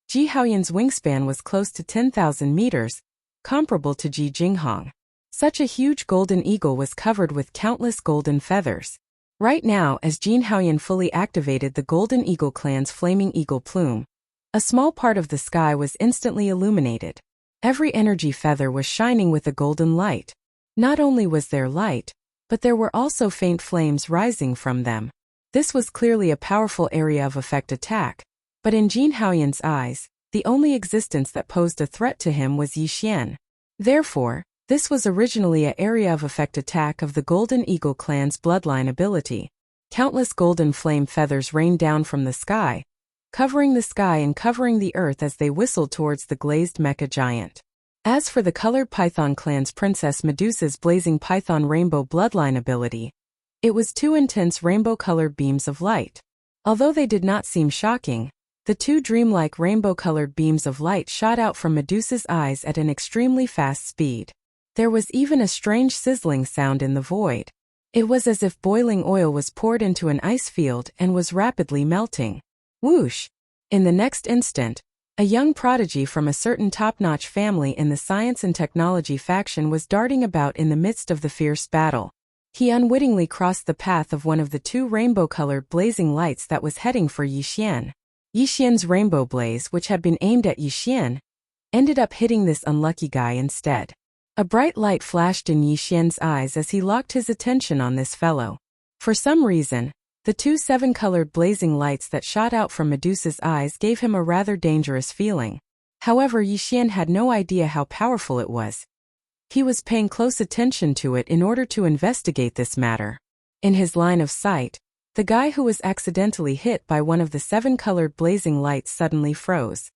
Ji Haoyan's wingspan was close to 10,000 meters, comparable to Ji Jinghong. Such a huge golden eagle was covered with countless golden feathers. Right now, as Jin Haoyan fully activated the Golden Eagle clan's flaming eagle plume, a small part of the sky was instantly illuminated. Every energy feather was shining with a golden light. Not only was there light, but there were also faint flames rising from them. This was clearly a powerful area of effect attack, but in Jin Haoyan's eyes, the only existence that posed a threat to him was Yi Xian. Therefore, this was originally an area of effect attack of the Golden Eagle clan's bloodline ability. Countless golden flame feathers rained down from the sky, covering the sky and covering the earth as they whistled towards the glazed mecha giant. As for the Colored Python clan's Princess Medusa's blazing Python rainbow bloodline ability, it was two intense rainbow-colored beams of light. Although they did not seem shocking, the two dreamlike rainbow-colored beams of light shot out from Medusa's eyes at an extremely fast speed. There was even a strange sizzling sound in the void. It was as if boiling oil was poured into an ice field and was rapidly melting. Whoosh! In the next instant, a young prodigy from a certain top-notch family in the science and technology faction was darting about in the midst of the fierce battle. He unwittingly crossed the path of one of the two rainbow-colored blazing lights that was heading for Yi Xian. Yi Xian's rainbow blaze, which had been aimed at Yi Xian, ended up hitting this unlucky guy instead. A bright light flashed in Yi Xian's eyes as he locked his attention on this fellow. For some reason, the two seven-colored blazing lights that shot out from Medusa's eyes gave him a rather dangerous feeling. However, Yi Xian had no idea how powerful it was. He was paying close attention to it in order to investigate this matter. In his line of sight, the guy who was accidentally hit by one of the seven-colored blazing lights suddenly froze.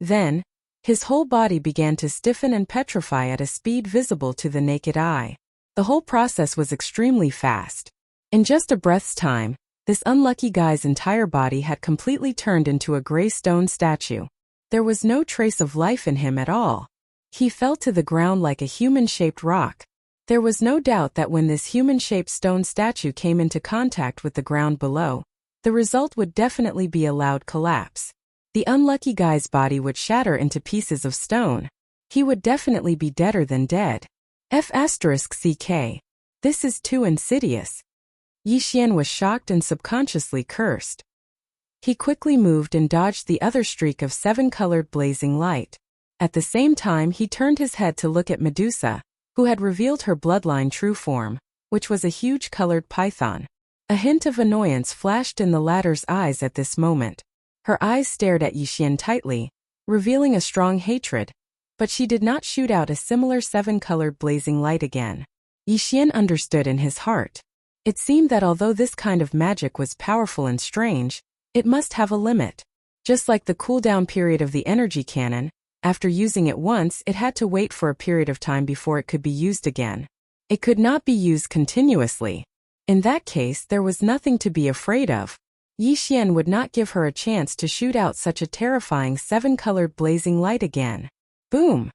Then, his whole body began to stiffen and petrify at a speed visible to the naked eye. The whole process was extremely fast. In just a breath's time, this unlucky guy's entire body had completely turned into a gray stone statue. There was no trace of life in him at all. He fell to the ground like a human-shaped rock. There was no doubt that when this human-shaped stone statue came into contact with the ground below, the result would definitely be a loud collapse. The unlucky guy's body would shatter into pieces of stone. He would definitely be deader than dead. F***CK. This is too insidious. Yi Xian was shocked and subconsciously cursed. He quickly moved and dodged the other streak of seven-colored blazing light. At the same time, he turned his head to look at Medusa, who had revealed her bloodline true form, which was a huge colored python. A hint of annoyance flashed in the latter's eyes at this moment. Her eyes stared at Yi Xian tightly, revealing a strong hatred, but she did not shoot out a similar seven-colored blazing light again. Yi Xian understood in his heart. It seemed that although this kind of magic was powerful and strange, it must have a limit. Just like the cooldown period of the energy cannon, after using it once, it had to wait for a period of time before it could be used again. It could not be used continuously. In that case, there was nothing to be afraid of. Yi Xian would not give her a chance to shoot out such a terrifying seven-colored blazing light again. Boom!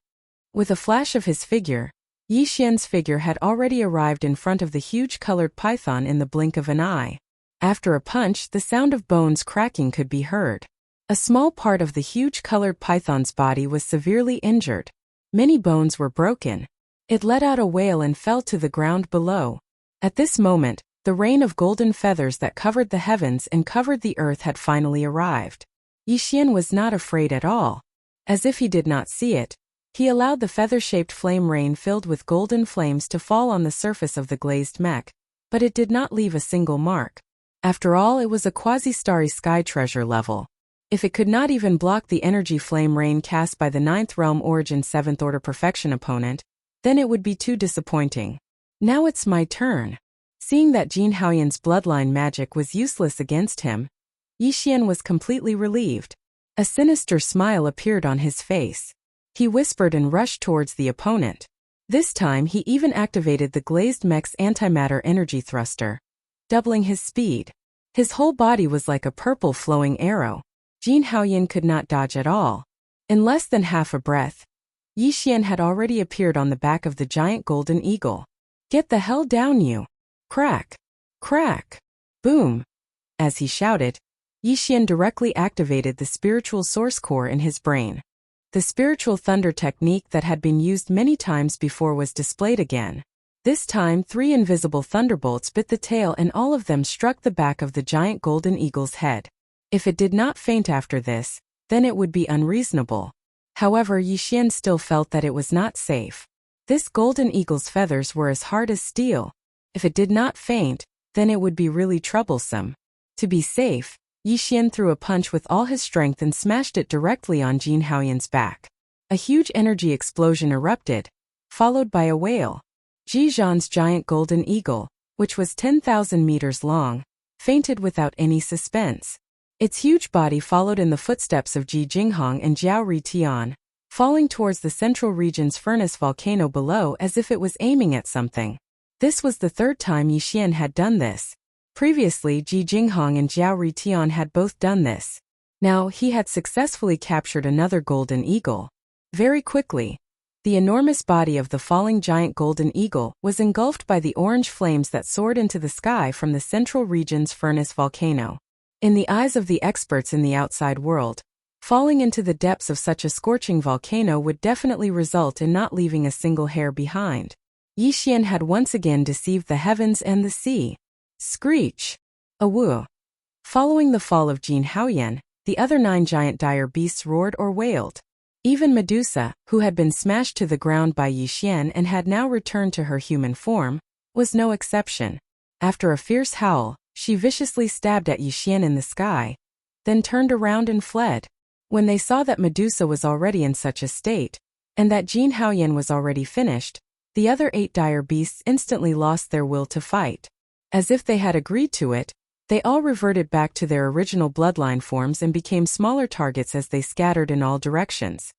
With a flash of his figure, Yi Xian's figure had already arrived in front of the huge colored python in the blink of an eye. After a punch, the sound of bones cracking could be heard. A small part of the huge colored python's body was severely injured. Many bones were broken. It let out a wail and fell to the ground below. At this moment, the rain of golden feathers that covered the heavens and covered the earth had finally arrived. Yixian was not afraid at all. As if he did not see it, he allowed the feather-shaped flame rain filled with golden flames to fall on the surface of the glazed mech, but it did not leave a single mark. After all, it was a quasi-starry sky treasure level. If it could not even block the energy flame rain cast by the 9th Realm Origin 7th Order Perfection opponent, then it would be too disappointing. Now it's my turn. Seeing that Jin Haoyan's bloodline magic was useless against him, Yixian was completely relieved. A sinister smile appeared on his face. He whispered and rushed towards the opponent. This time he even activated the glazed mech's antimatter energy thruster, doubling his speed. His whole body was like a purple flowing arrow. Jin Haoyan could not dodge at all. In less than half a breath, Yixian had already appeared on the back of the giant golden eagle. "Get the hell down, you!" Crack! Crack! Boom! As he shouted, Yixian directly activated the spiritual source core in his brain. The spiritual thunder technique that had been used many times before was displayed again. This time 3 invisible thunderbolts bit the tail and all of them struck the back of the giant golden eagle's head. If it did not faint after this, then it would be unreasonable. However, Yixian still felt that it was not safe. This golden eagle's feathers were as hard as steel. If it did not faint, then it would be really troublesome. To be safe, Yixian threw a punch with all his strength and smashed it directly on Jin Haoyan's back. A huge energy explosion erupted, followed by a wail. Ji Zhan's giant golden eagle, which was 10,000 meters long, fainted without any suspense. Its huge body followed in the footsteps of Ji Jinghong and Jiao Ritian, falling towards the central region's furnace volcano below as if it was aiming at something. This was the 3rd time Yixian had done this. Previously, Ji Jinghong and Jiao Ritian had both done this. Now, he had successfully captured another golden eagle. Very quickly, the enormous body of the falling giant golden eagle was engulfed by the orange flames that soared into the sky from the central region's furnace volcano. In the eyes of the experts in the outside world, falling into the depths of such a scorching volcano would definitely result in not leaving a single hair behind. Yixian had once again deceived the heavens and the sea. Screech! Awoo! Following the fall of Jin Haoyan, the other 9 giant dire beasts roared or wailed. Even Medusa, who had been smashed to the ground by Yixian and had now returned to her human form, was no exception. After a fierce howl, she viciously stabbed at Yixian in the sky, then turned around and fled. When they saw that Medusa was already in such a state, and that Jin Haoyan was already finished, the other 8 dire beasts instantly lost their will to fight. As if they had agreed to it, they all reverted back to their original bloodline forms and became smaller targets as they scattered in all directions.